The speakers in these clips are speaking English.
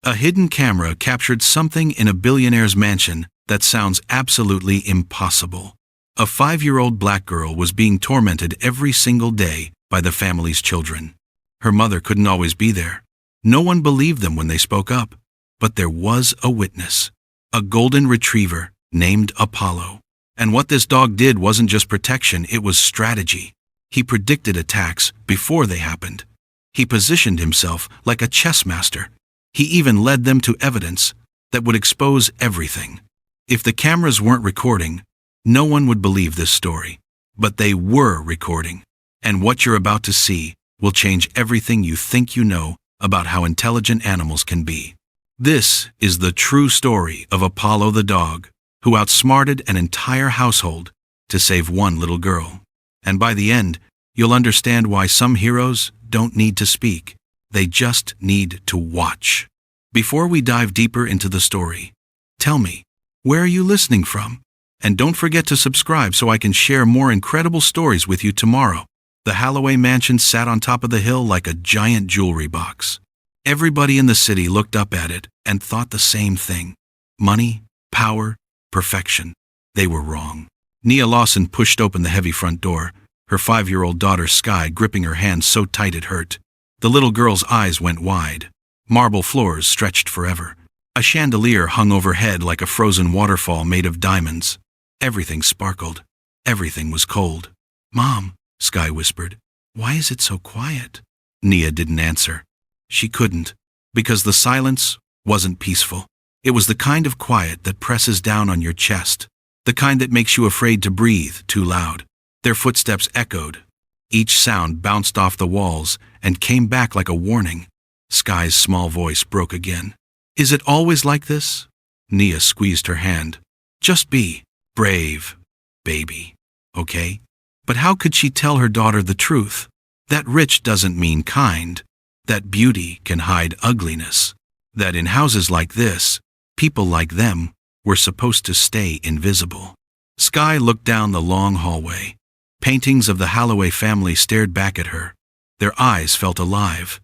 A hidden camera captured something in a billionaire's mansion that sounds absolutely impossible. A 5-year-old black girl was being tormented every single day by the family's children. Her mother couldn't always be there. No one believed them when they spoke up. But there was a witness. A golden retriever named Apollo. And what this dog did wasn't just protection, it was strategy. He predicted attacks before they happened. He positioned himself like a chess master. He even led them to evidence that would expose everything. If the cameras weren't recording, no one would believe this story. But they were recording. And what you're about to see will change everything you think you know about how intelligent animals can be. This is the true story of Apollo the dog, who outsmarted an entire household to save one little girl. And by the end, you'll understand why some heroes don't need to speak. They just need to watch. Before we dive deeper into the story, tell me, where are you listening from? And don't forget to subscribe so I can share more incredible stories with you tomorrow. The Holloway mansion sat on top of the hill like a giant jewelry box. Everybody in the city looked up at it and thought the same thing. Money, power, perfection. They were wrong. Nia Lawson pushed open the heavy front door, her 5-year-old daughter Sky gripping her hand so tight it hurt. The little girl's eyes went wide. Marble floors stretched forever. A chandelier hung overhead like a frozen waterfall made of diamonds. Everything sparkled. Everything was cold. "Mom," Sky whispered, "why is it so quiet?" Nia didn't answer. She couldn't, because the silence wasn't peaceful. It was the kind of quiet that presses down on your chest, the kind that makes you afraid to breathe too loud. Their footsteps echoed. Each sound bounced off the walls and came back like a warning. Sky's small voice broke again. "Is it always like this?" Nia squeezed her hand. "Just be brave, baby, okay?" But how could she tell her daughter the truth? That rich doesn't mean kind. That beauty can hide ugliness. That in houses like this, people like them were supposed to stay invisible. Sky looked down the long hallway. Paintings of the Holloway family stared back at her. Their eyes felt alive,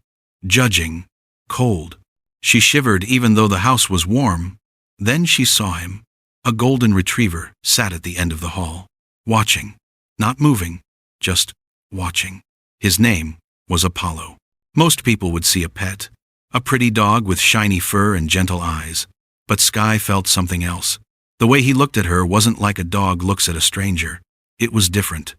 judging, cold. She shivered even though the house was warm. Then she saw him. A golden retriever sat at the end of the hall, watching, not moving, just watching. His name was Apollo. Most people would see a pet, a pretty dog with shiny fur and gentle eyes. But Sky felt something else. The way he looked at her wasn't like a dog looks at a stranger. It was different.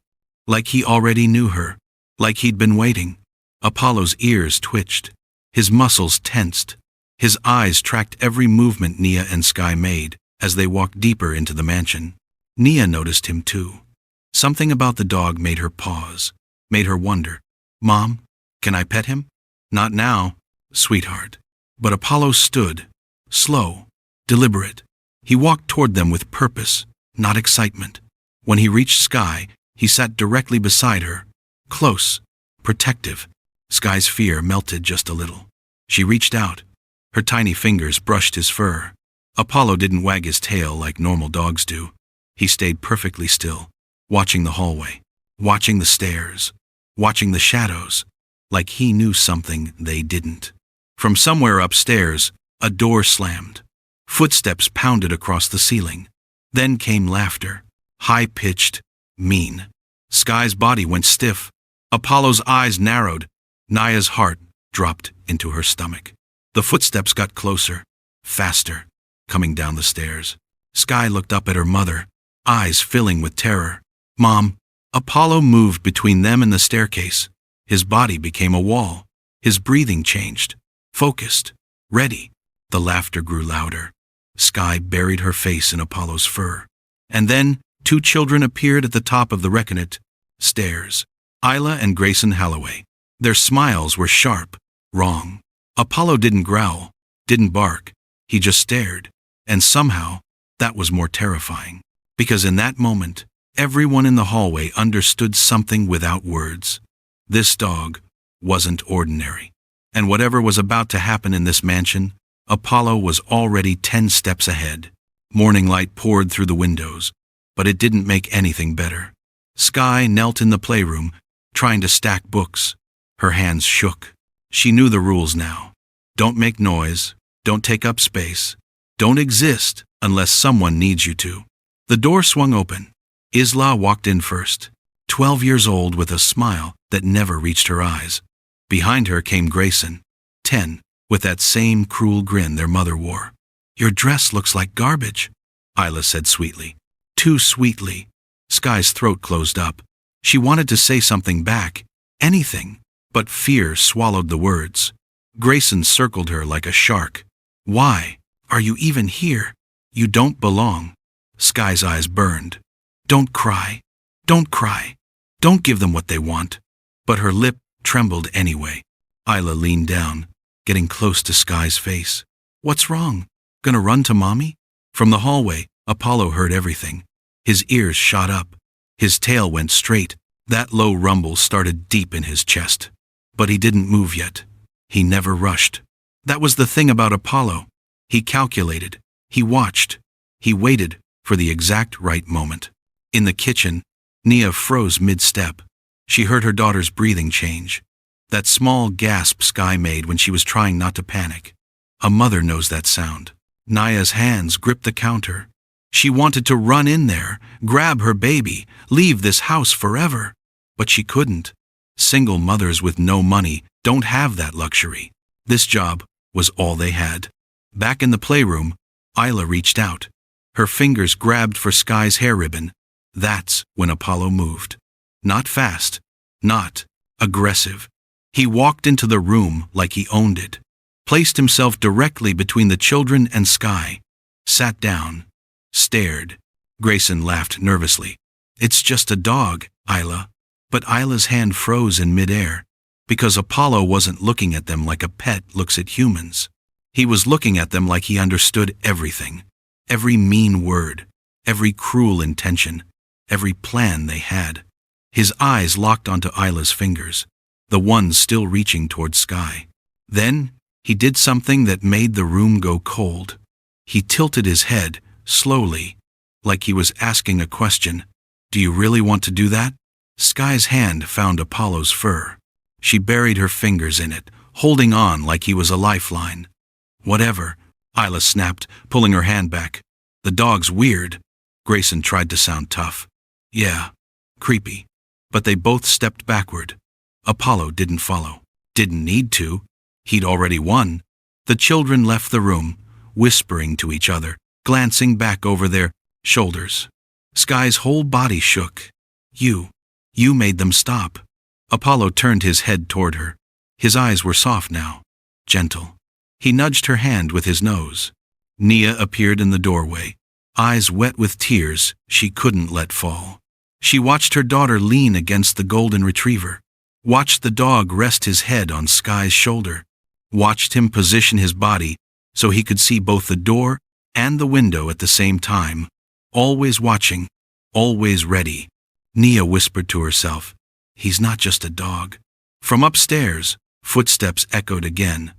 Like he already knew her. Like he'd been waiting. Apollo's ears twitched. His muscles tensed. His eyes tracked every movement Nia and Sky made as they walked deeper into the mansion. Nia noticed him too. Something about the dog made her pause, made her wonder, "Mom, can I pet him?" "Not now, sweetheart." But Apollo stood, slow, deliberate. He walked toward them with purpose, not excitement. When he reached Sky, he sat directly beside her, close, protective. Sky's fear melted just a little. She reached out. Her tiny fingers brushed his fur. Apollo didn't wag his tail like normal dogs do. He stayed perfectly still, watching the hallway, watching the stairs, watching the shadows, like he knew something they didn't. From somewhere upstairs, a door slammed. Footsteps pounded across the ceiling. Then came laughter, high-pitched, mean. Sky's body went stiff. Apollo's eyes narrowed. Nia's heart dropped into her stomach. The footsteps got closer, faster, coming down the stairs. Sky looked up at her mother, eyes filling with terror. "Mom." Apollo moved between them and the staircase. His body became a wall. His breathing changed, focused, ready. The laughter grew louder. Sky buried her face in Apollo's fur. And then 2 children appeared at the top of the reckonate stairs. Isla and Grayson Holloway. Their smiles were sharp, wrong. Apollo didn't growl, didn't bark. He just stared. And somehow, that was more terrifying. Because in that moment, everyone in the hallway understood something without words. This dog wasn't ordinary. And whatever was about to happen in this mansion, Apollo was already 10 steps ahead. Morning light poured through the windows, but it didn't make anything better. Sky knelt in the playroom, trying to stack books. Her hands shook. She knew the rules now. Don't make noise, Don't take up space. Don't exist unless someone needs you to. The door swung open. Isla walked in first, 12 years old with a smile that never reached her eyes. Behind her came Grayson, 10, with that same cruel grin their mother wore. Your dress looks like garbage, Isla said sweetly. Too sweetly. Sky's throat closed up. She wanted to say something back, anything, but fear swallowed the words. Grayson circled her like a shark. Why are you even here? You don't belong. Sky's eyes burned. Don't cry. Don't cry. Don't give them what they want. But her lip trembled anyway. Isla leaned down, getting close to Sky's face. What's wrong? Gonna run to mommy? From the hallway, Apollo heard everything. His ears shot up. His tail went straight. That low rumble started deep in his chest. But he didn't move yet. He never rushed. That was the thing about Apollo. He calculated. He watched. He waited for the exact right moment. In the kitchen, Nia froze mid-step. She heard her daughter's breathing change. That small gasp Sky made when she was trying not to panic. A mother knows that sound. Nia's hands gripped the counter. She wanted to run in there, grab her baby, leave this house forever. But she couldn't. Single mothers with no money don't have that luxury. This job was all they had. Back in the playroom, Isla reached out. Her fingers grabbed for Sky's hair ribbon. That's when Apollo moved. Not fast. Not aggressive. He walked into the room like he owned it. Placed himself directly between the children and Sky. Sat down. Stared. Grayson laughed nervously. It's just a dog, Isla. But Isla's hand froze in midair, because Apollo wasn't looking at them like a pet looks at humans. He was looking at them like he understood everything. Every mean word. Every cruel intention. Every plan they had. His eyes locked onto Isla's fingers, the ones still reaching toward Sky. Then, he did something that made the room go cold. He tilted his head, slowly, like he was asking a question. Do you really want to do that? Sky's hand found Apollo's fur. She buried her fingers in it, holding on like he was a lifeline. Whatever, Isla snapped, pulling her hand back. The dog's weird. Grayson tried to sound tough. Yeah, creepy. But they both stepped backward. Apollo didn't follow. Didn't need to. He'd already won. The children left the room, whispering to each other, glancing back over their shoulders. Sky's whole body shook. You made them stop. Apollo turned his head toward her. His eyes were soft now, gentle. He nudged her hand with his nose. Nia appeared in the doorway, eyes wet with tears she couldn't let fall. She watched her daughter lean against the golden retriever, watched the dog rest his head on Sky's shoulder, watched him position his body so he could see both the door and the window at the same time, always watching, always ready. Nia whispered to herself, he's not just a dog. From upstairs, footsteps echoed again.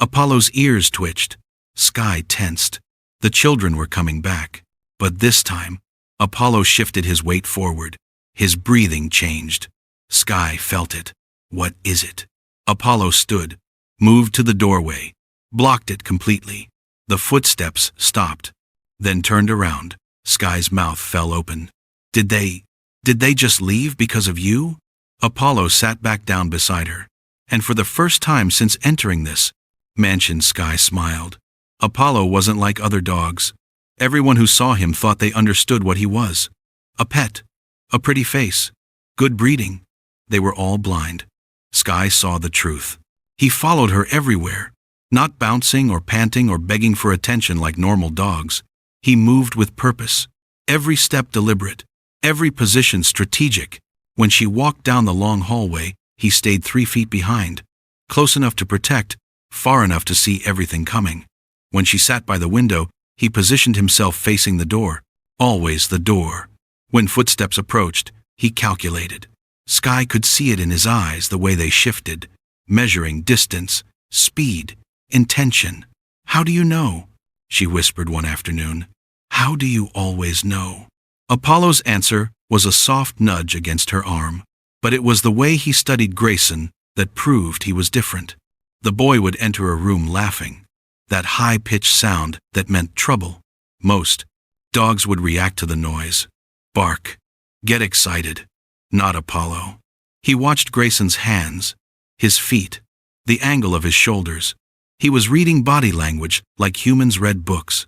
Apollo's ears twitched. Sky tensed. The children were coming back. But this time, Apollo shifted his weight forward. His breathing changed. Sky felt it. What is it? Apollo stood, moved to the doorway, blocked it completely. The footsteps stopped, then turned around. Sky's mouth fell open. Did they just leave because of you? Apollo sat back down beside her. And for the first time since entering this mansion, Sky smiled. Apollo wasn't like other dogs. Everyone who saw him thought they understood what he was. A pet. A pretty face. Good breeding. They were all blind. Sky saw the truth. He followed her everywhere, not bouncing or panting or begging for attention like normal dogs. He moved with purpose. Every step deliberate. Every position strategic. When she walked down the long hallway, he stayed 3 feet behind, close enough to protect, far enough to see everything coming. When she sat by the window, he positioned himself facing the door, always the door. When footsteps approached, he calculated. Sky could see it in his eyes the way they shifted, measuring distance, speed, intention. How do you know? She whispered one afternoon. How do you always know? Apollo's answer was a soft nudge against her arm, but it was the way he studied Grayson that proved he was different. The boy would enter a room laughing. that high-pitched sound that meant trouble. Most dogs would react to the noise. Bark. Get excited. Not Apollo. He watched Grayson's hands, his feet, the angle of his shoulders. He was reading body language like humans read books.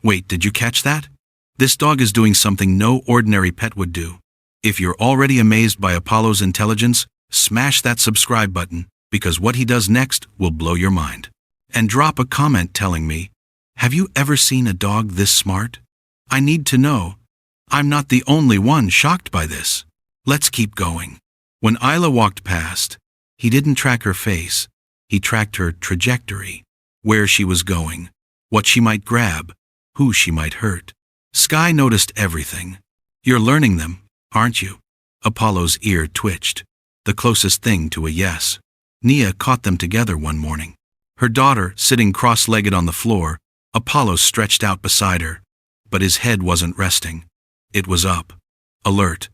Wait, did you catch that? This dog is doing something no ordinary pet would do. If you're already amazed by Apollo's intelligence, smash that subscribe button, because what he does next will blow your mind. And drop a comment telling me, have you ever seen a dog this smart? I need to know. I'm not the only one shocked by this. Let's keep going. When Isla walked past, he didn't track her face. He tracked her trajectory, where she was going, what she might grab, who she might hurt. Sky noticed everything. You're learning them, aren't you? Apollo's ear twitched, the closest thing to a yes. Nia caught them together one morning. Her daughter sitting cross-legged on the floor, Apollo stretched out beside her, but his head wasn't resting. It was up, alert,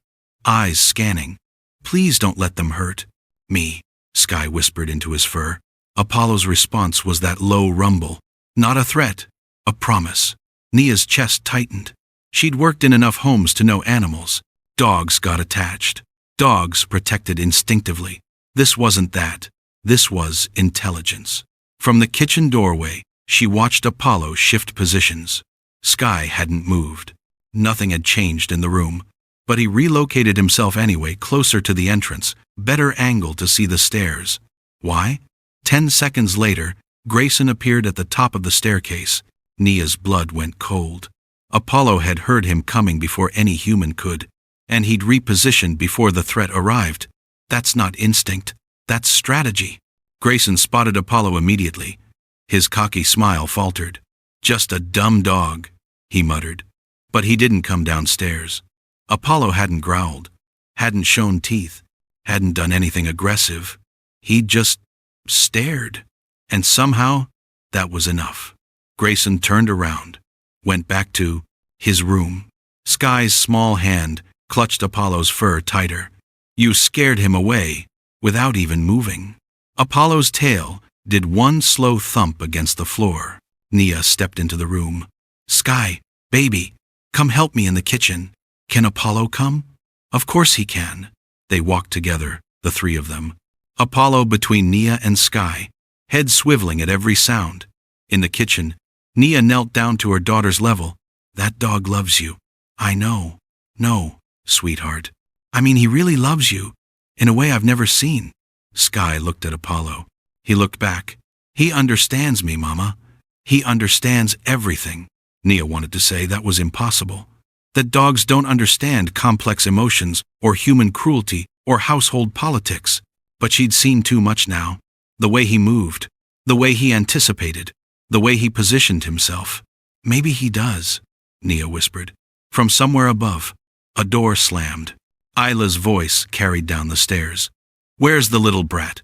eyes scanning. Please don't let them hurt me, Sky whispered into his fur. Apollo's response was that low rumble, not a threat, a promise. Nia's chest tightened. She'd worked in enough homes to know animals. Dogs got attached. Dogs protected instinctively. This wasn't that. This was intelligence. From the kitchen doorway, she watched Apollo shift positions. Sky hadn't moved. Nothing had changed in the room, but he relocated himself anyway, closer to the entrance, better angle to see the stairs. Why? 10 seconds later, Grayson appeared at the top of the staircase. Nia's blood went cold. Apollo had heard him coming before any human could, and he'd repositioned before the threat arrived. That's not instinct, that's strategy. Grayson spotted Apollo immediately. His cocky smile faltered. Just a dumb dog, he muttered. But he didn't come downstairs. Apollo hadn't growled, hadn't shown teeth, hadn't done anything aggressive. He'd just stared. And somehow, that was enough. Grayson turned around, went back to his room. Sky's small hand clutched Apollo's fur tighter. You scared him away, without even moving. Apollo's tail did one slow thump against the floor. Nia stepped into the room. Sky, baby, come help me in the kitchen. Can Apollo come? Of course he can. They walked together, the three of them. Apollo between Nia and Sky, head swiveling at every sound. In the kitchen, Nia knelt down to her daughter's level. That dog loves you. I know. No, sweetheart. I mean, he really loves you, in a way I've never seen. Sky looked at Apollo. He looked back. He understands me, Mama. He understands everything. Nia wanted to say that was impossible. That dogs don't understand complex emotions or human cruelty or household politics. But she'd seen too much now. The way he moved, the way he anticipated, the way he positioned himself. Maybe he does, Nia whispered. From somewhere above, a door slammed. Isla's voice carried down the stairs. Where's the little brat?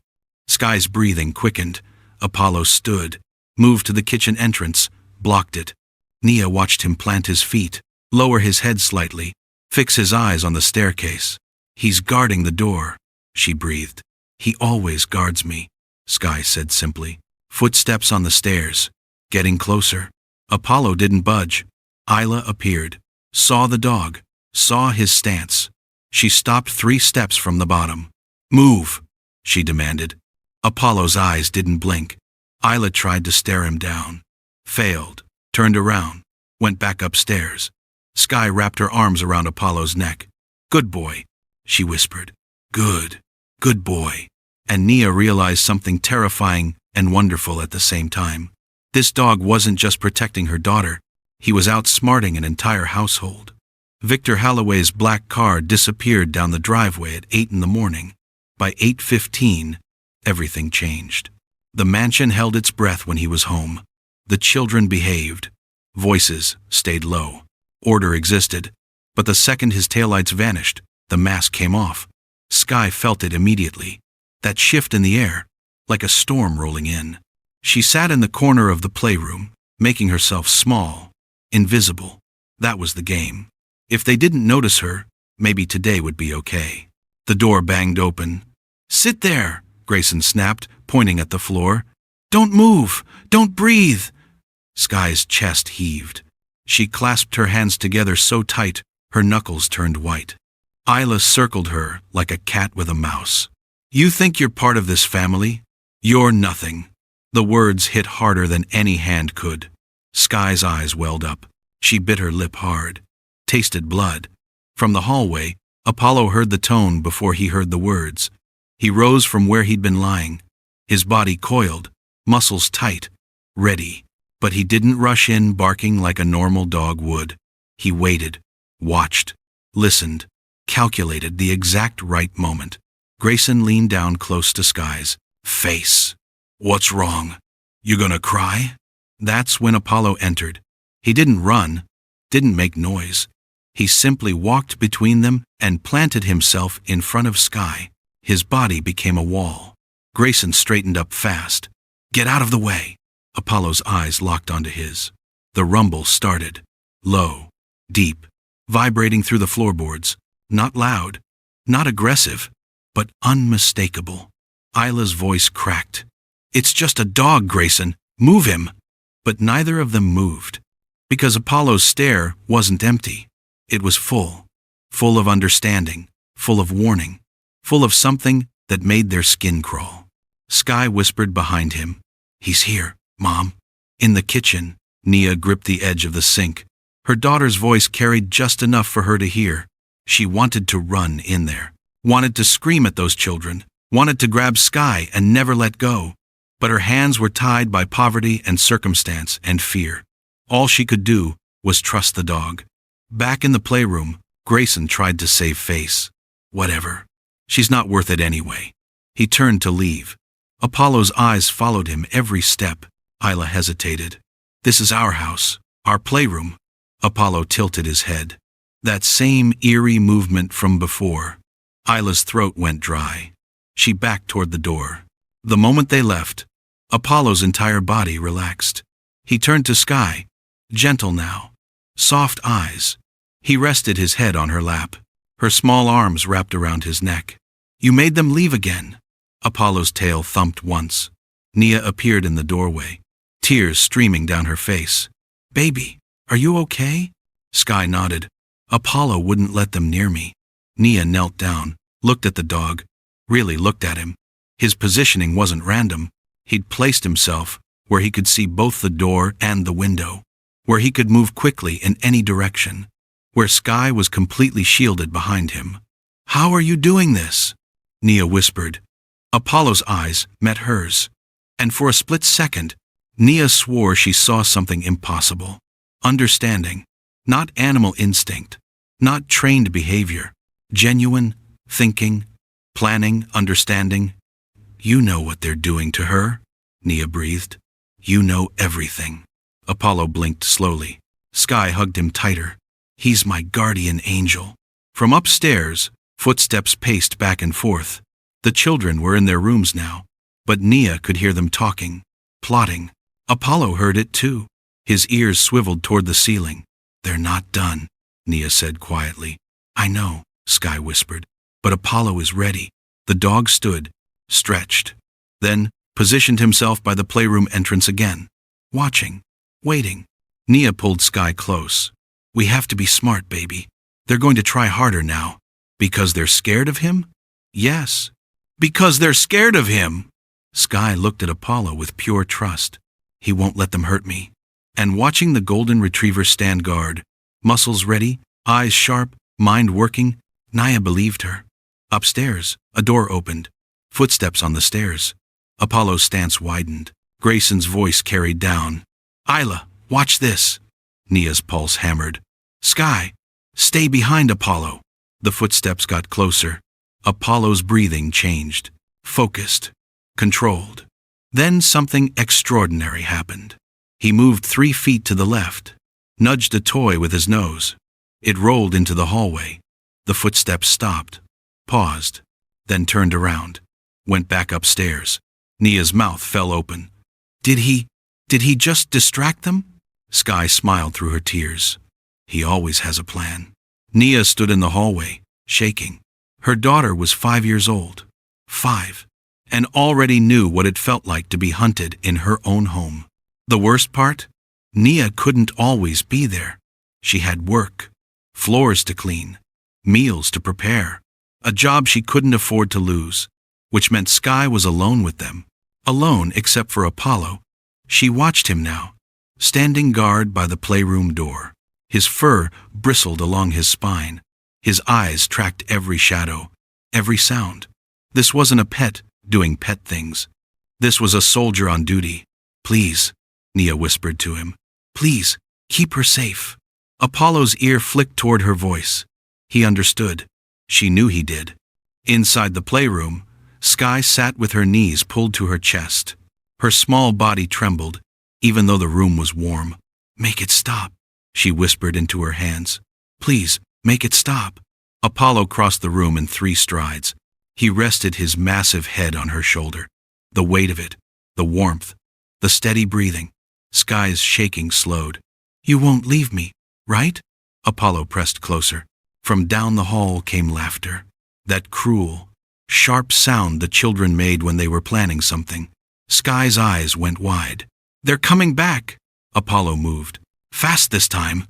Sky's breathing quickened. Apollo stood, moved to the kitchen entrance, blocked it. Nia watched him plant his feet, lower his head slightly, fix his eyes on the staircase. He's guarding the door, she breathed. He always guards me, Sky said simply. Footsteps on the stairs, getting closer. Apollo didn't budge. Isla appeared, saw the dog, saw his stance. She stopped 3 steps from the bottom. Move, she demanded. Apollo's eyes didn't blink. Isla tried to stare him down. Failed, turned around, went back upstairs. Sky wrapped her arms around Apollo's neck. Good boy, she whispered. Good boy. And Nia realized something terrifying and wonderful at the same time. This dog wasn't just protecting her daughter. He was outsmarting an entire household. Victor Halloway's black car disappeared down the driveway at 8 in the morning. By 8:15, everything changed. The mansion held its breath when he was home. The children behaved. Voices stayed low. Order existed. But the second his taillights vanished, the mask came off. Sky felt it immediately. That shift in the air, like a storm rolling in. She sat in the corner of the playroom, making herself small, invisible. That was the game. If they didn't notice her, maybe today would be okay. The door banged open. Sit there, Grayson snapped, pointing at the floor. Don't move, don't breathe, Sky's chest heaved. She clasped her hands together so tight, her knuckles turned white. Isla circled her like a cat with a mouse. "You think you're part of this family? You're nothing." The words hit harder than any hand could. Sky's eyes welled up. She bit her lip hard. Tasted blood. From the hallway, Apollo heard the tone before he heard the words. He rose from where he'd been lying. His body coiled, muscles tight, ready. But he didn't rush in barking like a normal dog would. He waited, watched, listened, calculated the exact right moment. Grayson leaned down close to Sky's face. "What's wrong? You gonna cry?" That's when Apollo entered. He didn't run, didn't make noise. He simply walked between them and planted himself in front of Sky. His body became a wall. Grayson straightened up fast. "Get out of the way." Apollo's eyes locked onto his. The rumble started. Low, deep, vibrating through the floorboards. Not loud, not aggressive, but unmistakable. Isla's voice cracked. "It's just a dog, Grayson. Move him." But neither of them moved. Because Apollo's stare wasn't empty. It was full. Full of understanding. Full of warning. Full of something that made their skin crawl. Sky whispered behind him. "He's here, Mom." In the kitchen, Nia gripped the edge of the sink. Her daughter's voice carried just enough for her to hear. She wanted to run in there. Wanted to scream at those children. Wanted to grab Sky and never let go. But her hands were tied by poverty and circumstance and fear. All she could do was trust the dog. Back in the playroom, Grayson tried to save face. "Whatever. She's not worth it anyway." He turned to leave. Apollo's eyes followed him every step. Isla hesitated. "This is our house, our playroom." Apollo tilted his head. That same eerie movement from before. Isla's throat went dry. She backed toward the door. The moment they left, Apollo's entire body relaxed. He turned to Sky, gentle now, soft eyes. He rested his head on her lap, her small arms wrapped around his neck. "You made them leave again." Apollo's tail thumped once. Nia appeared in the doorway, tears streaming down her face. "Baby, are you okay?" Sky nodded. "Apollo wouldn't let them near me." Nia knelt down, looked at the dog, really looked at him. His positioning wasn't random. He'd placed himself where he could see both the door and the window, where he could move quickly in any direction, where Sky was completely shielded behind him. "How are you doing this?" Nia whispered. Apollo's eyes met hers, and for a split second, Nia swore she saw something impossible. Understanding, not animal instinct, not trained behavior, genuine, thinking, planning, understanding. "You know what they're doing to her," Nia breathed. "You know everything." Apollo blinked slowly. Sky hugged him tighter. "He's my guardian angel." From upstairs, footsteps paced back and forth. The children were in their rooms now, but Nia could hear them talking, plotting. Apollo heard it too. His ears swiveled toward the ceiling. "They're not done," Nia said quietly. "I know," Sky whispered, "but Apollo is ready." The dog stood, stretched, then positioned himself by the playroom entrance again, watching, waiting. Nia pulled Sky close. "We have to be smart, baby. They're going to try harder now." "Because they're scared of him?" "Yes. Because they're scared of him." Sky looked at Apollo with pure trust. "He won't let them hurt me." And watching the golden retriever stand guard, muscles ready, eyes sharp, mind working, Nia believed her. Upstairs, a door opened. Footsteps on the stairs. Apollo's stance widened. Grayson's voice carried down. "Isla, watch this." Nia's pulse hammered. "Sky, stay behind Apollo." The footsteps got closer. Apollo's breathing changed. Focused. Controlled. Then something extraordinary happened. He moved 3 feet to the left. Nudged a toy with his nose. It rolled into the hallway. The footsteps stopped. Paused. Then turned around. Went back upstairs. Nia's mouth fell open. Did he just distract them?" Sky smiled through her tears. "He always has a plan." Nia stood in the hallway, shaking. Her daughter was 5 years old. 5. And already knew what it felt like to be hunted in her own home. The worst part? Nia couldn't always be there. She had work, floors to clean, meals to prepare, a job she couldn't afford to lose, which meant Sky was alone with them. Alone except for Apollo. She watched him now, standing guard by the playroom door. His fur bristled along his spine. His eyes tracked every shadow, every sound. This wasn't a pet doing pet things. This was a soldier on duty. Please, Nia whispered to him. Please, keep her safe. Apollo's ear flicked toward her voice. He understood. She knew he did. Inside the playroom, Sky sat with her knees pulled to her chest. Her small body trembled, even though the room was warm. Make it stop, she whispered into her hands. Please, make it stop. Apollo crossed the room in 3 strides. He rested his massive head on her shoulder. The weight of it, the warmth, the steady breathing. Sky's shaking slowed. You won't leave me, right? Apollo pressed closer. From down the hall came laughter. That cruel, sharp sound the children made when they were planning something. Sky's eyes went wide. They're coming back. Apollo moved. Fast this time.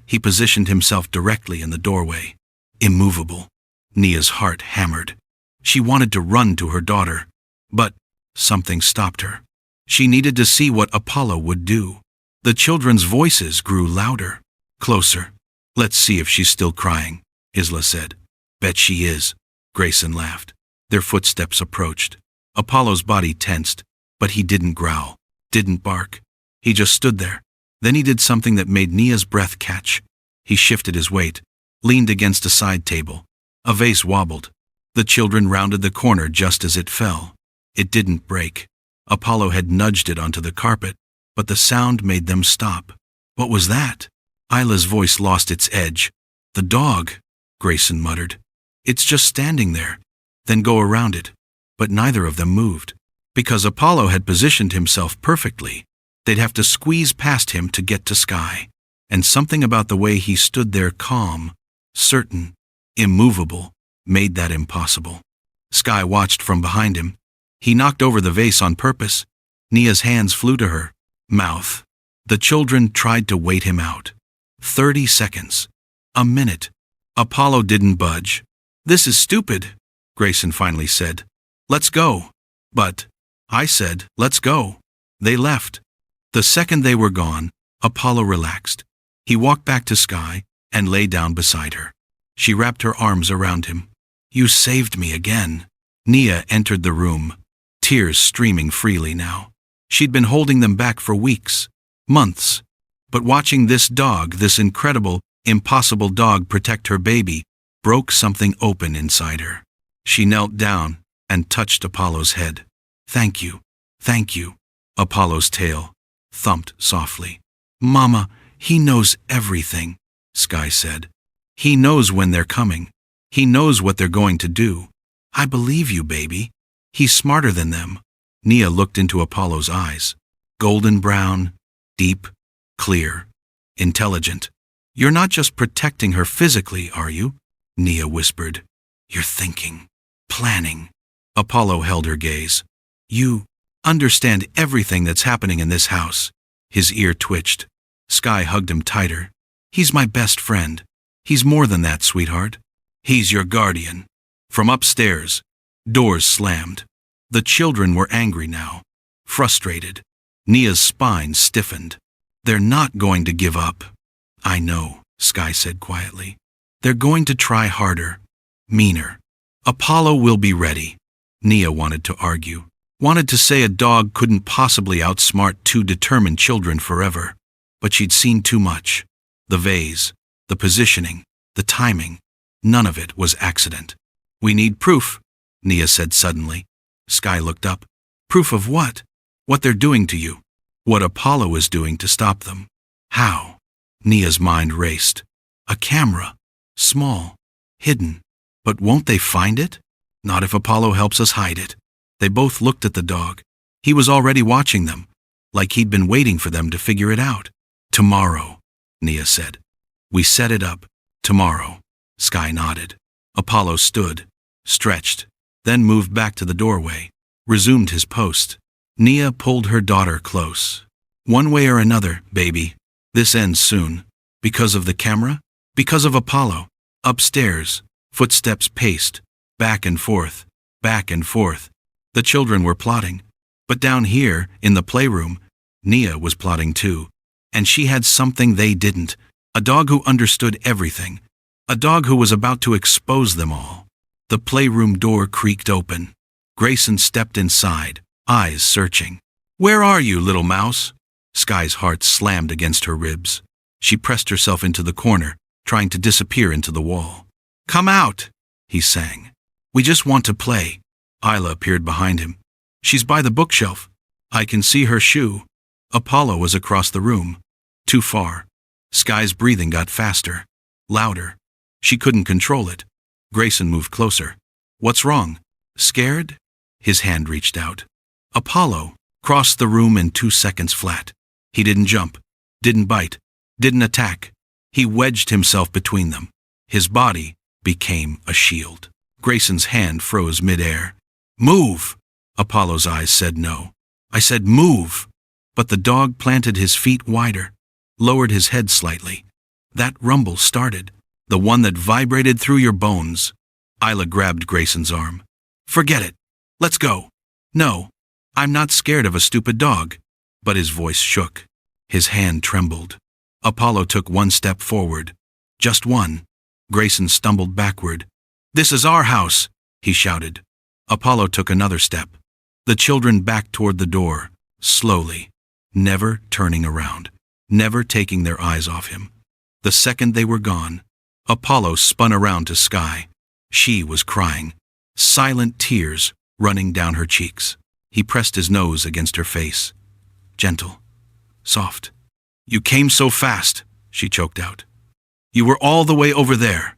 He positioned himself directly in the doorway. Immovable. Nia's heart hammered. She wanted to run to her daughter, but something stopped her. She needed to see what Apollo would do. The children's voices grew louder. Closer. Let's see if she's still crying, Isla said. Bet she is. Grayson laughed. Their footsteps approached. Apollo's body tensed, but he didn't growl, didn't bark. He just stood there. Then he did something that made Nia's breath catch. He shifted his weight, leaned against a side table. A vase wobbled. The children rounded the corner just as it fell. It didn't break. Apollo had nudged it onto the carpet, but the sound made them stop. What was that? Isla's voice lost its edge. The dog, Grayson muttered. It's just standing there. Then go around it. But neither of them moved. Because Apollo had positioned himself perfectly, they'd have to squeeze past him to get to Sky. And something about the way he stood there calm, certain, immovable, made that impossible. Sky watched from behind him. He knocked over the vase on purpose. Nia's hands flew to her mouth. The children tried to wait him out. 30 seconds. A minute. Apollo didn't budge. This is stupid, Grayson finally said. Let's go. But I said, let's go. They left. The second they were gone, Apollo relaxed. He walked back to Sky and lay down beside her. She wrapped her arms around him. You saved me again. Nia entered the room, tears streaming freely now. She'd been holding them back for weeks, months. But watching this dog, this incredible, impossible dog protect her baby, broke something open inside her. She knelt down and touched Apollo's head. Thank you, thank you. Apollo's tail thumped softly. Mama, he knows everything, Sky said. He knows when they're coming. He knows what they're going to do. I believe you, baby. He's smarter than them. Nia looked into Apollo's eyes. Golden brown, deep, clear, intelligent. You're not just protecting her physically, are you? Nia whispered. You're thinking, planning. Apollo held her gaze. You understand everything that's happening in this house. His ear twitched. Sky hugged him tighter. He's my best friend. He's more than that, sweetheart. He's your guardian. From upstairs, doors slammed. The children were angry now, frustrated. Nia's spine stiffened. They're not going to give up. I know, Sky said quietly. They're going to try harder, meaner. Apollo will be ready. Nia wanted to argue, wanted to say a dog couldn't possibly outsmart 2 determined children forever. But she'd seen too much. The vase, the positioning, the timing. None of it was accident. We need proof, Nia said suddenly. Sky looked up. Proof of what? What they're doing to you. What Apollo is doing to stop them. How? Nia's mind raced. A camera. Small. Hidden. But won't they find it? Not if Apollo helps us hide it. They both looked at the dog. He was already watching them, like he'd been waiting for them to figure it out. Tomorrow, Nia said. We set it up. Tomorrow. Sky nodded. Apollo stood, stretched, then moved back to the doorway, resumed his post. Nia pulled her daughter close. One way or another, baby. This ends soon. Because of the camera? Because of Apollo. Upstairs, footsteps paced, back and forth, back and forth. The children were plotting. But down here, in the playroom, Nia was plotting too. And she had something they didn't. A dog who understood everything. A dog who was about to expose them all. The playroom door creaked open. Grayson stepped inside, eyes searching. "Where are you, little mouse?" Sky's heart slammed against her ribs. She pressed herself into the corner, trying to disappear into the wall. "Come out," he sang. "We just want to play." Isla appeared behind him. "She's by the bookshelf. I can see her shoe." Apollo was across the room. Too far. Sky's breathing got faster, louder. She couldn't control it. Grayson moved closer. "What's wrong? Scared?" His hand reached out. Apollo crossed the room in 2 seconds flat. He didn't jump, didn't bite, didn't attack. He wedged himself between them. His body became a shield. Grayson's hand froze midair. "Move!" Apollo's eyes said no. "I said move!" But the dog planted his feet wider, lowered his head slightly. That rumble started, the one that vibrated through your bones. Isla grabbed Grayson's arm. "Forget it. Let's go." "No, I'm not scared of a stupid dog." But his voice shook. His hand trembled. Apollo took 1 step forward. Just one. Grayson stumbled backward. "This is our house," he shouted. Apollo took another step. The children backed toward the door, slowly, never turning around, never taking their eyes off him. The second they were gone, Apollo spun around to Sky. She was crying, silent tears running down her cheeks. He pressed his nose against her face. Gentle, soft. "You came so fast," she choked out. "You were all the way over there."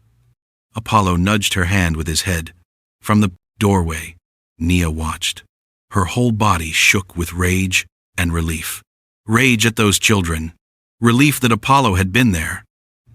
Apollo nudged her hand with his head. From the doorway, Nia watched. Her whole body shook with rage and relief. Rage at those children. Relief that Apollo had been there.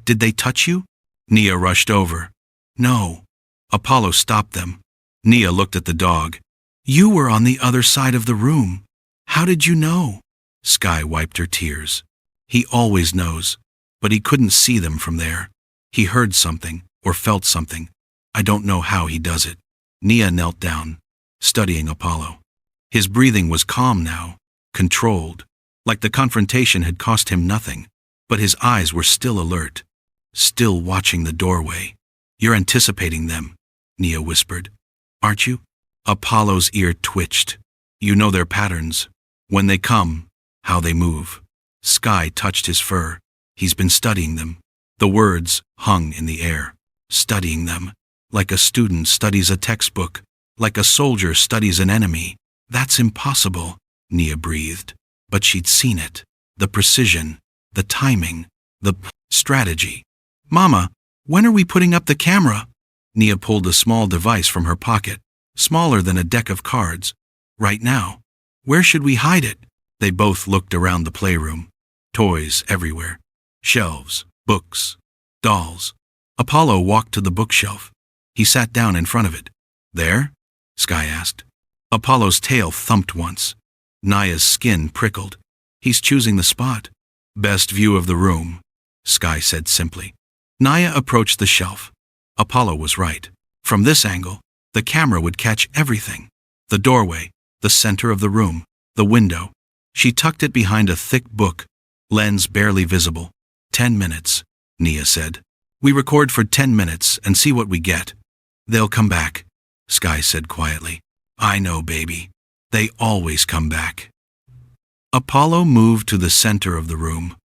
"Did they touch you?" Nia rushed over. "No." Apollo stopped them. Nia looked at the dog. "You were on the other side of the room. How did you know?" Sky wiped her tears. He always knows, but he couldn't see them from there. He heard something, or felt something. I don't know how he does it. Nia knelt down, studying Apollo. His breathing was calm now, controlled, like the confrontation had cost him nothing, but his eyes were still alert, still watching the doorway. "You're anticipating them," Nia whispered. "Aren't you?" Apollo's ear twitched. "You know their patterns. When they come, how they move." Sky touched his fur. He's been studying them. The words hung in the air. Studying them. Like a student studies a textbook. Like a soldier studies an enemy. "That's impossible," Nia breathed. But she'd seen it. The precision. The timing. The strategy. "Mama, when are we putting up the camera?" Nia pulled a small device from her pocket. Smaller than a deck of cards. "Right now." "Where should we hide it?" They both looked around the playroom. Toys everywhere. Shelves, books, dolls. Apollo walked to the bookshelf. He sat down in front of it. "There?" Sky asked. Apollo's tail thumped once. Nia's skin prickled. "He's choosing the spot." "Best view of the room," Sky said simply. Nia approached the shelf. Apollo was right. From this angle, the camera would catch everything. The doorway, the center of the room, the window. She tucked it behind a thick book, lens barely visible. 10 minutes, Nia said. "We record for 10 minutes and see what we get." "They'll come back," Sky said quietly. "I know, baby. They always come back." Apollo moved to the center of the room,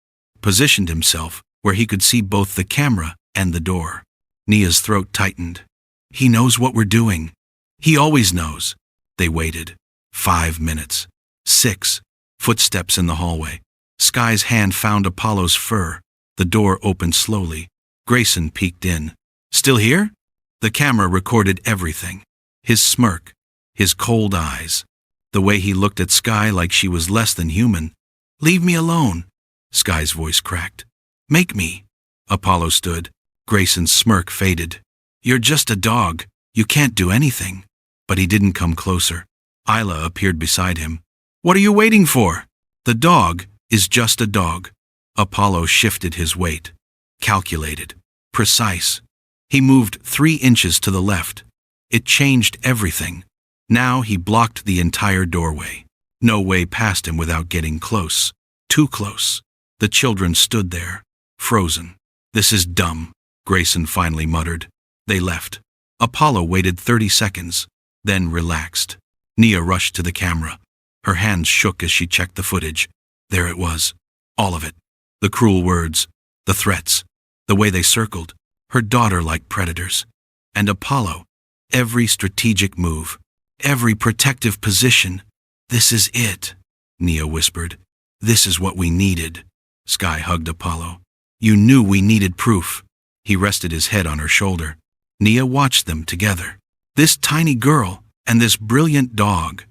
positioned himself where he could see both the camera and the door. Nia's throat tightened. "He knows what we're doing. He always knows." They waited. 5 minutes. 6. Footsteps in the hallway. Sky's hand found Apollo's fur. The door opened slowly. Grayson peeked in. "Still here?" The camera recorded everything. His smirk, his cold eyes, the way he looked at Sky like she was less than human. "Leave me alone," Sky's voice cracked. "Make me." Apollo stood. Grayson's smirk faded. "You're just a dog. You can't do anything." But he didn't come closer. Isla appeared beside him. "What are you waiting for?" The dog, is just a dog. Apollo shifted his weight. Calculated. Precise. He moved 3 inches to the left. It changed everything. Now he blocked the entire doorway. No way past him without getting close. Too close. The children stood there, frozen. "This is dumb," Grayson finally muttered. They left. Apollo waited 30 seconds, then relaxed. Nia rushed to the camera. Her hands shook as she checked the footage. There it was. All of it. The cruel words, the threats, the way they circled, her daughter like predators. And Apollo, every strategic move, every protective position. "This is it," Nia whispered. "This is what we needed." Sky hugged Apollo. "You knew we needed proof." He rested his head on her shoulder. Nia watched them together. "This tiny girl and this brilliant dog.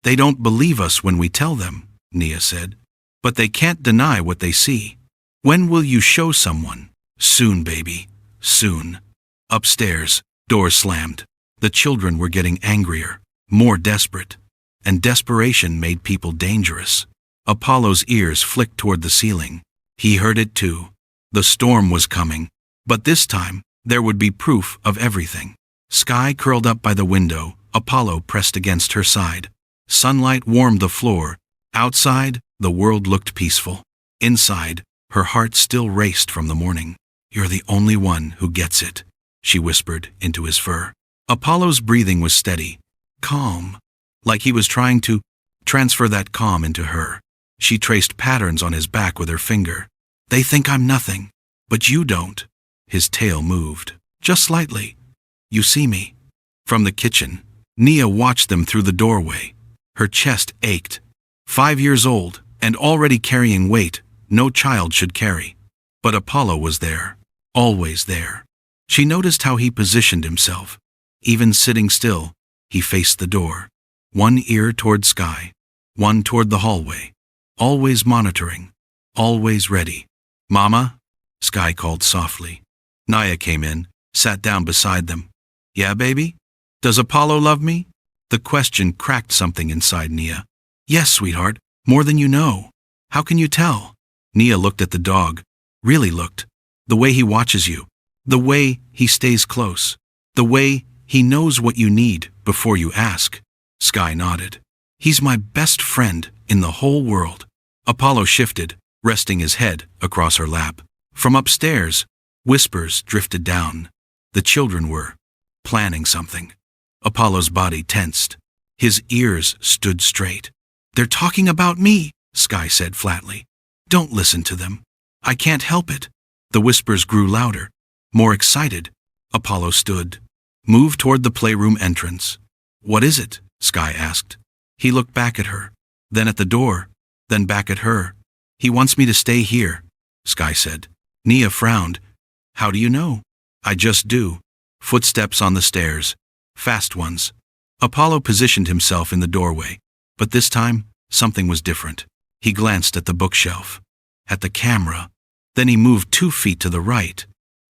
They don't believe us when we tell them," Nia said. "But they can't deny what they see. When will you show someone?" "Soon, baby. Soon." Upstairs, doors slammed. The children were getting angrier, more desperate. And desperation made people dangerous. Apollo's ears flicked toward the ceiling. He heard it too. The storm was coming. But this time, there would be proof of everything. Sky curled up by the window. Apollo pressed against her side. Sunlight warmed the floor. Outside, the world looked peaceful. Inside, her heart still raced from the morning. "You're the only one who gets it," she whispered into his fur. Apollo's breathing was steady, calm, like he was trying to transfer that calm into her. She traced patterns on his back with her finger. "They think I'm nothing, but you don't." His tail moved, just slightly. "You see me." From the kitchen, Nia watched them through the doorway. Her chest ached. 5 years old, and already carrying weight no child should carry. But Apollo was there, always there. She noticed how he positioned himself. Even sitting still, he faced the door. One ear toward Sky, one toward the hallway. Always monitoring, always ready. "Mama?" Sky called softly. Nia came in, sat down beside them. "Yeah, baby? Does Apollo love me?" The question cracked something inside Nia. "Yes, sweetheart, more than you know." "How can you tell?" Nia looked at the dog, really looked. "The way he watches you, the way he stays close, the way he knows what you need before you ask." Sky nodded. "He's my best friend in the whole world." Apollo shifted, resting his head across her lap. From upstairs, whispers drifted down. The children were planning something. Apollo's body tensed. His ears stood straight. "They're talking about me," Sky said flatly. "Don't listen to them. I can't help it." The whispers grew louder, more excited. Apollo stood, moved toward the playroom entrance. "What is it?" Sky asked. He looked back at her, then at the door, then back at her. "He wants me to stay here," Sky said. Nia frowned. "How do you know?" "I just do." Footsteps on the stairs, fast ones. Apollo positioned himself in the doorway, but this time, something was different. He glanced at the bookshelf, at the camera, then he moved 2 feet to the right.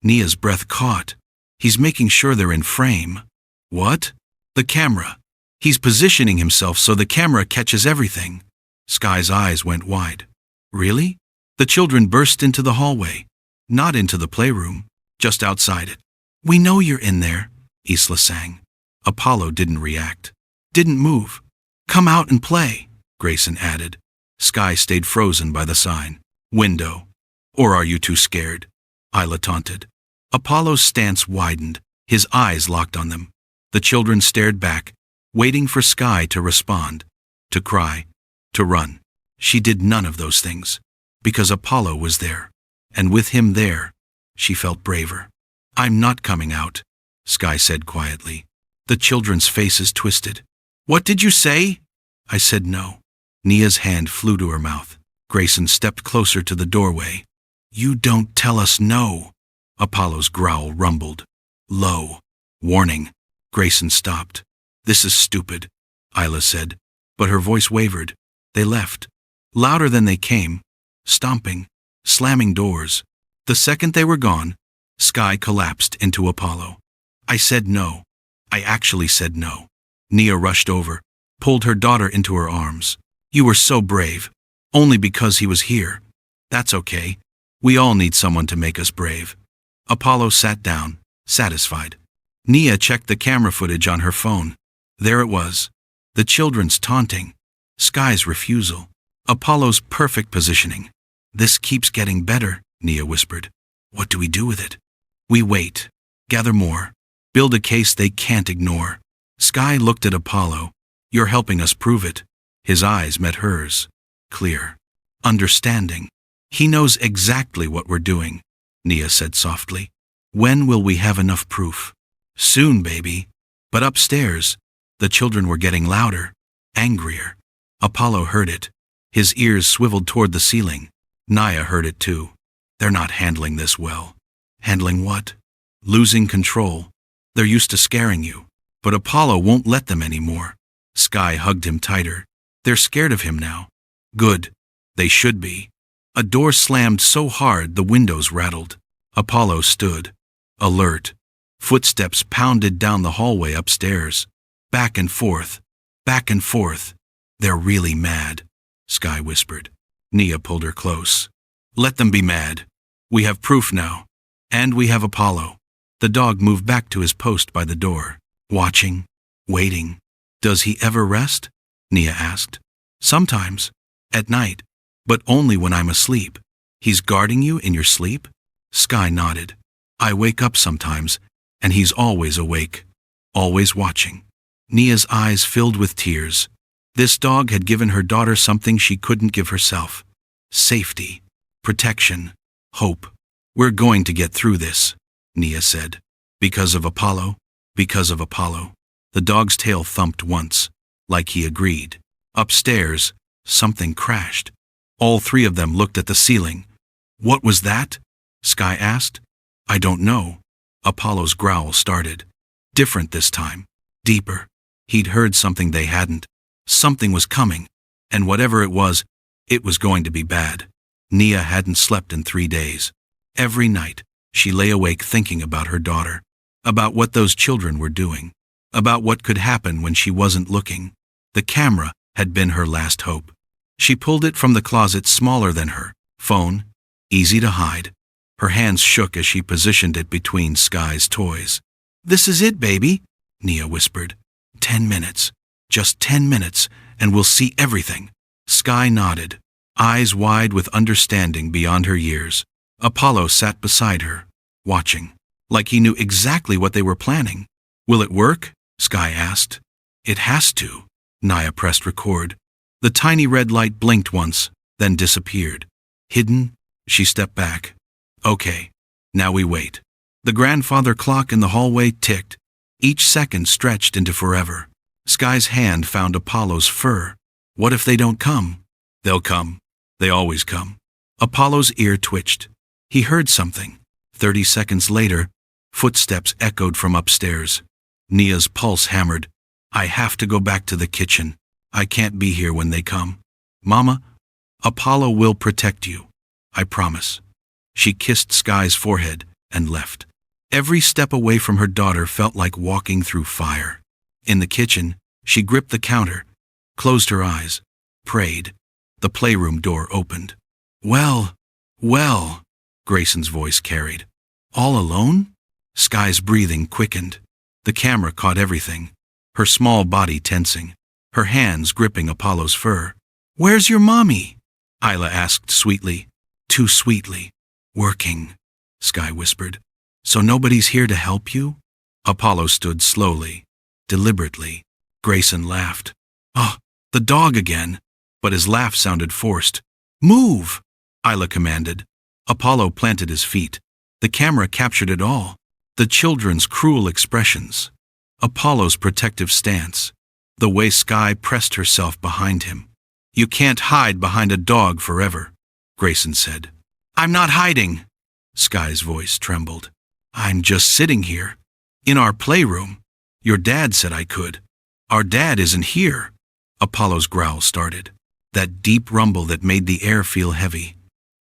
Nia's breath caught. He's making sure they're in frame. What? The camera. He's positioning himself so the camera catches everything. Sky's eyes went wide. Really? The children burst into the hallway. Not into the playroom, just outside it. "We know you're in there," Isla sang. Apollo didn't react. Didn't move. "Come out and play," Grayson added. Sky stayed frozen by the sign. "Window." "Or are you too scared?" Isla taunted. Apollo's stance widened. His eyes locked on them. The children stared back, waiting for Sky to respond, to cry, to run. She did none of those things, because Apollo was there. And with him there, she felt braver. "I'm not coming out," Sky said quietly. The children's faces twisted. "What did you say?" "I said no." Nia's hand flew to her mouth. Grayson stepped closer to the doorway. "You don't tell us no." Apollo's growl rumbled. Low. Warning. Grayson stopped. "This is stupid," Isla said, but her voice wavered. They left. Louder than they came, stomping, slamming doors. The second they were gone, Sky collapsed into Apollo. "I said no. I actually said no." Nia rushed over, pulled her daughter into her arms. "You were so brave. Only because he was here. That's okay. We all need someone to make us brave. Apollo sat down, satisfied. Nia checked the camera footage on her phone. There it was. The children's taunting. Sky's refusal. Apollo's perfect positioning. This keeps getting better, Nia whispered. What do we do with it? We wait. Gather more. Build a case they can't ignore. Sky looked at Apollo. You're helping us prove it. His eyes met hers. Clear. Understanding. He knows exactly what we're doing, Nia said softly. When will we have enough proof? Soon, baby. But upstairs, the children were getting louder, angrier. Apollo heard it. His ears swiveled toward the ceiling. Nia heard it too. They're not handling this well. Handling what? Losing control. They're used to scaring you. But Apollo won't let them anymore. Sky hugged him tighter. They're scared of him now. Good. They should be. A door slammed so hard the windows rattled. Apollo stood, alert. Footsteps pounded down the hallway upstairs. Back and forth. Back and forth. They're really mad, Sky whispered. Nia pulled her close. Let them be mad. We have proof now. And we have Apollo. The dog moved back to his post by the door, watching, waiting. Does he ever rest? Nia asked. Sometimes. At night. But only when I'm asleep. He's guarding you in your sleep? Sky nodded. I wake up sometimes, and he's always awake. Always watching. Nia's eyes filled with tears. This dog had given her daughter something she couldn't give herself. Safety. Protection. Hope. We're going to get through this, Nia said. Because of Apollo? Because of Apollo. The dog's tail thumped once, like he agreed. Upstairs, something crashed. All three of them looked at the ceiling. What was that? Sky asked. I don't know. Apollo's growl started. Different this time. Deeper. He'd heard something they hadn't. Something was coming. And whatever it was going to be bad. Nia hadn't slept in 3 days. Every night, she lay awake thinking about her daughter. About what those children were doing. About what could happen when she wasn't looking. The camera had been her last hope. She pulled it from the closet smaller than her phone, easy to hide. Her hands shook as she positioned it between Sky's toys. This is it, baby, Nia whispered. 10 minutes. Just 10 minutes, and we'll see everything. Sky nodded, eyes wide with understanding beyond her years. Apollo sat beside her, watching, like he knew exactly what they were planning. Will it work? Sky asked. It has to. Nia pressed record. The tiny red light blinked once, then disappeared. Hidden, she stepped back. Okay, now we wait. The grandfather clock in the hallway ticked. Each second stretched into forever. Sky's hand found Apollo's fur. What if they don't come? They'll come. They always come. Apollo's ear twitched. He heard something. 30 seconds later, footsteps echoed from upstairs. Nia's pulse hammered. I have to go back to the kitchen. I can't be here when they come. Mama, Apollo will protect you. I promise. She kissed Sky's forehead and left. Every step away from her daughter felt like walking through fire. In the kitchen, she gripped the counter, closed her eyes, prayed. The playroom door opened. Well, Grayson's voice carried. All alone? Sky's breathing quickened. The camera caught everything, her small body tensing, her hands gripping Apollo's fur. Where's your mommy? Isla asked sweetly, too sweetly. Working, Sky whispered. So nobody's here to help you? Apollo stood slowly, deliberately. Grayson laughed. Oh, the dog again. But his laugh sounded forced. Move, Isla commanded. Apollo planted his feet. The camera captured it all. The children's cruel expressions. Apollo's protective stance. The way Sky pressed herself behind him. You can't hide behind a dog forever, Grayson said. I'm not hiding. Sky's voice trembled. I'm just sitting here. In our playroom. Your dad said I could. Our dad isn't here. Apollo's growl started. That deep rumble that made the air feel heavy.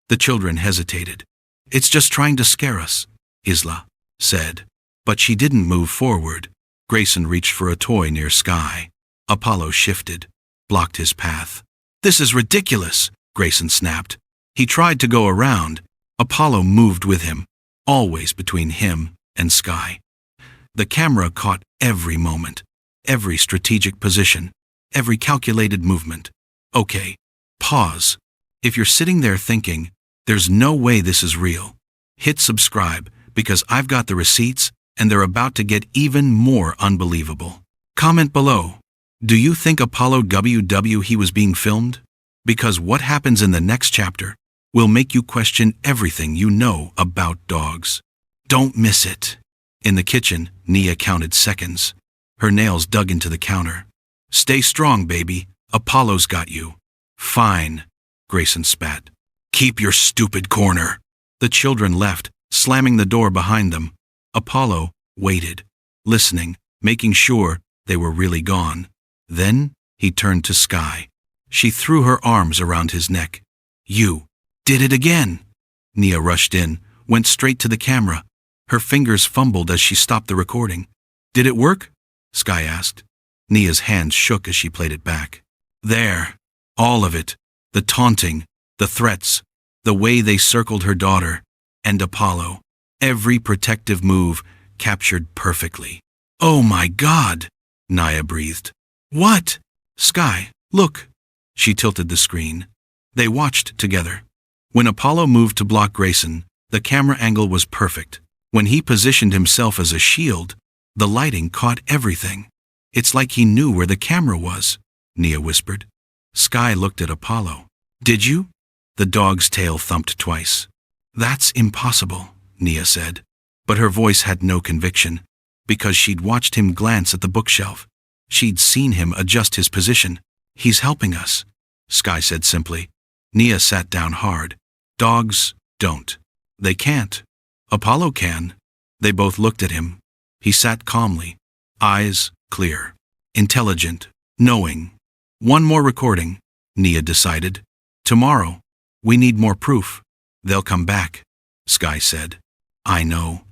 The children hesitated. It's just trying to scare us, Isla said. But she didn't move forward. Grayson reached for a toy near Sky. Apollo shifted, blocked his path. This is ridiculous, Grayson snapped. He tried to go around. Apollo moved with him, always between him and Sky. The camera caught every moment, every strategic position, every calculated movement. Okay, pause. If you're sitting there thinking, there's no way this is real, hit subscribe, because I've got the receipts and they're about to get even more unbelievable. Comment below. Do you think Apollo he was being filmed? Because what happens in the next chapter will make you question everything you know about dogs. Don't miss it. In the kitchen, Nia counted seconds. Her nails dug into the counter. Stay strong, baby. Apollo's got you. Fine, Grayson spat. Keep your stupid corner. The children left, slamming the door behind them. Apollo waited, listening, making sure they were really gone. Then he turned to Sky. She threw her arms around his neck. You did it again. Nia rushed in, went straight to the camera. Her fingers fumbled as she stopped the recording. Did it work? Sky asked. Nia's hands shook as she played it back. There. All of it. The taunting, the threats, the way they circled her daughter, and Apollo. Every protective move captured perfectly. Oh my God, Nia breathed. What? Sky, look. She tilted the screen. They watched together. When Apollo moved to block Grayson, the camera angle was perfect. When he positioned himself as a shield, the lighting caught everything. It's like he knew where the camera was, Nia whispered. Sky looked at Apollo. Did you? The dog's tail thumped twice. That's impossible, Nia said. But her voice had no conviction, because she'd watched him glance at the bookshelf. She'd seen him adjust his position. He's helping us, Sky said simply. Nia sat down hard. Dogs don't. They can't. Apollo can. They both looked at him. He sat calmly, eyes clear, intelligent, knowing. One more recording, Nia decided. Tomorrow, we need more proof. They'll come back, Sky said. I know.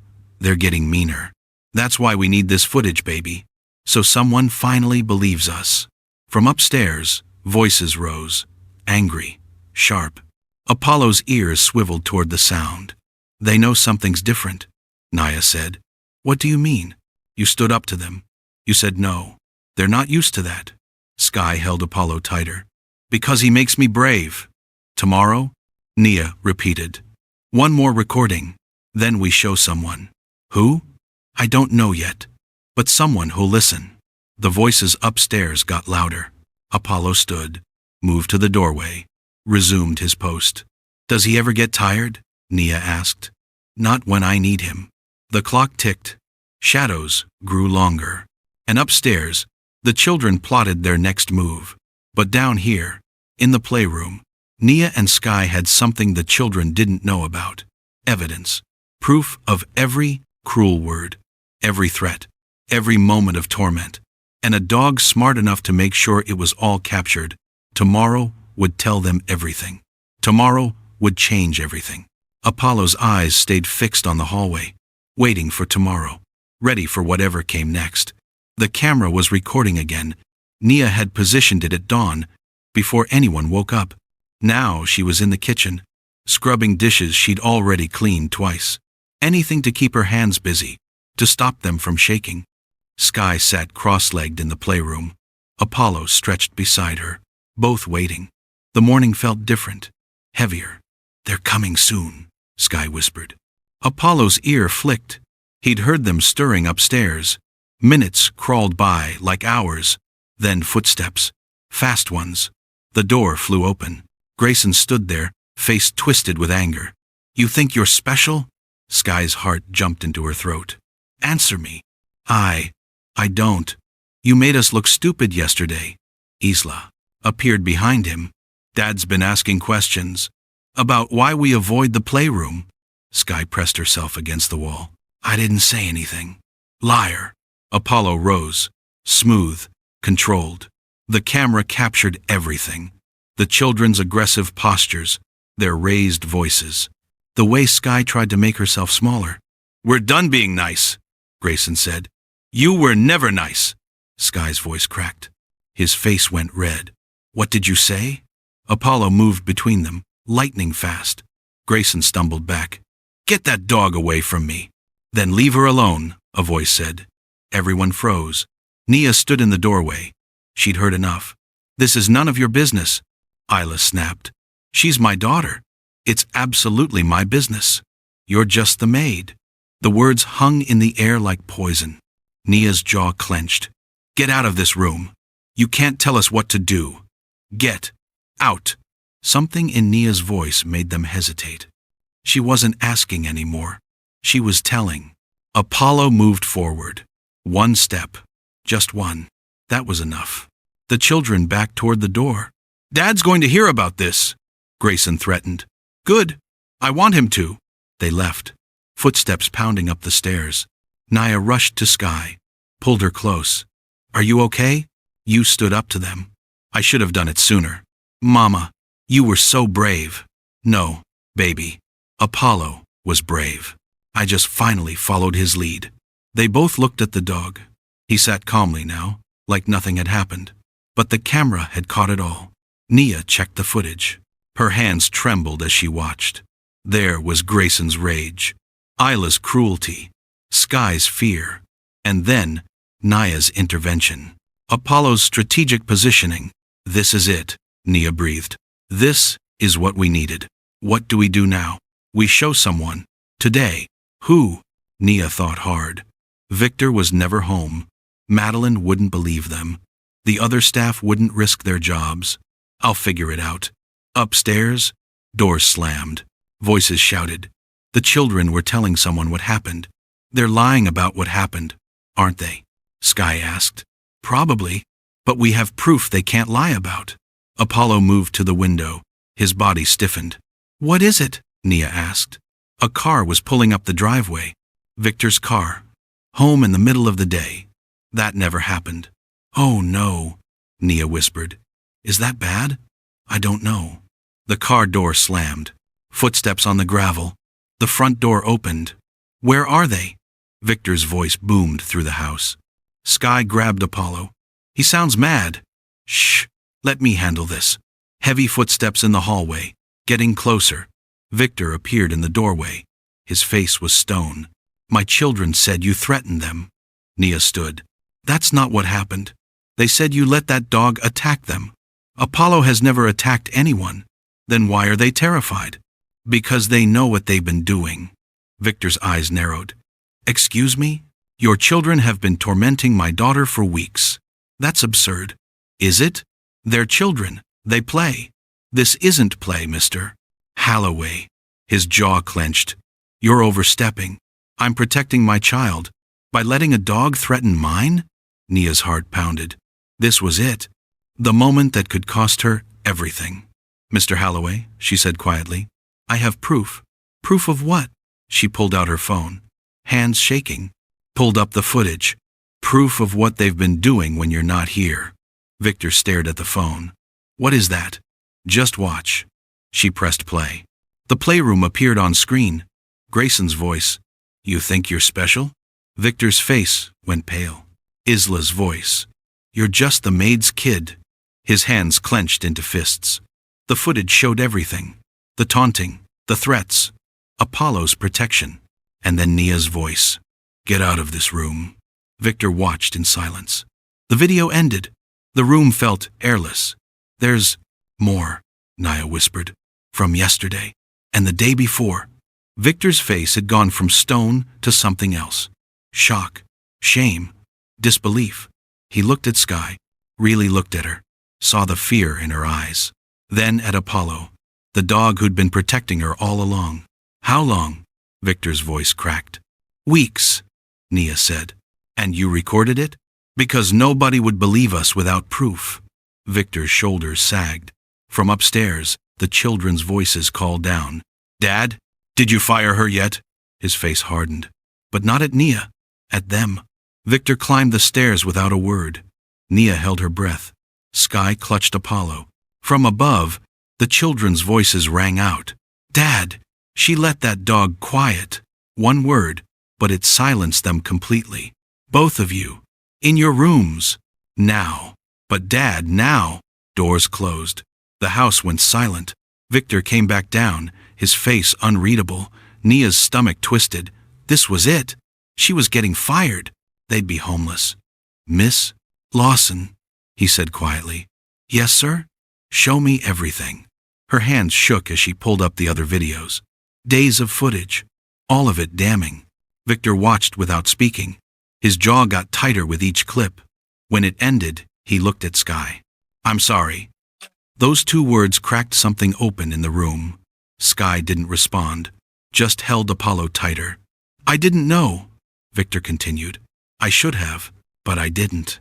They're getting meaner. That's why we need this footage, baby. So someone finally believes us. From upstairs, voices rose, angry, sharp. Apollo's ears swiveled toward the sound. They know something's different, Nia said. What do you mean? You stood up to them. You said no. They're not used to that. Sky held Apollo tighter. Because he makes me brave. Tomorrow? Nia repeated. One more recording. Then we show someone. Who? I don't know yet. But someone who'll listen. The voices upstairs got louder. Apollo stood, moved to the doorway, resumed his post. Does he ever get tired? Nia asked. Not when I need him. The clock ticked. Shadows grew longer. And upstairs, the children plotted their next move. But down here, in the playroom, Nia and Sky had something the children didn't know about. Evidence. Proof of every cruel word, every threat, every moment of torment. And a dog smart enough to make sure it was all captured. Tomorrow would tell them everything. Tomorrow would change everything. Apollo's eyes stayed fixed on the hallway, waiting for tomorrow, ready for whatever came next. The camera was recording again. Nia had positioned it at dawn, before anyone woke up. Now she was in the kitchen, scrubbing dishes she'd already cleaned twice. Anything to keep her hands busy, to stop them from shaking. Sky sat cross-legged in the playroom. Apollo stretched beside her, both waiting. The morning felt different, heavier. They're coming soon, Sky whispered. Apollo's ear flicked. He'd heard them stirring upstairs. Minutes crawled by like hours, then footsteps, fast ones. The door flew open. Grayson stood there, face twisted with anger. You think you're special? Sky's heart jumped into her throat. Answer me. I don't. You made us look stupid yesterday. Isla appeared behind him. Dad's been asking questions. About why we avoid the playroom. Sky pressed herself against the wall. I didn't say anything. Liar. Apollo rose, smooth, controlled. The camera captured everything. The children's aggressive postures, their raised voices. The way Sky tried to make herself smaller. We're done being nice, Grayson said. You were never nice. Sky's voice cracked. His face went red. What did you say? Apollo moved between them, lightning fast. Grayson stumbled back. "Get that dog away from me." "Then leave her alone," a voice said. Everyone froze. Nia stood in the doorway. She'd heard enough. "This is none of your business," Isla snapped. "She's my daughter. It's absolutely my business. You're just the maid." The words hung in the air like poison. Nia's jaw clenched. "Get out of this room. You can't tell us what to do. Get out." Something in Nia's voice made them hesitate. She wasn't asking anymore. She was telling. Apollo moved forward. One step. Just one. That was enough. The children backed toward the door. "Dad's going to hear about this," Grayson threatened. "Good. I want him to." They left. Footsteps pounding up the stairs. Nia rushed to Sky, pulled her close. "Are you okay?" "You stood up to them." "I should have done it sooner." "Mama, you were so brave." "No, baby. Apollo was brave. I just finally followed his lead." They both looked at the dog. He sat calmly now, like nothing had happened. But the camera had caught it all. Nia checked the footage. Her hands trembled as she watched. There was Grayson's rage, Isla's cruelty, Sky's fear, and then Nia's intervention. Apollo's strategic positioning. "This is it," Nia breathed. "This is what we needed. What do we do now? We show someone. Today. Who?" Nia thought hard. Victor was never home. Madeline wouldn't believe them. The other staff wouldn't risk their jobs. "I'll figure it out." Upstairs, doors slammed. Voices shouted. The children were telling someone what happened. "They're lying about what happened, aren't they?" Sky asked. "Probably, but we have proof they can't lie about." Apollo moved to the window. His body stiffened. "What is it?" Nia asked. A car was pulling up the driveway. Victor's car. Home in the middle of the day. That never happened. "Oh no," Nia whispered. "Is that bad?" "I don't know." The car door slammed. Footsteps on the gravel. The front door opened. "Where are they?" Victor's voice boomed through the house. Sky grabbed Apollo. "He sounds mad." "Shh, let me handle this." Heavy footsteps in the hallway, getting closer. Victor appeared in the doorway. His face was stone. "My children said you threatened them." Nia stood. "That's not what happened. They said you let that dog attack them." "Apollo has never attacked anyone." "Then why are they terrified?" "Because they know what they've been doing." Victor's eyes narrowed. "Excuse me? Your children have been tormenting my daughter for weeks." "That's absurd." "Is it? They're children. They play." "This isn't play, Mr. Holloway." His jaw clenched. "You're overstepping. I'm protecting my child. By letting a dog threaten mine?" Nia's heart pounded. This was it. The moment that could cost her everything. "Mr. Holloway," she said quietly, "I have proof." "Proof of what?" She pulled out her phone, hands shaking, pulled up the footage. "Proof of what they've been doing when you're not here." Victor stared at the phone. "What is that?" "Just watch." She pressed play. The playroom appeared on screen. Grayson's voice. "You think you're special?" Victor's face went pale. Isla's voice. "You're just the maid's kid." His hands clenched into fists. The footage showed everything. The taunting, the threats, Apollo's protection, and then Nia's voice. "Get out of this room." Victor watched in silence. The video ended. The room felt airless. "There's more," Nia whispered. "From yesterday, and the day before." Victor's face had gone from stone to something else. Shock, shame, disbelief. He looked at Sky, really looked at her, saw the fear in her eyes. Then at Apollo, the dog who'd been protecting her all along. "How long?" Victor's voice cracked. "Weeks," Nia said. "And you recorded it?" "Because nobody would believe us without proof." Victor's shoulders sagged. From upstairs, the children's voices called down. "Dad, did you fire her yet?" His face hardened. But not at Nia. At them. Victor climbed the stairs without a word. Nia held her breath. Sky clutched Apollo. From above, the children's voices rang out. "Dad, she let that dog quiet." One word, but it silenced them completely. "Both of you. In your rooms. Now." "But Dad, now." Doors closed. The house went silent. Victor came back down, his face unreadable. Nia's stomach twisted. This was it. She was getting fired. They'd be homeless. "Miss Lawson," he said quietly. "Yes, sir?" "Show me everything." Her hands shook as she pulled up the other videos. Days of footage. All of it damning. Victor watched without speaking. His jaw got tighter with each clip. When it ended, he looked at Sky. "I'm sorry." Those two words cracked something open in the room. Sky didn't respond, just held Apollo tighter. "I didn't know," Victor continued. "I should have, but I didn't."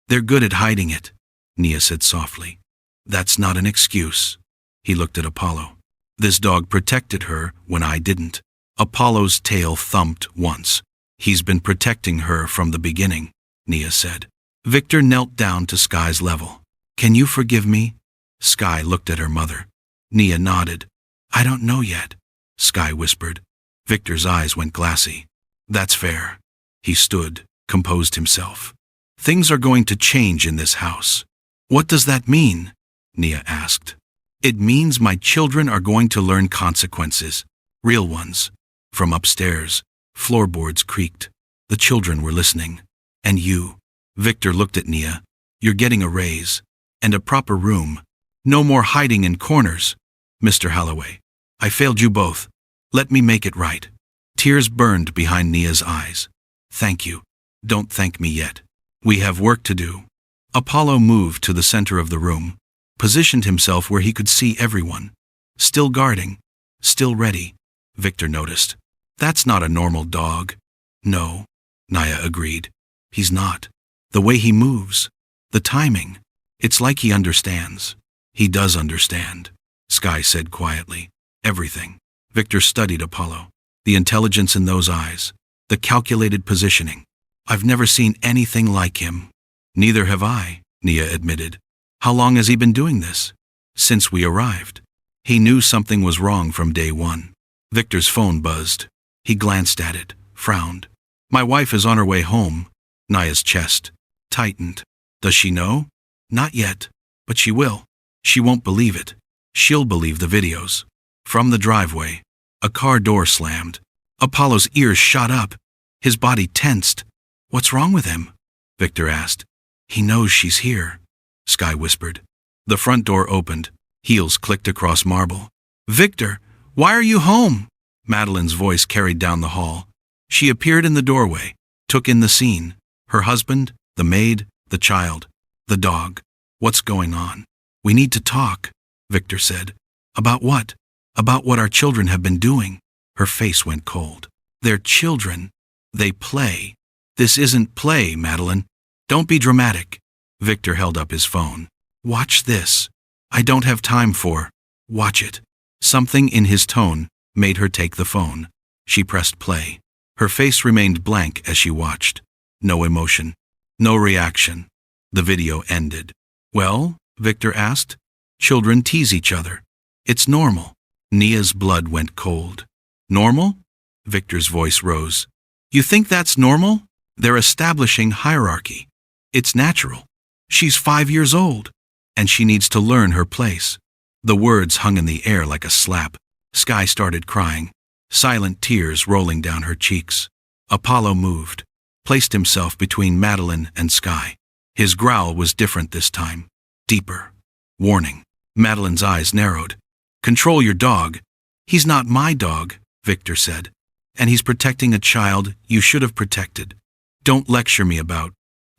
"They're good at hiding it," Nia said softly. "That's not an excuse." He looked at Apollo. "This dog protected her when I didn't." Apollo's tail thumped once. "He's been protecting her from the beginning," Nia said. Victor knelt down to Sky's level. "Can you forgive me?" Sky looked at her mother. Nia nodded. "I don't know yet," Sky whispered. Victor's eyes went glassy. "That's fair." He stood, composed himself. "Things are going to change in this house." "What does that mean?" Nia asked. "It means my children are going to learn consequences. Real ones." From upstairs, floorboards creaked. The children were listening. "And you," Victor looked at Nia, "you're getting a raise. And a proper room. No more hiding in corners. Mr. Holloway, I failed you both. Let me make it right." Tears burned behind Nia's eyes. "Thank you. Don't thank me yet. We have work to do." Apollo moved to the center of the room, positioned himself where he could see everyone. Still guarding, still ready, Victor noticed. "That's not a normal dog." "No," Nia agreed. "He's not. The way he moves, the timing, it's like he understands." "He does understand," Sky said quietly. "Everything." Victor studied Apollo. The intelligence in those eyes, the calculated positioning. "I've never seen anything like him." "Neither have I," Nia admitted. "How long has he been doing this?" "Since we arrived." He knew something was wrong from day one. Victor's phone buzzed. He glanced at it, frowned. "My wife is on her way home." Nia's chest tightened. "Does she know?" "Not yet, but she will. She won't believe it. She'll believe the videos." From the driveway, a car door slammed. Apollo's ears shot up. His body tensed. "What's wrong with him?" Victor asked. "He knows she's here," Sky whispered. The front door opened. Heels clicked across marble. "Victor, why are you home?" Madeline's voice carried down the hall. She appeared in the doorway, took in the scene. Her husband, the maid, the child, the dog. "What's going on?" "We need to talk," Victor said. "About what?" "About what our children have been doing." Her face went cold. "They're children. They play." "This isn't play, Madeline. Don't be dramatic." Victor held up his phone. "Watch this." "I don't have time for." "Watch it." Something in his tone made her take the phone. She pressed play. Her face remained blank as she watched. No emotion. No reaction. The video ended. "Well?" Victor asked. "Children tease each other. It's normal." Nia's blood went cold. "Normal?" Victor's voice rose. "You think that's normal? They're establishing hierarchy. It's natural. She's 5 years old, and she needs to learn her place." The words hung in the air like a slap. Sky started crying, silent tears rolling down her cheeks. Apollo moved, placed himself between Madeline and Sky. His growl was different this time. Deeper. Warning. Madeline's eyes narrowed. "Control your dog." "He's not my dog," Victor said. "And he's protecting a child you should have protected. Don't lecture me about."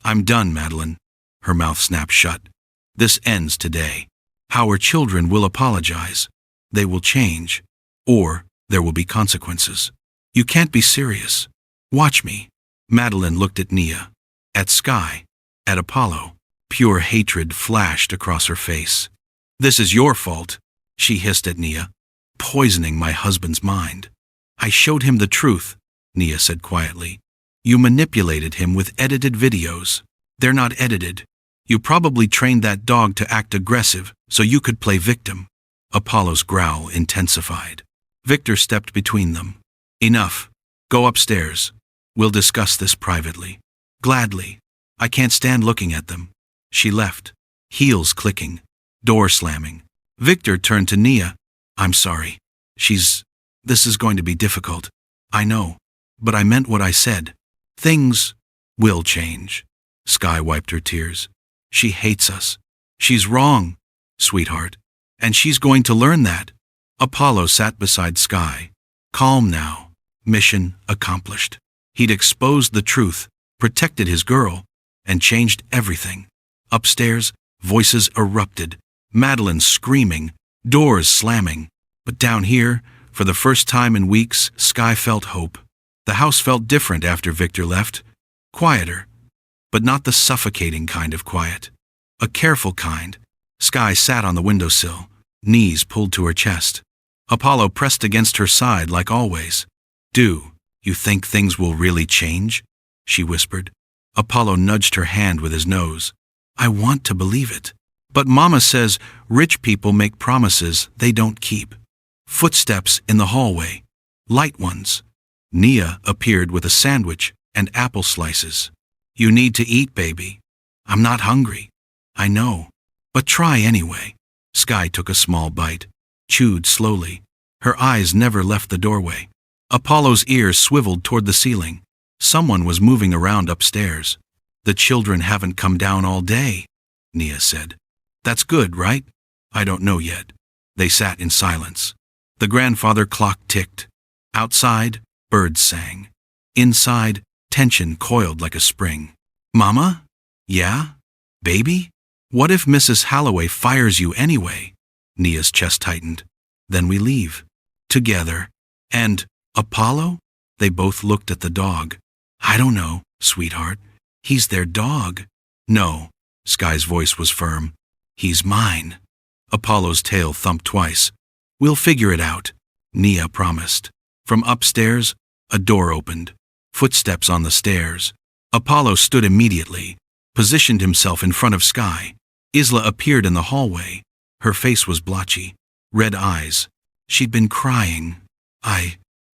"I'm done, Madeline." Her mouth snapped shut. "This ends today. Our children will apologize. They will change. Or there will be consequences. You can't be serious. Watch me." Madeline looked at Nia, at Sky, at Apollo. Pure hatred flashed across her face. "This is your fault," she hissed at Nia. "Poisoning my husband's mind." "I showed him the truth," Nia said quietly. "You manipulated him with edited videos." "They're not edited. You probably trained that dog to act aggressive so you could play victim." Apollo's growl intensified. Victor stepped between them. "Enough. Go upstairs. We'll discuss this privately." "Gladly. I can't stand looking at them." She left, heels clicking, door slamming. Victor turned to Nia. I'm sorry. This is going to be difficult. I know. But I meant what I said. Things will change. Sky wiped her tears. She hates us. She's wrong, sweetheart. And she's going to learn that. Apollo sat beside Sky. Calm now. Mission accomplished. He'd exposed the truth, protected his girl, and changed everything. Upstairs, voices erupted. Madeline screaming, doors slamming. But down here, for the first time in weeks, Sky felt hope. The house felt different after Victor left. Quieter. But not the suffocating kind of quiet. A careful kind. Sky sat on the windowsill, knees pulled to her chest. Apollo pressed against her side like always. Do you think things will really change? She whispered. Apollo nudged her hand with his nose. I want to believe it. But Mama says rich people make promises they don't keep. Footsteps in the hallway. Light ones. Nia appeared with a sandwich and apple slices. You need to eat, baby. I'm not hungry. I know. But try anyway. Sky took a small bite, chewed slowly. Her eyes never left the doorway. Apollo's ears swiveled toward the ceiling. Someone was moving around upstairs. The children haven't come down all day, Nia said. That's good, right? I don't know yet. They sat in silence. The grandfather clock ticked. Outside, birds sang. Inside, tension coiled like a spring. Mama? Yeah? Baby? What if Mrs. Holloway fires you anyway? Nia's chest tightened. Then we leave. Together. And Apollo? They both looked at the dog. I don't know, sweetheart. He's their dog. No. Sky's voice was firm. He's mine. Apollo's tail thumped twice. We'll figure it out, Nia promised. From upstairs, a door opened. Footsteps on the stairs. Apollo stood immediately, positioned himself in front of Sky. Isla appeared in the hallway. Her face was blotchy. Red eyes. She'd been crying.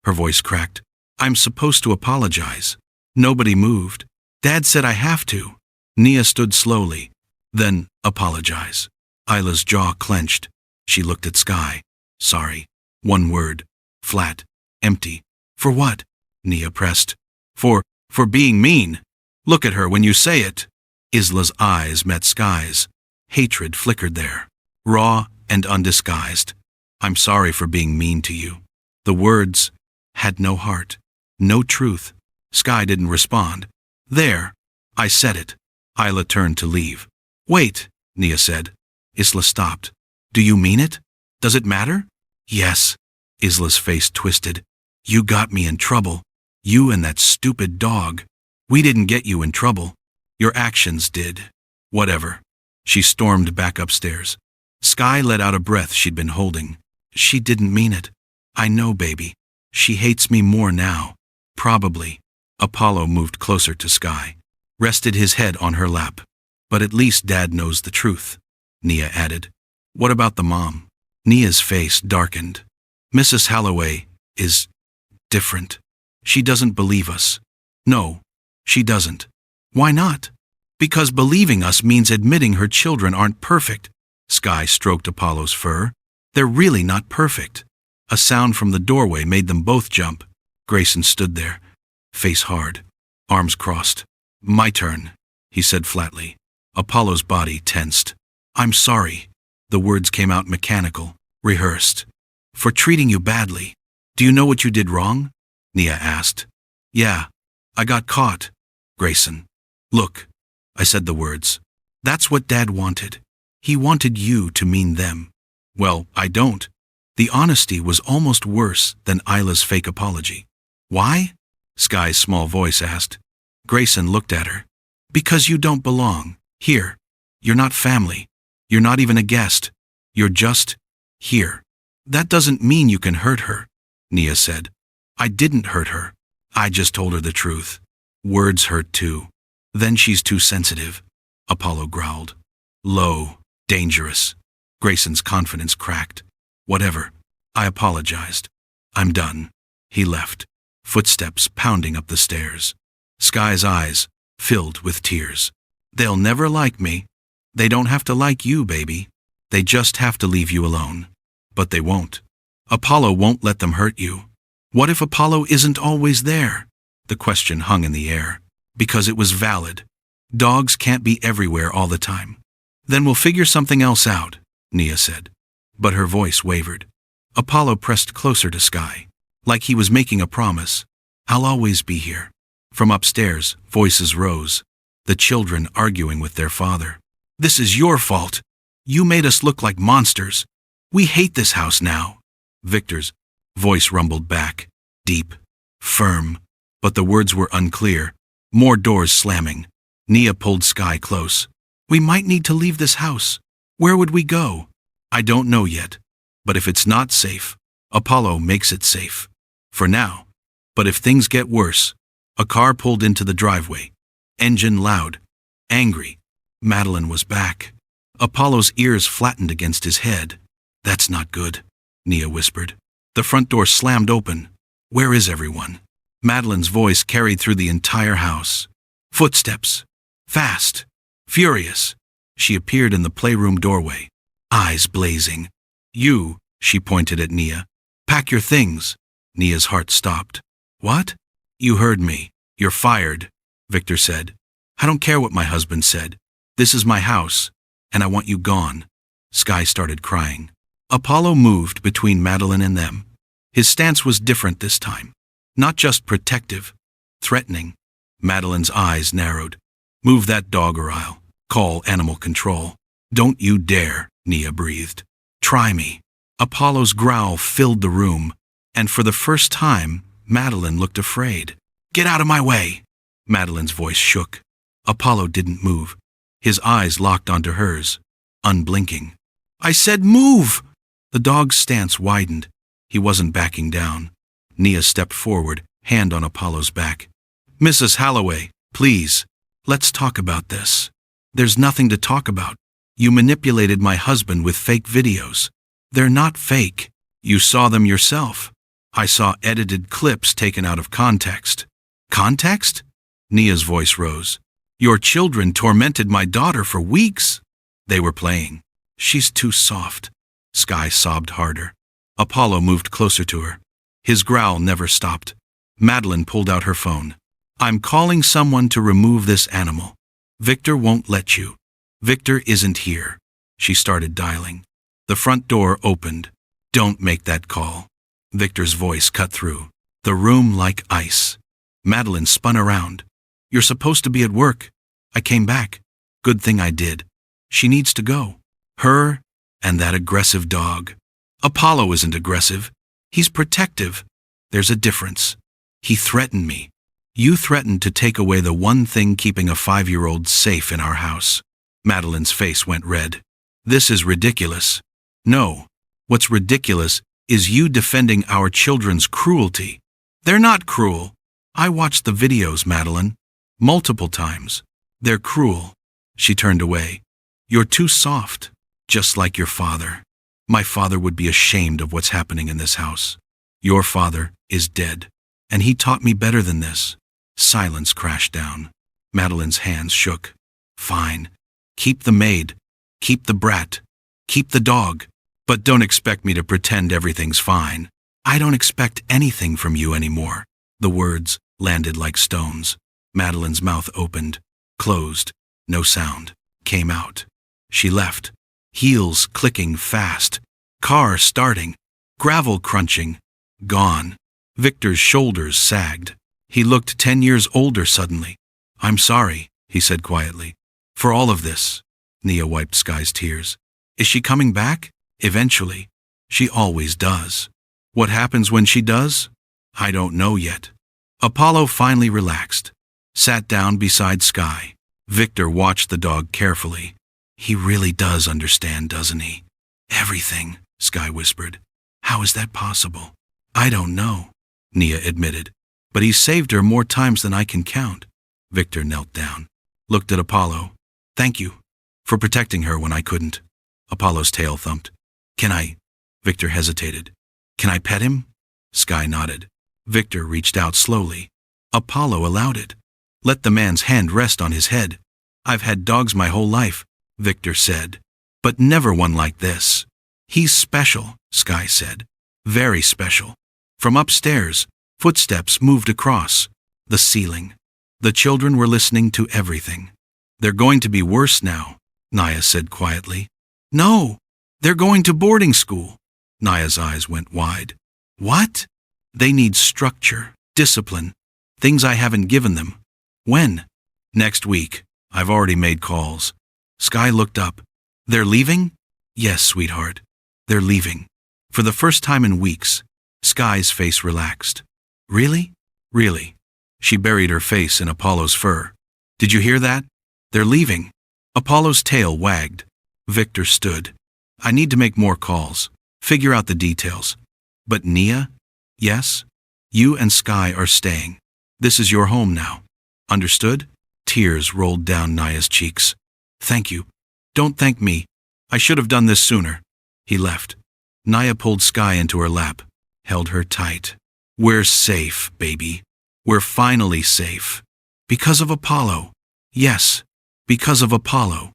Her voice cracked. I'm supposed to apologize. Nobody moved. Dad said I have to. Nia stood slowly. Then, apologize. Isla's jaw clenched. She looked at Sky. Sorry. One word. Flat. Empty. For what? Nia pressed. For being mean. Look at her when you say it. Isla's eyes met Sky's. Hatred flickered there. Raw and undisguised. I'm sorry for being mean to you. The words had no heart. No truth. Sky didn't respond. There. I said it. Isla turned to leave. Wait, Nia said. Isla stopped. Do you mean it? Does it matter? Yes. Isla's face twisted. You got me in trouble. You and that stupid dog. We didn't get you in trouble. Your actions did. Whatever. She stormed back upstairs. Sky let out a breath she'd been holding. She didn't mean it. I know, baby. She hates me more now. Probably. Apollo moved closer to Sky, rested his head on her lap. But at least Dad knows the truth, Nia added. What about the mom? Nia's face darkened. Mrs. Holloway is different. She doesn't believe us. No, she doesn't. Why not? Because believing us means admitting her children aren't perfect. Sky stroked Apollo's fur. They're really not perfect. A sound from the doorway made them both jump. Grayson stood there, face hard, arms crossed. My turn, he said flatly. Apollo's body tensed. I'm sorry. The words came out mechanical, rehearsed. For treating you badly. Do you know what you did wrong? Nia asked. Yeah, I got caught. Grayson. Look, I said the words. That's what Dad wanted. He wanted you to mean them. Well, I don't. The honesty was almost worse than Isla's fake apology. Why? Sky's small voice asked. Grayson looked at her. Because you don't belong here. You're not family. You're not even a guest. You're just here. That doesn't mean you can hurt her, Nia said. I didn't hurt her. I just told her the truth. Words hurt too. Then she's too sensitive, Apollo growled. Low, dangerous. Grayson's confidence cracked. Whatever. I apologized. I'm done. He left, footsteps pounding up the stairs. Sky's eyes filled with tears. They'll never like me. They don't have to like you, baby. They just have to leave you alone. But they won't. Apollo won't let them hurt you. What if Apollo isn't always there? The question hung in the air. Because it was valid. Dogs can't be everywhere all the time. Then we'll figure something else out, Nia said. But her voice wavered. Apollo pressed closer to Sky, like he was making a promise. I'll always be here. From upstairs, voices rose. The children arguing with their father. This is your fault. You made us look like monsters. We hate this house now. Victor's voice rumbled back, deep, firm, but the words were unclear. More doors slamming. Nia pulled Sky close. We might need to leave this house. Where would we go? I don't know yet. But if it's not safe, Apollo makes it safe. For now. But if things get worse. A car pulled into the driveway. Engine loud. Angry. Madeline was back. Apollo's ears flattened against his head. That's not good, Nia whispered. The front door slammed open. Where is everyone? Madeline's voice carried through the entire house. Footsteps. Fast. Furious. She appeared in the playroom doorway. Eyes blazing. You, she pointed at Nia. Pack your things. Nia's heart stopped. What? You heard me. You're fired, Victor said. I don't care what my husband said. This is my house, and I want you gone. Sky started crying. Apollo moved between Madeline and them. His stance was different this time. Not just protective, threatening. Madeline's eyes narrowed. Move that dog or I'll call animal control. Don't you dare, Nia breathed. Try me. Apollo's growl filled the room, and for the first time, Madeline looked afraid. Get out of my way! Madeline's voice shook. Apollo didn't move. His eyes locked onto hers, unblinking. I said move! The dog's stance widened. He wasn't backing down. Nia stepped forward, hand on Apollo's back. Mrs. Halloway, please, let's talk about this. There's nothing to talk about. You manipulated my husband with fake videos. They're not fake. You saw them yourself. I saw edited clips taken out of context. Context? Nia's voice rose. Your children tormented my daughter for weeks. They were playing. She's too soft. Sky sobbed harder. Apollo moved closer to her. His growl never stopped. Madeline pulled out her phone. I'm calling someone to remove this animal. Victor won't let you. Victor isn't here. She started dialing. The front door opened. Don't make that call. Victor's voice cut through. The room like ice. Madeline spun around. You're supposed to be at work. I came back. Good thing I did. She needs to go. Her and that aggressive dog. Apollo isn't aggressive. He's protective. There's a difference. He threatened me. You threatened to take away the one thing keeping a 5-year-old safe in our house. Madeline's face went red. This is ridiculous. No. What's ridiculous is you defending our children's cruelty. They're not cruel. I watched the videos, Madeline. Multiple times. They're cruel. She turned away. You're too soft. Just like your father. My father would be ashamed of what's happening in this house. Your father is dead. And he taught me better than this. Silence crashed down. Madeline's hands shook. Fine. Keep the maid. Keep the brat. Keep the dog. But don't expect me to pretend everything's fine. I don't expect anything from you anymore. The words landed like stones. Madeline's mouth opened, closed. No sound came out. She left. Heels clicking fast. Car starting. Gravel crunching. Gone. Victor's shoulders sagged. He looked 10 years older suddenly. I'm sorry, he said quietly. For all of this. Nia wiped Sky's tears. Is she coming back? Eventually. She always does. What happens when she does? I don't know yet. Apollo finally relaxed. Sat down beside Sky. Victor watched the dog carefully. He really does understand, doesn't he? Everything, Sky whispered. How is that possible? I don't know, Nia admitted. But he's saved her more times than I can count. Victor knelt down. Looked at Apollo. Thank you. For protecting her when I couldn't. Apollo's tail thumped. Can I? Victor hesitated. Can I pet him? Sky nodded. Victor reached out slowly. Apollo allowed it. Let the man's hand rest on his head. I've had dogs my whole life, Victor said. but never one like this. He's special, Sky said. Very special. From upstairs, footsteps moved across the ceiling. The children were listening to everything. They're going to be worse now, Naya said quietly. No, they're going to boarding school. Naya's eyes went wide. What? They need structure, discipline, things I haven't given them. When? Next week. I've already made calls. Sky looked up. They're leaving? Yes, sweetheart. They're leaving. For the first time in weeks, Sky's face relaxed. Really? Really. She buried her face in Apollo's fur. Did you hear that? They're leaving. Apollo's tail wagged. Victor stood. I need to make more calls. Figure out the details. But Nia? Yes? You and Sky are staying. This is your home now. Understood? Tears rolled down Naya's cheeks. Thank you. Don't thank me. I should have done this sooner. He left. Naya pulled Sky into her lap, held her tight. We're safe, baby. We're finally safe. Because of Apollo. Yes, because of Apollo.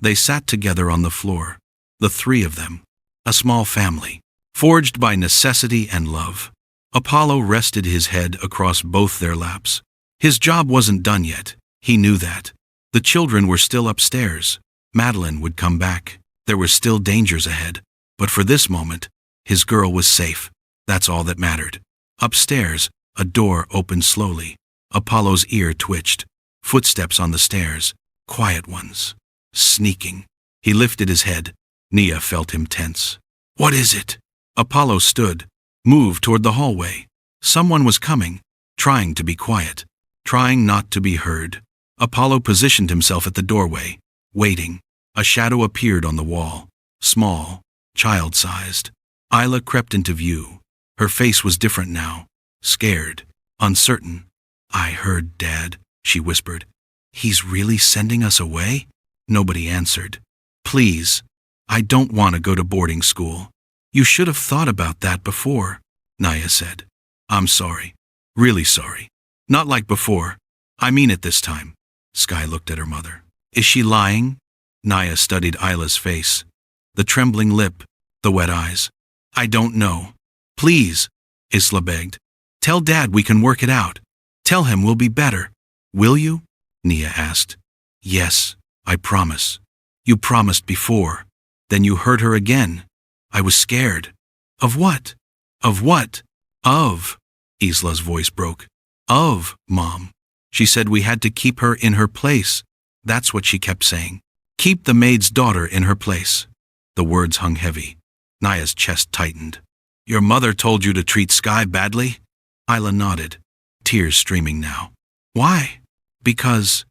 They sat together on the floor, the three of them. A small family, forged by necessity and love. Apollo rested his head across both their laps. His job wasn't done yet. He knew that. The children were still upstairs. Madeline would come back. There were still dangers ahead. But for this moment, his girl was safe. That's all that mattered. Upstairs, a door opened slowly. Apollo's ear twitched. Footsteps on the stairs. Quiet ones. Sneaking. He lifted his head. Nia felt him tense. What is it? Apollo stood, moved toward the hallway. Someone was coming, trying to be quiet, trying not to be heard. Apollo positioned himself at the doorway, waiting. A shadow appeared on the wall, small, child-sized. Isla crept into view. Her face was different now, scared, uncertain. I heard, Dad, she whispered. He's really sending us away? Nobody answered. Please, I don't want to go to boarding school. You should have thought about that before, Naya said. I'm sorry, really sorry. Not like before. I mean it this time. Sky looked at her mother. Is she lying? Naya studied Isla's face. The trembling lip, the wet eyes. I don't know. Please, Isla begged. Tell Dad we can work it out. Tell him we'll be better. Will you? Nia asked. Yes, I promise. You promised before. Then you hurt her again. I was scared. Of what? Of what? Of. Isla's voice broke. Of, Mom. She said we had to keep her in her place. That's what she kept saying. Keep the maid's daughter in her place. The words hung heavy. Naya's chest tightened. Your mother told you to treat Sky badly? Isla nodded, tears streaming now. Why? Because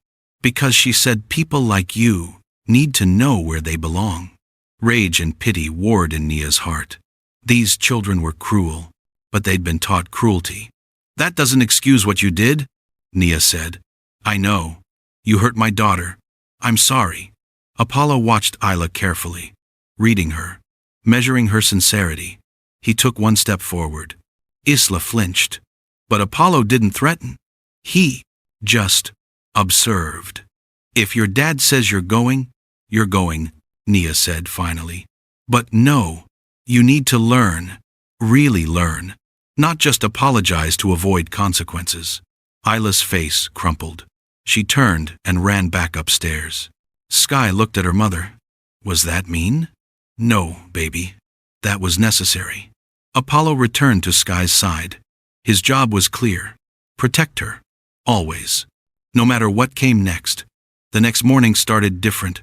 she said people like you need to know where they belong. Rage and pity warred in Nia's heart. These children were cruel, but they'd been taught cruelty. That doesn't excuse what you did, Nia said. I know. You hurt my daughter. I'm sorry. Apollo watched Isla carefully, reading her, measuring her sincerity. He took one step forward. Isla flinched. But Apollo didn't threaten. He just observed. If your dad says you're going, Nia said finally. But no, you need to learn, really learn, not just apologize to avoid consequences. Isla's face crumpled. She turned and ran back upstairs. Sky looked at her mother. Was that mean? No, baby. That was necessary. Apollo returned to Sky's side. His job was clear. Protect her. Always. No matter what came next. The next morning started different.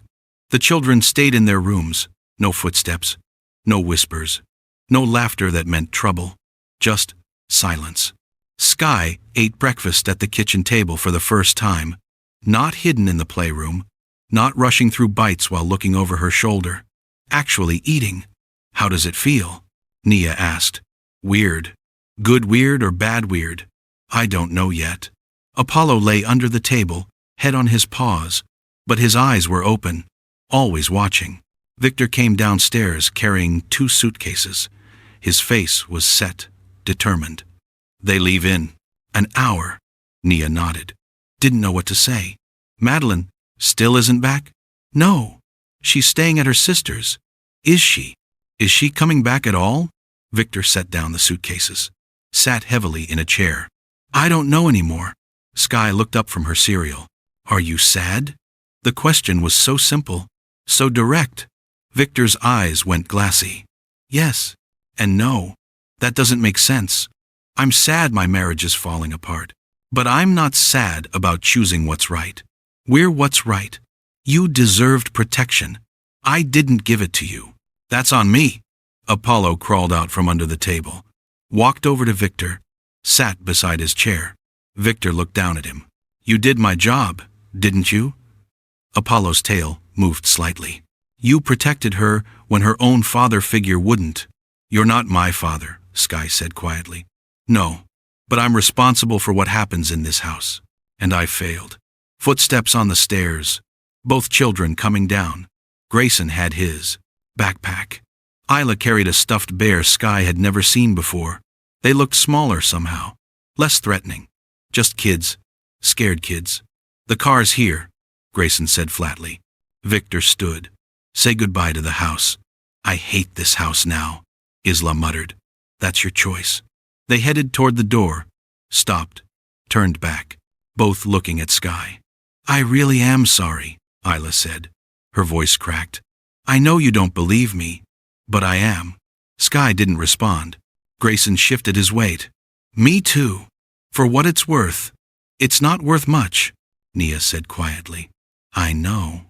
The children stayed in their rooms. No footsteps. No whispers. No laughter that meant trouble. Just silence. Sky ate breakfast at the kitchen table for the first time. Not hidden in the playroom. Not rushing through bites while looking over her shoulder. Actually eating. How does it feel? Nia asked. Weird. Good weird or bad weird? I don't know yet. Apollo lay under the table, head on his paws, but his eyes were open, always watching. Victor came downstairs carrying 2 suitcases. His face was set, determined. They leave in an hour. Nia nodded. Didn't know what to say. Madeline still isn't back? No. She's staying at her sister's. Is she? Is she coming back at all? Victor set down the suitcases, sat heavily in a chair. I don't know anymore. Sky looked up from her cereal. Are you sad? The question was so simple, so direct. Victor's eyes went glassy. Yes. And no. That doesn't make sense. I'm sad my marriage is falling apart. But I'm not sad about choosing what's right. We're what's right. You deserved protection. I didn't give it to you. That's on me. Apollo crawled out from under the table, walked over to Victor, sat beside his chair. Victor looked down at him. You did my job, didn't you? Apollo's tail moved slightly. You protected her when her own father figure wouldn't. You're not my father, Sky said quietly. No, but I'm responsible for what happens in this house. And I failed. Footsteps on the stairs. Both children coming down. Grayson had his backpack. Isla carried a stuffed bear Sky had never seen before. They looked smaller somehow, less threatening. Just kids, scared kids. The car's here, Grayson said flatly. Victor stood. Say goodbye to the house. I hate this house now, Isla muttered. That's your choice. They headed toward the door, stopped, turned back, both looking at Sky. I really am sorry, Isla said. Her voice cracked. I know you don't believe me, but I am. Sky didn't respond. Grayson shifted his weight. Me too. For what it's worth. It's not worth much, Nia said quietly. I know.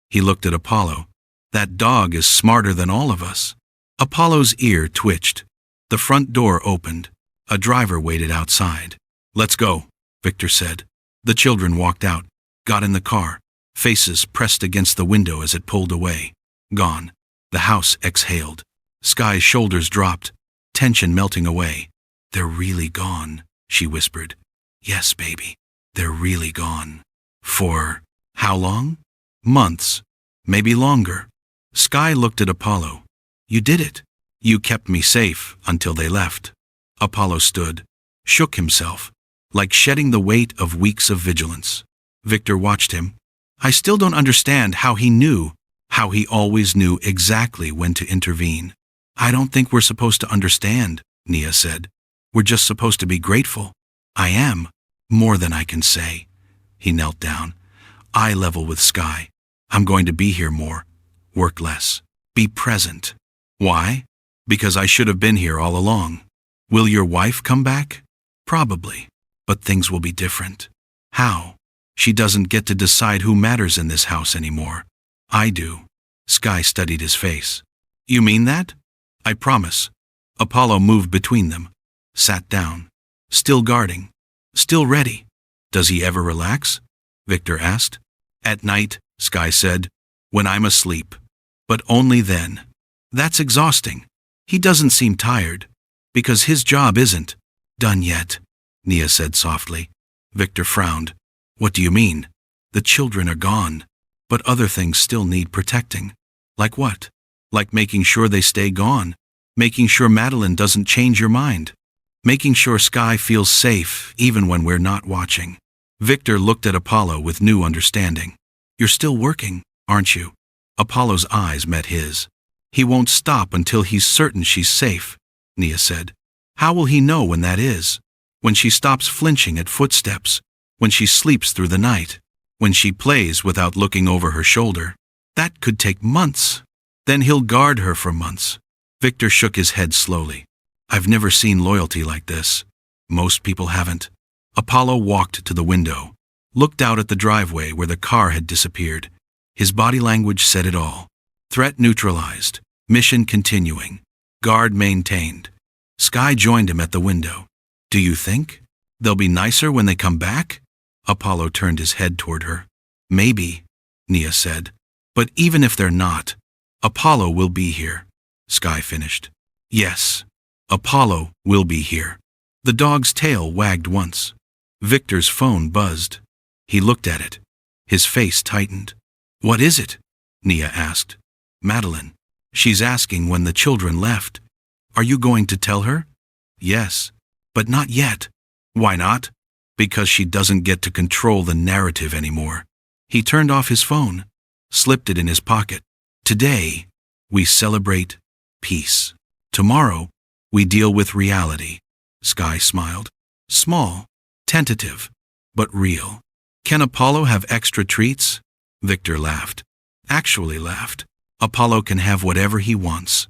He looked at Apollo. That dog is smarter than all of us. Apollo's ear twitched. The front door opened. A driver waited outside. Let's go, Victor said. The children walked out, got in the car, faces pressed against the window as it pulled away. Gone. The house exhaled. Sky's shoulders dropped, tension melting away. They're really gone, she whispered. Yes, baby, they're really gone. For how long? Months, maybe longer. Sky looked at Apollo. You did it. You kept me safe until they left. Apollo stood, shook himself, like shedding the weight of weeks of vigilance. Victor watched him. I still don't understand how he knew, how he always knew exactly when to intervene. I don't think we're supposed to understand, Nia said. We're just supposed to be grateful. I am, more than I can say. He knelt down, eye level with Sky. I'm going to be here more, work less, be present. Why? Because I should have been here all along. Will your wife come back? Probably, but things will be different. How? She doesn't get to decide who matters in this house anymore. I do. Sky studied his face. You mean that? I promise. Apollo moved between them, sat down, still guarding, still ready. Does he ever relax? Victor asked. At night, Sky said, when I'm asleep. But only then. That's exhausting. He doesn't seem tired, because his job isn't done yet, Nia said softly. Victor frowned. What do you mean? The children are gone, but other things still need protecting. Like what? Like making sure they stay gone, making sure Madeline doesn't change your mind, making sure Sky feels safe even when we're not watching. Victor looked at Apollo with new understanding. You're still working, aren't you? Apollo's eyes met his. He won't stop until he's certain she's safe, Nia said. How will he know when that is? When she stops flinching at footsteps, when she sleeps through the night, when she plays without looking over her shoulder. That could take months. Then he'll guard her for months. Victor shook his head slowly. I've never seen loyalty like this. Most people haven't. Apollo walked to the window, looked out at the driveway where the car had disappeared. His body language said it all. Threat neutralized, mission continuing, guard maintained. Sky joined him at the window. Do you think they'll be nicer when they come back? Apollo turned his head toward her. Maybe, Nia said. But even if they're not, Apollo will be here, Sky finished. Yes, Apollo will be here. The dog's tail wagged once. Victor's phone buzzed. He looked at it. His face tightened. What is it? Nia asked. Madeline. She's asking when the children left. Are you going to tell her? Yes, but not yet. Why not? Because she doesn't get to control the narrative anymore. He turned off his phone, slipped it in his pocket. Today, we celebrate peace. Tomorrow, we deal with reality. Sky smiled. Small, tentative, but real. Can Apollo have extra treats? Victor laughed. Actually laughed. Apollo can have whatever he wants.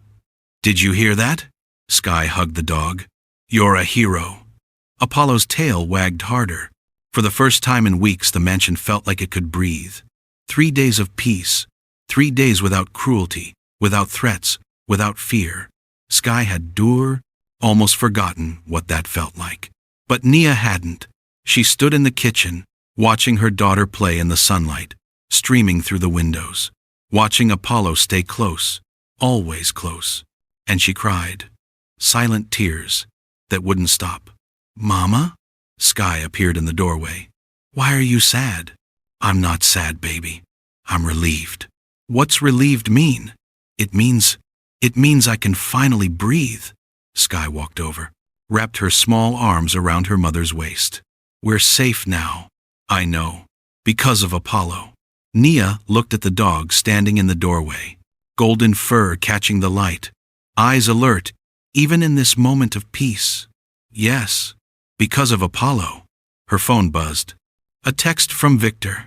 Did you hear that? Sky hugged the dog. You're a hero. Apollo's tail wagged harder. For the first time in weeks, the mansion felt like it could breathe. 3 days of peace. 3 days without cruelty, without threats, without fear. Sky had almost forgotten what that felt like. But Nia hadn't. She stood in the kitchen, watching her daughter play in the sunlight, streaming through the windows, watching Apollo stay close, always close. And she cried. Silent tears that wouldn't stop. Mama? Sky appeared in the doorway. Why are you sad? I'm not sad, baby. I'm relieved. What's relieved mean? It means I can finally breathe. Sky walked over, wrapped her small arms around her mother's waist. We're safe now. I know. Because of Apollo. Nia looked at the dog standing in the doorway, golden fur catching the light, eyes alert, even in this moment of peace. Yes, because of Apollo. Her phone buzzed. A text from Victor.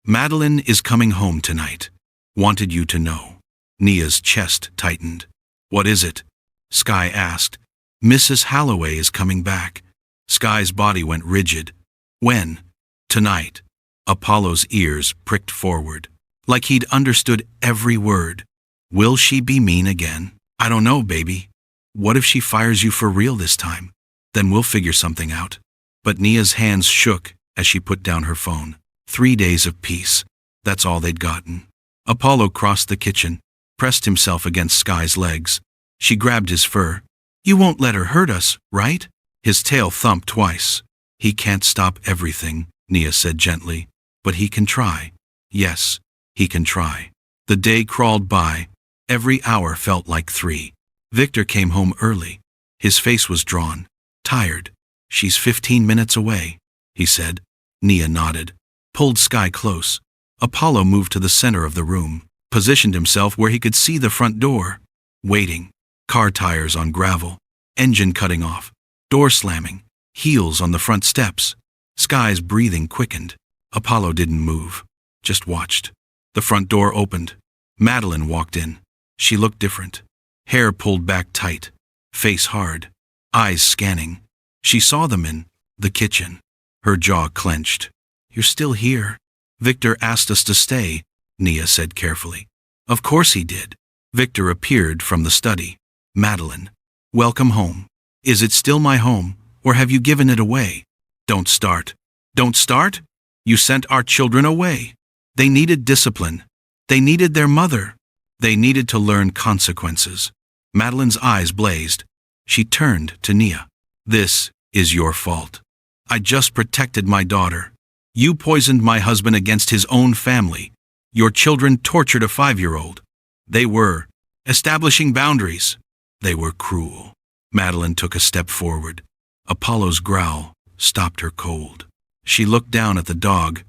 Madeline is coming home tonight. Wanted you to know. Nia's chest tightened. What is it? Sky asked. Mrs. Holloway is coming back. Sky's body went rigid. When? Tonight. Apollo's ears pricked forward, like he'd understood every word. Will she be mean again? I don't know, baby. What if she fires you for real this time? Then we'll figure something out. But Nia's hands shook as she put down her phone. 3 days of peace. That's all they'd gotten. Apollo crossed the kitchen, pressed himself against Sky's legs. She grabbed his fur. You won't let her hurt us, right? His tail thumped twice. He can't stop everything, Nia said gently. But he can try. Yes, he can try. The day crawled by. Every hour felt like 3. Victor came home early. His face was drawn, tired. She's 15 minutes away, he said. Nia nodded, pulled Sky close. Apollo moved to the center of the room, positioned himself where he could see the front door. Waiting. Car tires on gravel, engine cutting off, door slamming, heels on the front steps. Sky's breathing quickened. Apollo didn't move, just watched. The front door opened. Madeline walked in. She looked different. Hair pulled back tight, face hard, eyes scanning. She saw them in the kitchen. Her jaw clenched. You're still here? Victor asked us to stay, Nia said carefully. Of course he did. Victor appeared from the study. Madeline, welcome home. Is it still my home, or have you given it away? Don't start. Don't start? You sent our children away. They needed discipline. They needed their mother. They needed to learn consequences. Madeline's eyes blazed. She turned to Nia. This is your fault. I just protected my daughter. You poisoned my husband against his own family. Your children tortured a 5-year-old. They were establishing boundaries. They were cruel. Madeline took a step forward. Apollo's growl stopped her cold. She looked down at the dog.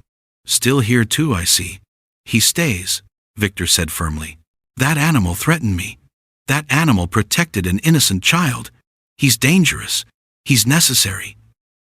Still here too, I see. He stays, Victor said firmly. That animal threatened me. That animal protected an innocent child. He's dangerous. He's necessary.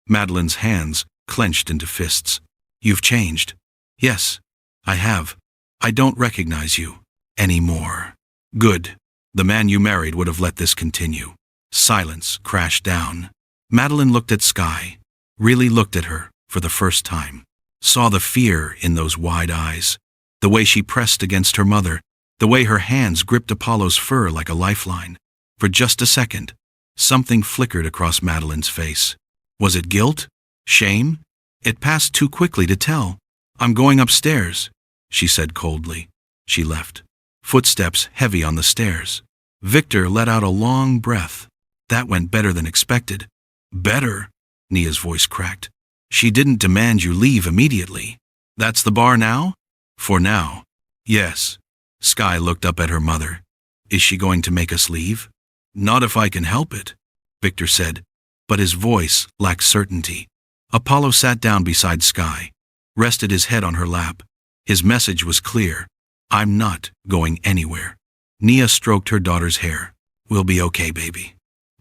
Madeline's hands clenched into fists. You've changed. Yes, I have. I don't recognize you anymore. Good. The man you married would have let this continue. Silence crashed down. Madeline looked at Sky, really looked at her for the first time. Saw the fear in those wide eyes, the way she pressed against her mother, the way her hands gripped Apollo's fur like a lifeline. For just a second, something flickered across Madeline's face. Was it guilt? Shame? It passed too quickly to tell. I'm going upstairs, she said coldly. She left. Footsteps heavy on the stairs. Victor let out a long breath. That went better than expected. Better? Nia's voice cracked. She didn't demand you leave immediately. That's the bar now? For now. Yes. Sky looked up at her mother. Is she going to make us leave? Not if I can help it, Victor said, but his voice lacked certainty. Apollo sat down beside Sky, rested his head on her lap. His message was clear. I'm not going anywhere. Nia stroked her daughter's hair. We'll be okay, baby.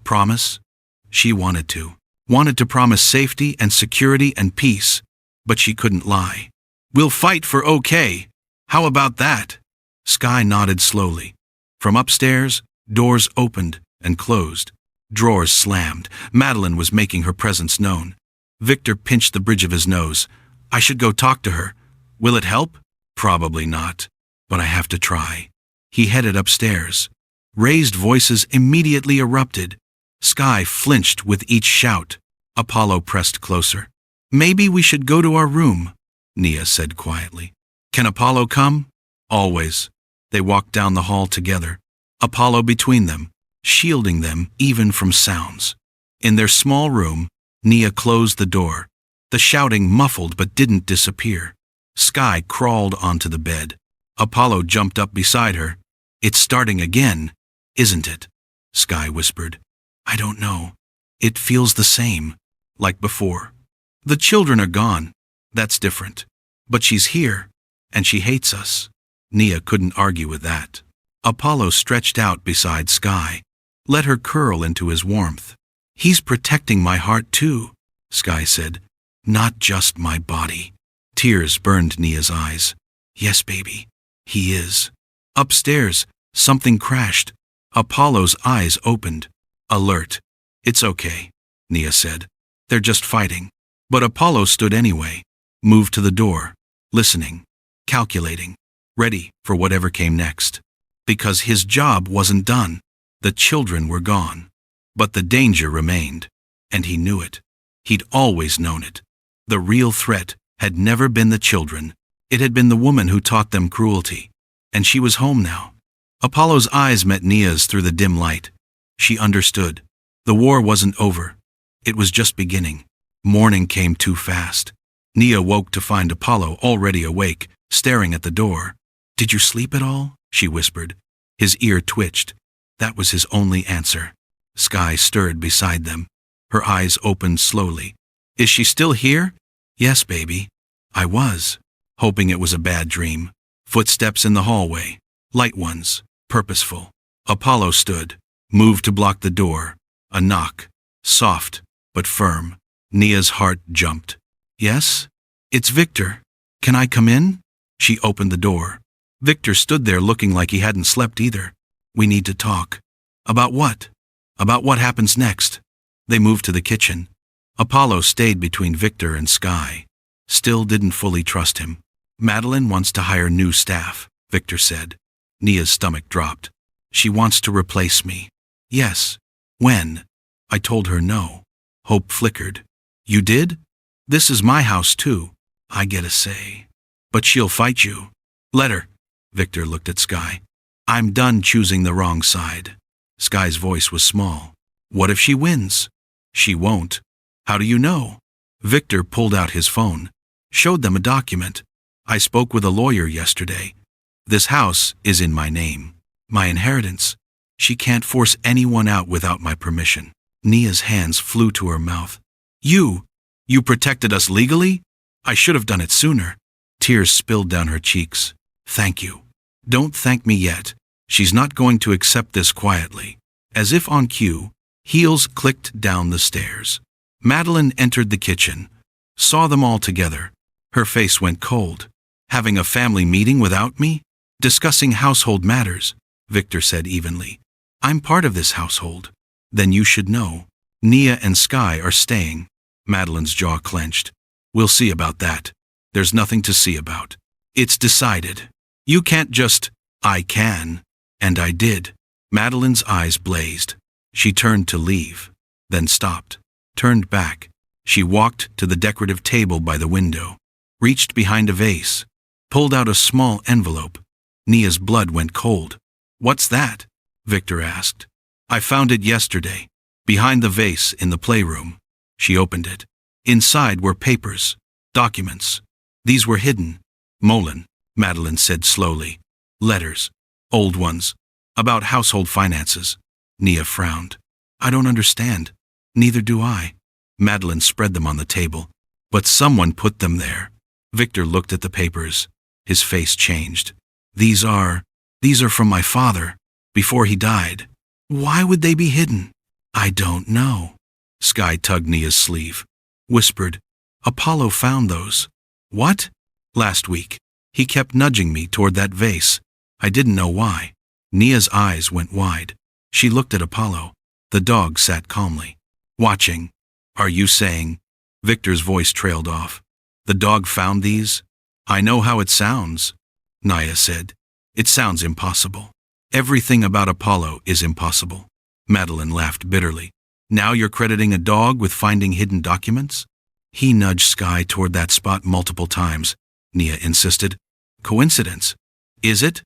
Promise? She wanted to promise safety and security and peace, but she couldn't lie. We'll fight for okay. How about that? Sky nodded slowly. From upstairs, doors opened and closed. Drawers slammed. Madeline was making her presence known. Victor pinched the bridge of his nose. I should go talk to her. Will it help? Probably not, but I have to try. He headed upstairs. Raised voices immediately erupted. Sky flinched with each shout. Apollo pressed closer. Maybe we should go to our room, Nia said quietly. Can Apollo come? Always. They walked down the hall together. Apollo between them, shielding them even from sounds. In their small room, Nia closed the door. The shouting muffled but didn't disappear. Sky crawled onto the bed. Apollo jumped up beside her. It's starting again, isn't it? Sky whispered. I don't know. It feels the same, like before. The children are gone. That's different. But she's here, and she hates us. Nia couldn't argue with that. Apollo stretched out beside Sky. Let her curl into his warmth. He's protecting my heart too, Sky said. Not just my body. Tears burned Nia's eyes. Yes, baby, he is. Upstairs, something crashed. Apollo's eyes opened. Alert. It's okay, Nia said. They're just fighting. But Apollo stood anyway, moved to the door, listening, calculating, ready for whatever came next. Because his job wasn't done. The children were gone. But the danger remained, and he knew it. He'd always known it. The real threat had never been the children. It had been the woman who taught them cruelty. And she was home now. Apollo's eyes met Nia's through the dim light. She understood. The war wasn't over. It was just beginning. Morning came too fast. Nia woke to find Apollo already awake, staring at the door. Did you sleep at all? She whispered. His ear twitched. That was his only answer. Sky stirred beside them. Her eyes opened slowly. Is she still here? Yes, baby. I was. Hoping it was a bad dream. Footsteps in the hallway. Light ones. Purposeful. Apollo stood. Moved to block the door. A knock. Soft, but firm. Nia's heart jumped. Yes? It's Victor. Can I come in? She opened the door. Victor stood there looking like he hadn't slept either. We need to talk. About what? About what happens next. They moved to the kitchen. Apollo stayed between Victor and Sky. Still didn't fully trust him. Madeline wants to hire new staff, Victor said. Nia's stomach dropped. She wants to replace me. Yes. When? I told her no. Hope flickered. You did? This is my house too. I get a say. But she'll fight you. Let her. Victor looked at Sky. I'm done choosing the wrong side. Sky's voice was small. What if she wins? She won't. How do you know? Victor pulled out his phone. Showed them a document. I spoke with a lawyer yesterday. This house is in my name. My inheritance. She can't force anyone out without my permission. Nia's hands flew to her mouth. You protected us legally? I should have done it sooner. Tears spilled down her cheeks. Thank you. Don't thank me yet. She's not going to accept this quietly. As if on cue, heels clicked down the stairs. Madeline entered the kitchen. Saw them all together. Her face went cold. Having a family meeting without me? Discussing household matters, Victor said evenly. I'm part of this household. Then you should know. Nia and Sky are staying. Madeline's jaw clenched. We'll see about that. There's nothing to see about. It's decided. You can't just, I can. And I did. Madeline's eyes blazed. She turned to leave, then stopped, turned back. She walked to the decorative table by the window, reached behind a vase, pulled out a small envelope. Nia's blood went cold. What's that? Victor asked. I found it yesterday, behind the vase in the playroom. She opened it. Inside were papers, documents. These were hidden. Molen, Madeline said slowly. Letters, old ones, about household finances. Nia frowned. I don't understand. Neither do I. Madeline spread them on the table. But someone put them there. Victor looked at the papers. His face changed. These are from my father, before he died. Why would they be hidden? I don't know. Sky tugged Nia's sleeve, whispered, Apollo found those. What? Last week. He kept nudging me toward that vase. I didn't know why. Nia's eyes went wide. She looked at Apollo. The dog sat calmly, watching. Are you saying? Victor's voice trailed off. The dog found these? I know how it sounds, Nia said. It sounds impossible. Everything about Apollo is impossible. Madeline laughed bitterly. Now you're crediting a dog with finding hidden documents? He nudged Sky toward that spot multiple times, Nia insisted. Coincidence? Is it?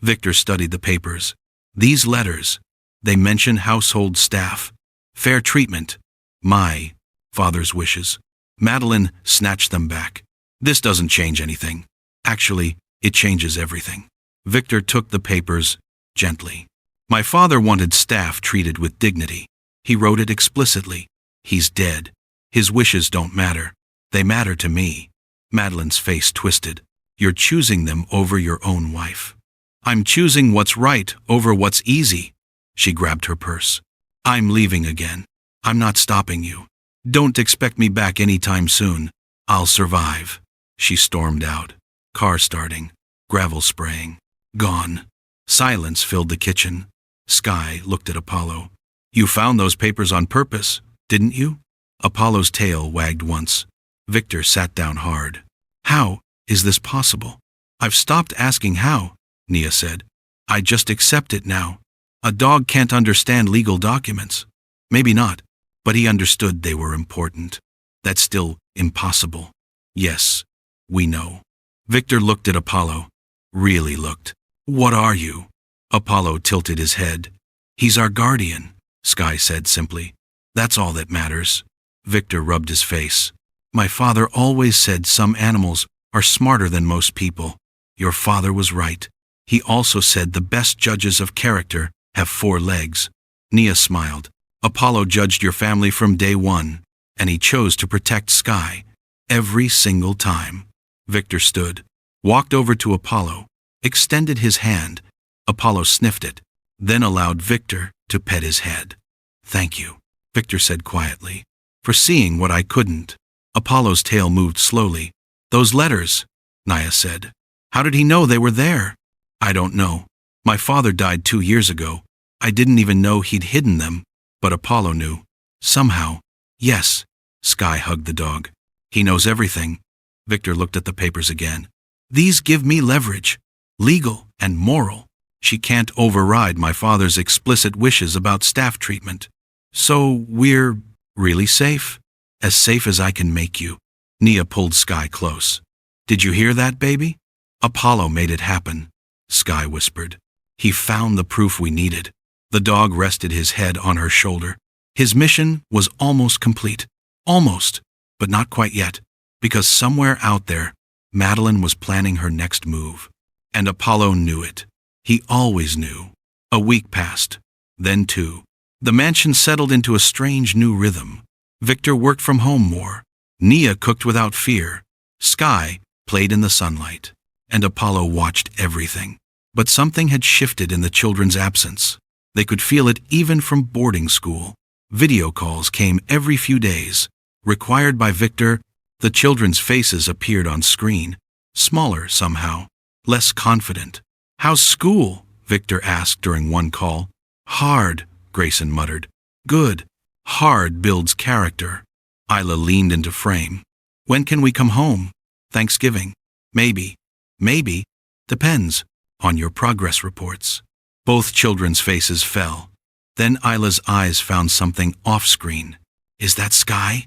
Victor studied the papers. These letters, they mention household staff, fair treatment, my father's wishes. Madeline snatched them back. This doesn't change anything. Actually, it changes everything. Victor took the papers gently. My father wanted staff treated with dignity. He wrote it explicitly. He's dead. His wishes don't matter. They matter to me. Madeline's face twisted. You're choosing them over your own wife. I'm choosing what's right over what's easy. She grabbed her purse. I'm leaving again. I'm not stopping you. Don't expect me back anytime soon. I'll survive. She stormed out. Car starting. Gravel spraying. Gone. Silence filled the kitchen. Sky looked at Apollo. You found those papers on purpose, didn't you? Apollo's tail wagged once. Victor sat down hard. How is this possible? I've stopped asking how, Nia said. I just accept it now. A dog can't understand legal documents. Maybe not, but he understood they were important. That's still impossible. Yes, we know. Victor looked at Apollo. Really looked. What are you? Apollo tilted his head. He's our guardian, Sky said simply. That's all that matters. Victor rubbed his face. My father always said some animals are smarter than most people. Your father was right. He also said the best judges of character have 4 legs. Nia smiled. Apollo judged your family from day one, and he chose to protect Sky. Every single time. Victor stood, walked over to Apollo, extended his hand. Apollo sniffed it, then allowed Victor to pet his head. Thank you, Victor said quietly, for seeing what I couldn't. Apollo's tail moved slowly. Those letters, Nia said. How did he know they were there? I don't know. My father died 2 years ago. I didn't even know he'd hidden them, but Apollo knew. Somehow. Yes. Sky hugged the dog. He knows everything. Victor looked at the papers again. These give me leverage, legal and moral. She can't override my father's explicit wishes about staff treatment. So we're really safe? As safe as I can make you. Nia pulled Sky close. Did you hear that, baby? Apollo made it happen, Sky whispered. He found the proof we needed. The dog rested his head on her shoulder. His mission was almost complete. Almost, but not quite yet, because somewhere out there, Madeline was planning her next move. And Apollo knew it. He always knew. A week passed. Then 2. The mansion settled into a strange new rhythm. Victor worked from home more. Nia cooked without fear. Sky played in the sunlight. And Apollo watched everything. But something had shifted in the children's absence. They could feel it even from boarding school. Video calls came every few days. Required by Victor, the children's faces appeared on screen. Smaller somehow. Less confident. How's school? Victor asked during one call. Hard, Grayson muttered. Good. Hard builds character. Isla leaned into frame. When can we come home? Thanksgiving. Maybe. Maybe. Depends on your progress reports. Both children's faces fell. Then Isla's eyes found something off-screen. Is that Sky?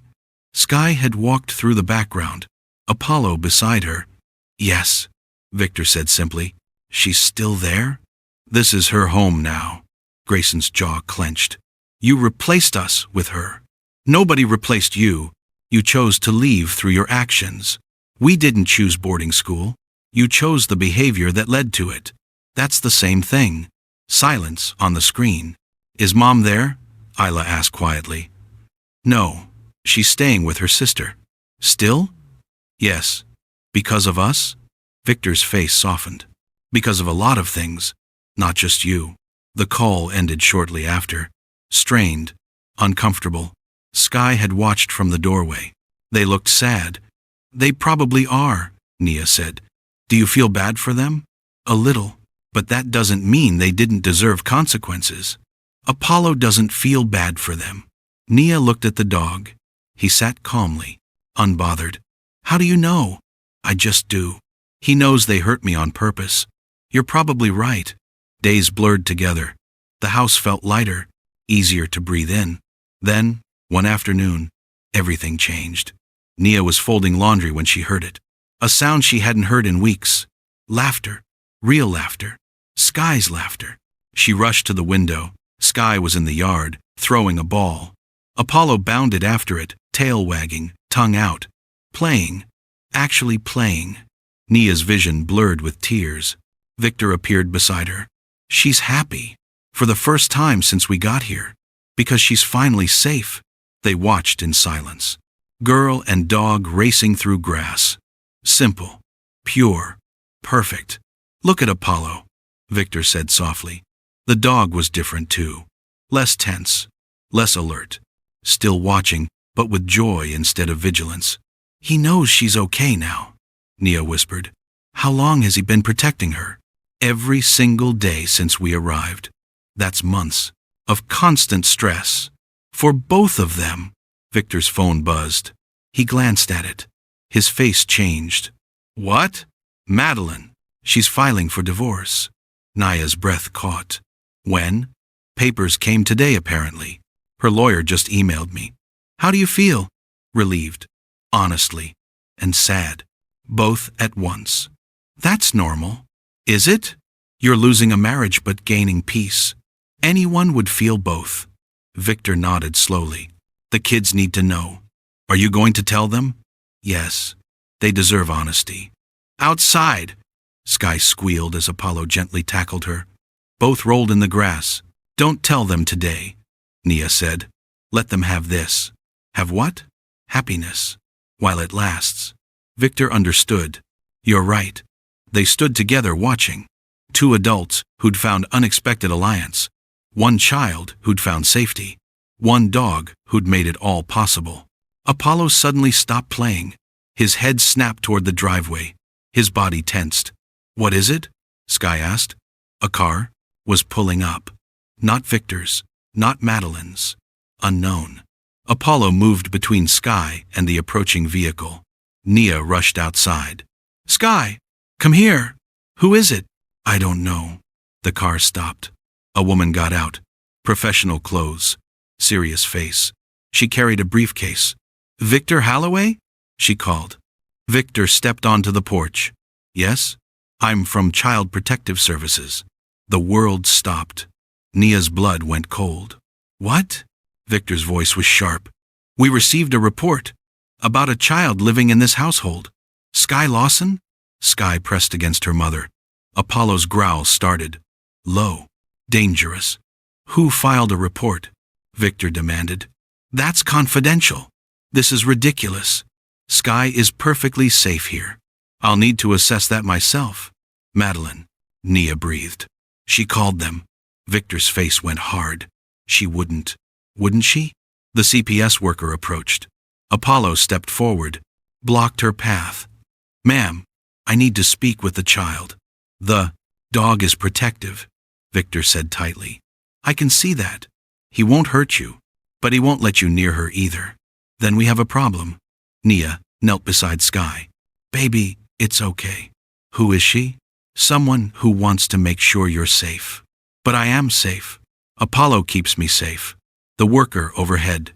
Sky had walked through the background. Apollo beside her. Yes, Victor said simply. She's still there? This is her home now. Grayson's jaw clenched. You replaced us with her. Nobody replaced you. You chose to leave through your actions. We didn't choose boarding school. You chose the behavior that led to it. That's the same thing. Silence on the screen. Is Mom there? Isla asked quietly. No, she's staying with her sister. Still? Yes. Because of us? Victor's face softened. Because of a lot of things, not just you. The call ended shortly after. Strained, uncomfortable, Sky had watched from the doorway. They looked sad. They probably are, Nia said. Do you feel bad for them? A little. But that doesn't mean they didn't deserve consequences. Apollo doesn't feel bad for them. Nia looked at the dog. He sat calmly, unbothered. How do you know? I just do. He knows they hurt me on purpose. You're probably right. Days blurred together. The house felt lighter, easier to breathe in. Then, one afternoon, everything changed. Nia was folding laundry when she heard it. A sound she hadn't heard in weeks. Laughter. Real laughter. Sky's laughter. She rushed to the window. Sky was in the yard, throwing a ball. Apollo bounded after it, tail wagging, tongue out. Playing. Actually playing. Nia's vision blurred with tears. Victor appeared beside her. She's happy. For the first time since we got here. Because she's finally safe. They watched in silence. Girl and dog racing through grass. Simple. Pure. Perfect. Look at Apollo, Victor said softly. The dog was different too. Less tense. Less alert. Still watching, but with joy instead of vigilance. He knows she's okay now, Nia whispered. How long has he been protecting her? Every single day since we arrived. That's months of constant stress. For both of them. Victor's phone buzzed. He glanced at it. His face changed. What? Madeline. She's filing for divorce. Nia's breath caught. When? Papers came today apparently. Her lawyer just emailed me. How do you feel? Relieved. Honestly. And sad. Both at once. That's normal. Is it? You're losing a marriage but gaining peace. Anyone would feel both. Victor nodded slowly. The kids need to know. Are you going to tell them? Yes. They deserve honesty. Outside! Sky squealed as Apollo gently tackled her. Both rolled in the grass. Don't tell them today, Nia said. Let them have this. Have what? Happiness. While it lasts. Victor understood. You're right. They stood together watching. Two adults who'd found unexpected alliance. One child who'd found safety. One dog who'd made it all possible. Apollo suddenly stopped playing. His head snapped toward the driveway. His body tensed. What is it? Sky asked. A car was pulling up. Not Victor's, not Madeline's. Unknown. Apollo moved between Sky and the approaching vehicle. Nia rushed outside. Sky! Come here! Who is it? I don't know. The car stopped. A woman got out. Professional clothes. Serious face. She carried a briefcase. Victor Holloway? She called. Victor stepped onto the porch. Yes? I'm from Child Protective Services. The world stopped. Nia's blood went cold. What? Victor's voice was sharp. We received a report about a child living in this household. Sky Lawson? Sky pressed against her mother. Apollo's growl started. Low. Dangerous. Who filed a report? Victor demanded. That's confidential. This is ridiculous. Sky is perfectly safe here. I'll need to assess that myself. Madeline. Nia breathed. She called them. Victor's face went hard. She wouldn't. Wouldn't she? The CPS worker approached. Apollo stepped forward, blocked her path. Ma'am, I need to speak with the child. The dog is protective, Victor said tightly. I can see that. He won't hurt you, but he won't let you near her either. Then we have a problem. Nia knelt beside Sky. Baby, it's okay. Who is she? Someone who wants to make sure you're safe. But I am safe. Apollo keeps me safe. The worker overhead.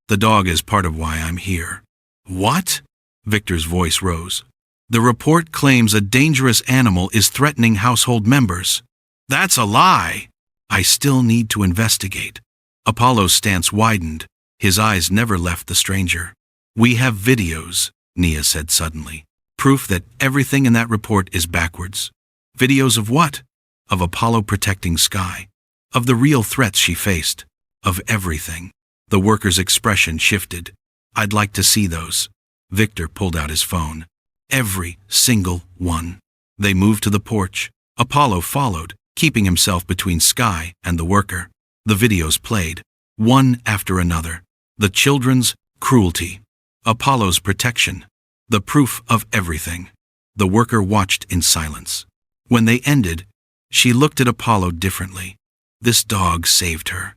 The dog is part of why I'm here. What? Victor's voice rose. The report claims a dangerous animal is threatening household members. That's a lie. I still need to investigate. Apollo's stance widened. His eyes never left the stranger. We have videos, Nia said suddenly. Proof that everything in that report is backwards. Videos of what? Of Apollo protecting Sky. Of the real threats she faced. Of everything. The worker's expression shifted. I'd like to see those. Victor pulled out his phone. Every single one. They moved to the porch. Apollo followed, keeping himself between Sky and the worker. The videos played, one after another. The children's cruelty. Apollo's protection. The proof of everything. The worker watched in silence. When they ended, she looked at Apollo differently. This dog saved her.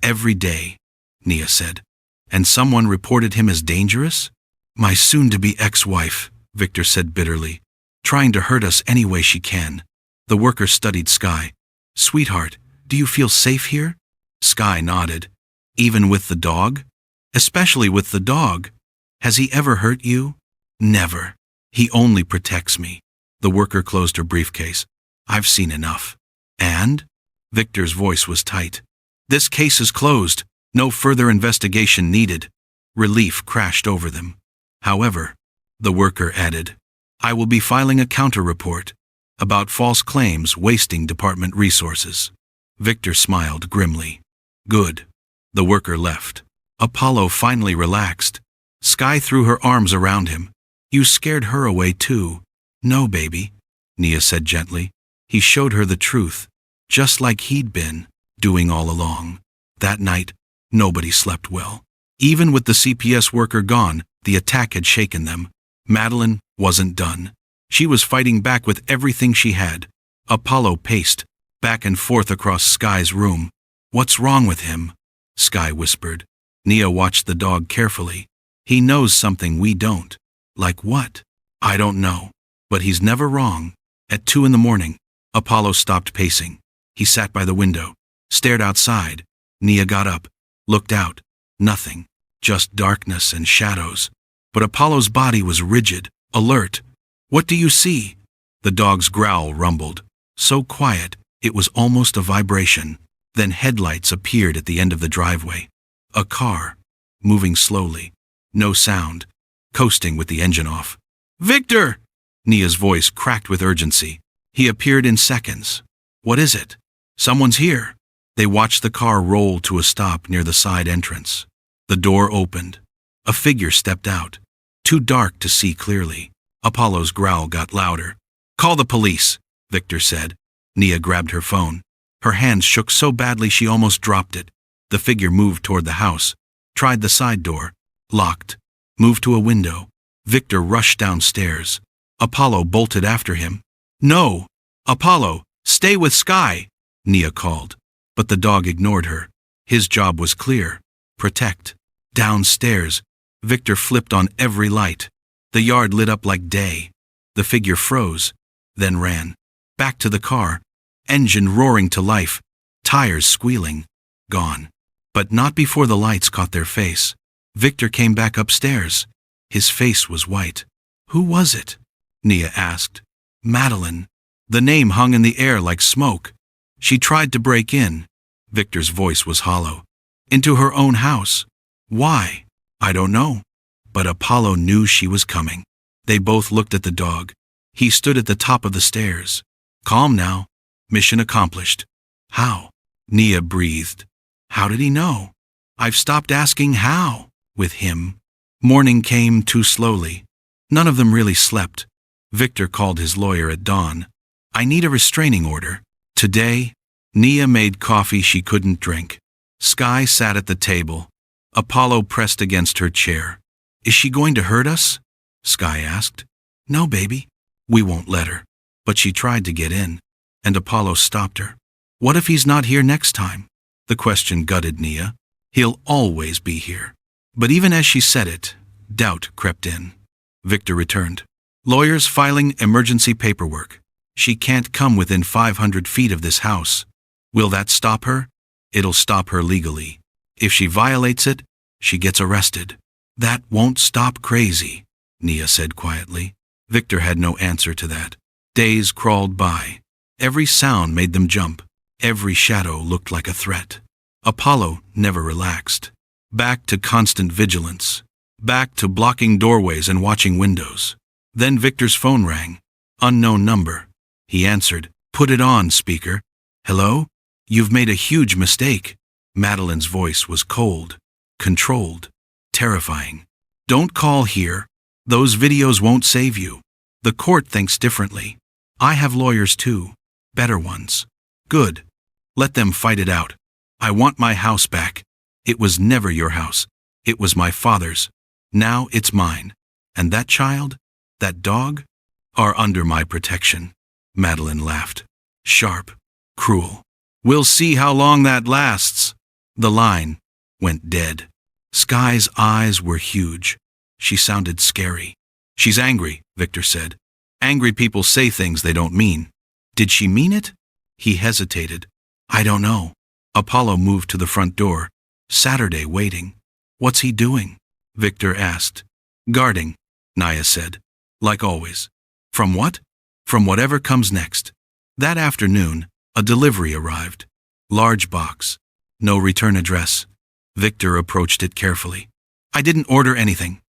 Every day, Nia said. And someone reported him as dangerous? My soon-to-be ex-wife, Victor said bitterly, trying to hurt us any way she can. The worker studied Sky. Sweetheart, do you feel safe here? Sky nodded. Even with the dog? Especially with the dog. Has he ever hurt you? Never. He only protects me. The worker closed her briefcase. I've seen enough. And? Victor's voice was tight. This case is closed. No further investigation needed. Relief crashed over them. However, the worker added, I will be filing a counter-report about false claims wasting department resources. Victor smiled grimly. Good. The worker left. Apollo finally relaxed. Sky threw her arms around him. You scared her away too. No, baby, Nia said gently. He showed her the truth, just like he'd been doing all along. That night, nobody slept well. Even with the CPS worker gone, the attack had shaken them. Madeline wasn't done. She was fighting back with everything she had. Apollo paced back and forth across Sky's room. What's wrong with him? Sky whispered. Nia watched the dog carefully. He knows something we don't. Like what? I don't know. But he's never wrong. At 2 a.m, Apollo stopped pacing. He sat by the window, stared outside. Nia got up, looked out. Nothing. Just darkness and shadows. But Apollo's body was rigid, alert. What do you see? The dog's growl rumbled. So quiet, it was almost a vibration. Then headlights appeared at the end of the driveway. A car, moving slowly. No sound. Coasting with the engine off. Victor! Nia's voice cracked with urgency. He appeared in seconds. What is it? Someone's here. They watched the car roll to a stop near the side entrance. The door opened. A figure stepped out. Too dark to see clearly. Apollo's growl got louder. Call the police, Victor said. Nia grabbed her phone. Her hands shook so badly she almost dropped it. The figure moved toward the house. Tried the side door. Locked. Moved to a window. Victor rushed downstairs. Apollo bolted after him. No! Apollo, stay with Sky! Nia called. But the dog ignored her. His job was clear. Protect. Downstairs, Victor flipped on every light. The yard lit up like day. The figure froze, then ran. Back to the car. Engine roaring to life. Tires squealing. Gone. But not before the lights caught their face. Victor came back upstairs. His face was white. Who was it? Nia asked. Madeline. The name hung in the air like smoke. She tried to break in. Victor's voice was hollow. Into her own house. Why? I don't know. But Apollo knew she was coming. They both looked at the dog. He stood at the top of the stairs. Calm now. Mission accomplished. How? Nia breathed. How did he know? I've stopped asking how. With him. Morning came too slowly. None of them really slept. Victor called his lawyer at dawn. I need a restraining order. Today, Nia made coffee she couldn't drink. Sky sat at the table. Apollo pressed against her chair. Is she going to hurt us? Sky asked. No, baby. We won't let her. But she tried to get in, and Apollo stopped her. What if he's not here next time? The question gutted Nia. He'll always be here. But even as she said it, doubt crept in. Victor returned. Lawyers filing emergency paperwork. She can't come within 500 feet of this house. Will that stop her? It'll stop her legally. If she violates it, she gets arrested. That won't stop Crazy, Nia said quietly. Victor had no answer to that. Days crawled by. Every sound made them jump. Every shadow looked like a threat. Apollo never relaxed. Back to constant vigilance. Back to blocking doorways and watching windows. Then Victor's phone rang. Unknown number. He answered. Put it on, speaker. Hello? You've made a huge mistake. Madeline's voice was cold, controlled, terrifying. Don't call here. Those videos won't save you. The court thinks differently. I have lawyers too. Better ones. Good. Let them fight it out. I want my house back. It was never your house. It was my father's. Now it's mine. And that child, that dog, are under my protection. Madeline laughed. Sharp. Cruel. We'll see how long that lasts. The line went dead. Sky's eyes were huge. She sounded scary. She's angry, Victor said. Angry people say things they don't mean. Did she mean it? He hesitated. I don't know. Apollo moved to the front door. Saturday waiting. What's he doing? Victor asked. Guarding, Naya said. Like always. From what? From whatever comes next. That afternoon, a delivery arrived. Large box. No return address. Victor approached it carefully. I didn't order anything.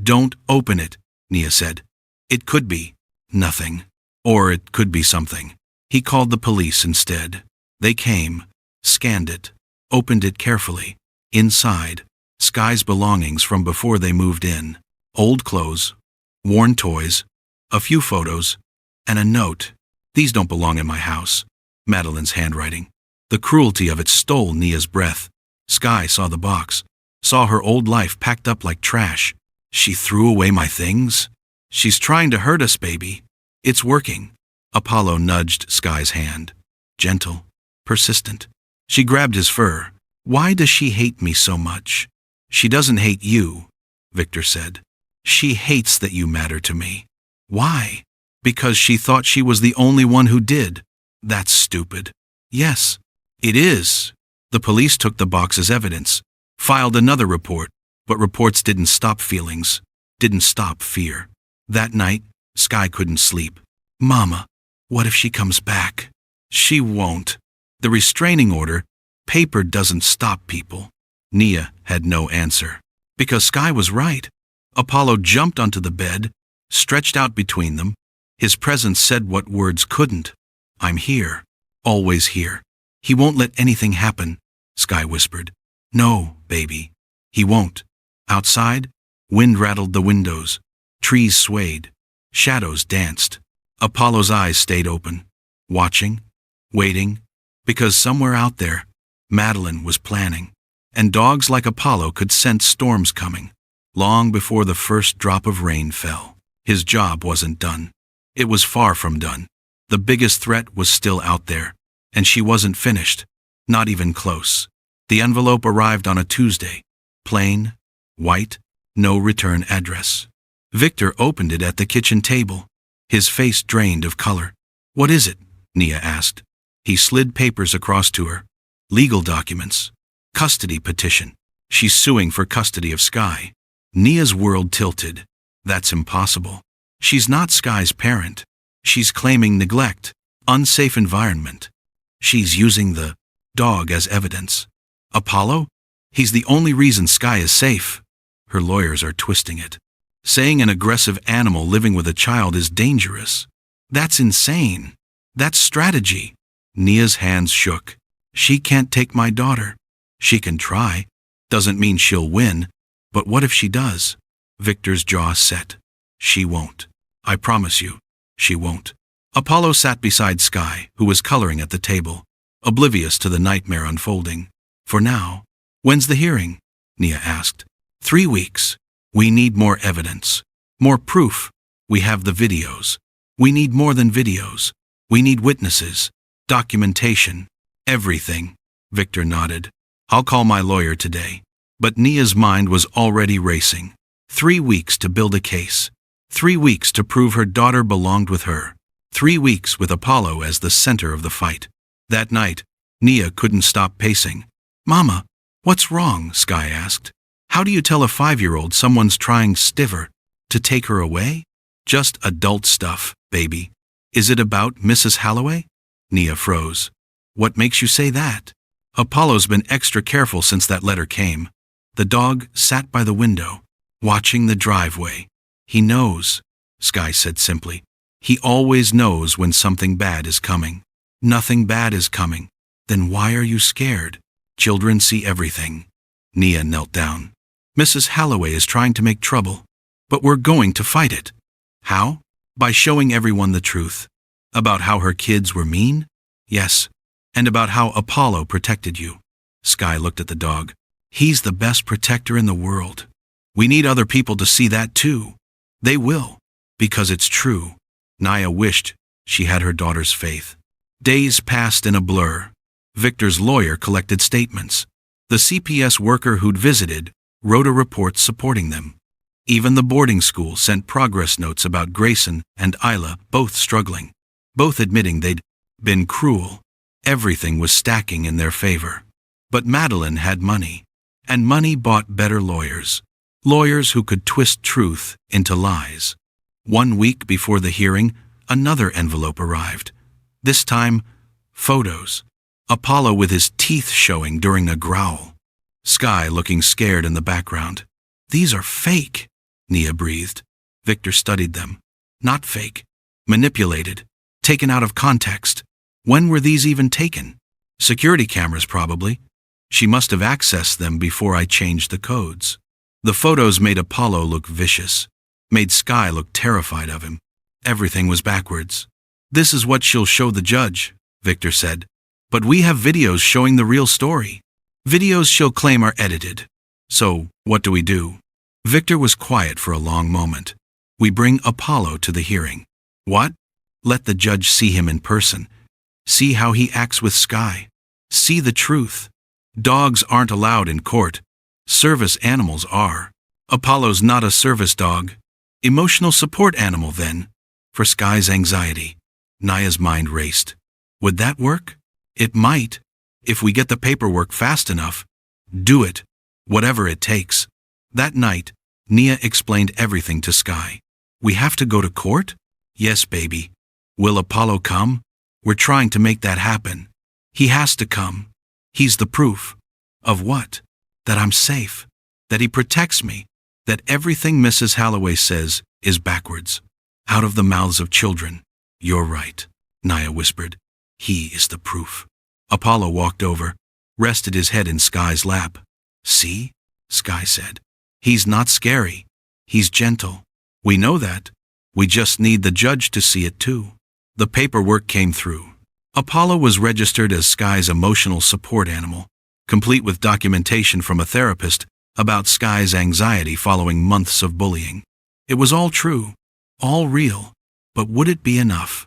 Don't open it, Nia said. It could be nothing. Or it could be something. He called the police instead. They came, scanned it, opened it carefully. Inside, Sky's belongings from before they moved in. Old clothes, worn toys, a few photos, and a note. These don't belong in my house. Madeline's handwriting. The cruelty of it stole Nia's breath. Sky saw the box, saw her old life packed up like trash. She threw away my things? She's trying to hurt us, baby. It's working. Apollo nudged Sky's hand. Gentle, persistent. She grabbed his fur. Why does she hate me so much? She doesn't hate you, Victor said. She hates that you matter to me. Why? Because she thought she was the only one who did. That's stupid. Yes, it is. The police took the box as evidence, filed another report, but reports didn't stop feelings, didn't stop fear. That night, Sky couldn't sleep. Mama, what if she comes back? She won't. The restraining order, paper doesn't stop people. Nia had no answer. Because Sky was right. Apollo jumped onto the bed, stretched out between them. His presence said what words couldn't. I'm here. Always here. He won't let anything happen, Sky whispered. No, baby. He won't. Outside, wind rattled the windows. Trees swayed. Shadows danced. Apollo's eyes stayed open, watching, waiting, because somewhere out there, Madeline was planning. And dogs like Apollo could sense storms coming, long before the first drop of rain fell. His job wasn't done. It was far from done. The biggest threat was still out there, and she wasn't finished, not even close. The envelope arrived on a Tuesday. Plain, white, no return address. Victor opened it at the kitchen table. His face drained of color. What is it? Nia asked. He slid papers across to her. Legal documents. Custody petition. She's suing for custody of Sky. Nia's world tilted. That's impossible. She's not Sky's parent. She's claiming neglect, unsafe environment. She's using the dog as evidence. Apollo? He's the only reason Sky is safe. Her lawyers are twisting it. Saying an aggressive animal living with a child is dangerous. That's insane. That's strategy. Nia's hands shook. She can't take my daughter. She can try. Doesn't mean she'll win. But what if she does? Victor's jaw set. She won't. I promise you, she won't. Apollo sat beside Sky, who was coloring at the table, oblivious to the nightmare unfolding. For now. When's the hearing? Nia asked. 3 weeks. We need more evidence. More proof. We have the videos. We need more than videos. We need witnesses. Documentation. Everything. Victor nodded. I'll call my lawyer today. But Nia's mind was already racing. 3 weeks to build a case. 3 weeks to prove her daughter belonged with her. 3 weeks with Apollo as the center of the fight. That night, Nia couldn't stop pacing. Mama, what's wrong? Sky asked. How do you tell a 5-year-old someone's trying stiver to take her away? Just adult stuff, baby. Is it about Mrs. Halloway? Nia froze. What makes you say that? Apollo's been extra careful since that letter came. The dog sat by the window, watching the driveway. He knows, Sky said simply. He always knows when something bad is coming. Nothing bad is coming. Then why are you scared? Children see everything. Nia knelt down. Mrs. Halloway is trying to make trouble, but we're going to fight it. How? By showing everyone the truth. About how her kids were mean, Yes. And about how Apollo protected you. Sky looked at the dog. He's the best protector in the world. We need other people to see that too. They will. Because it's true. Naya wished she had her daughter's faith. Days passed in a blur. Victor's lawyer collected statements. The CPS worker who'd visited wrote a report supporting them. Even the boarding school sent progress notes about Grayson and Isla, both struggling, both admitting they'd been cruel. Everything was stacking in their favor. But Madeline had money, and money bought better lawyers. Lawyers who could twist truth into lies. 1 week before the hearing, another envelope arrived. This time, photos. Apollo with his teeth showing during a growl. Sky looking scared in the background. These are fake, Nia breathed. Victor studied them. Not fake. Manipulated. Taken out of context. When were these even taken? Security cameras, probably. She must have accessed them before I changed the codes. The photos made Apollo look vicious. Made Sky look terrified of him. Everything was backwards. This is what she'll show the judge, Victor said. But we have videos showing the real story. Videos she'll claim are edited. So, what do we do? Victor was quiet for a long moment. We bring Apollo to the hearing. What? Let the judge see him in person. See how he acts with Sky. See the truth. Dogs aren't allowed in court. Service animals are. Apollo's not a service dog. Emotional support animal then. For Sky's anxiety. Naya's mind raced. Would that work? It might. If we get the paperwork fast enough. Do it. Whatever it takes. That night, Nia explained everything to Sky. We have to go to court? Yes, baby. Will Apollo come? We're trying to make that happen. He has to come. He's the proof. Of what? That I'm safe. That he protects me. That everything Mrs. Halloway says is backwards. Out of the mouths of children. You're right, Nia whispered. He is the proof. Apollo walked over, rested his head in Sky's lap. See? Sky said. He's not scary. He's gentle. We know that. We just need the judge to see it too. The paperwork came through. Apollo was registered as Sky's emotional support animal, complete with documentation from a therapist about Sky's anxiety following months of bullying. It was all true, all real, but would it be enough?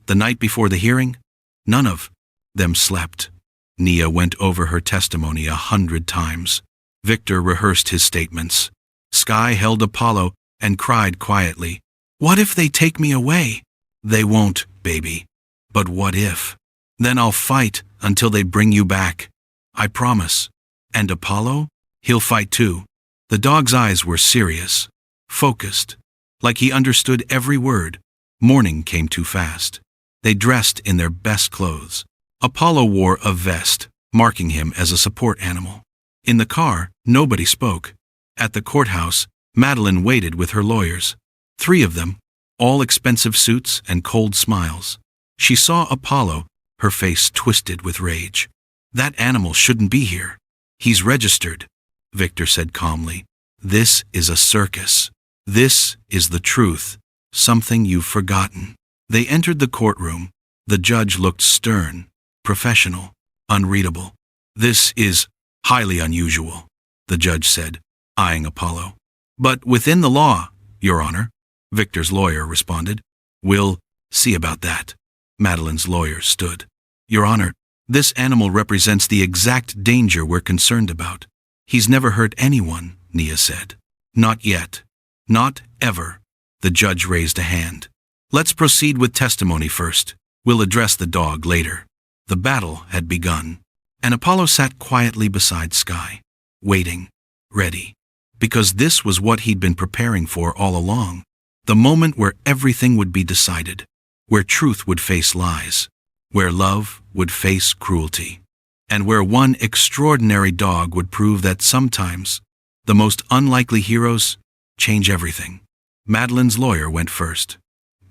The night before the hearing, none of them slept. Nia went over her testimony 100 times. Victor rehearsed his statements. Sky held Apollo and cried quietly. What if they take me away? They won't, baby. But what if? Then I'll fight until they bring you back. I promise. And Apollo? He'll fight too. The dog's eyes were serious, focused, like he understood every word. Morning came too fast. They dressed in their best clothes. Apollo wore a vest, marking him as a support animal. In the car, nobody spoke. At the courthouse, Madeline waited with her lawyers. 3 of them, all expensive suits and cold smiles. She saw Apollo, her face twisted with rage. That animal shouldn't be here. He's registered, Victor said calmly. This is a circus. This is the truth, something you've forgotten. They entered the courtroom. The judge looked stern, professional, unreadable. This is highly unusual, the judge said, eyeing Apollo. But within the law, Your Honor, Victor's lawyer responded. We'll see about that. Madeline's lawyer stood. Your Honor, this animal represents the exact danger we're concerned about. He's never hurt anyone, Nia said. Not yet. Not ever. The judge raised a hand. Let's proceed with testimony first. We'll address the dog later. The battle had begun, and Apollo sat quietly beside Sky, waiting, ready, because this was what he'd been preparing for all along, the moment where everything would be decided, where truth would face lies, where love would face cruelty, and where one extraordinary dog would prove that sometimes the most unlikely heroes change everything. Madeline's lawyer went first.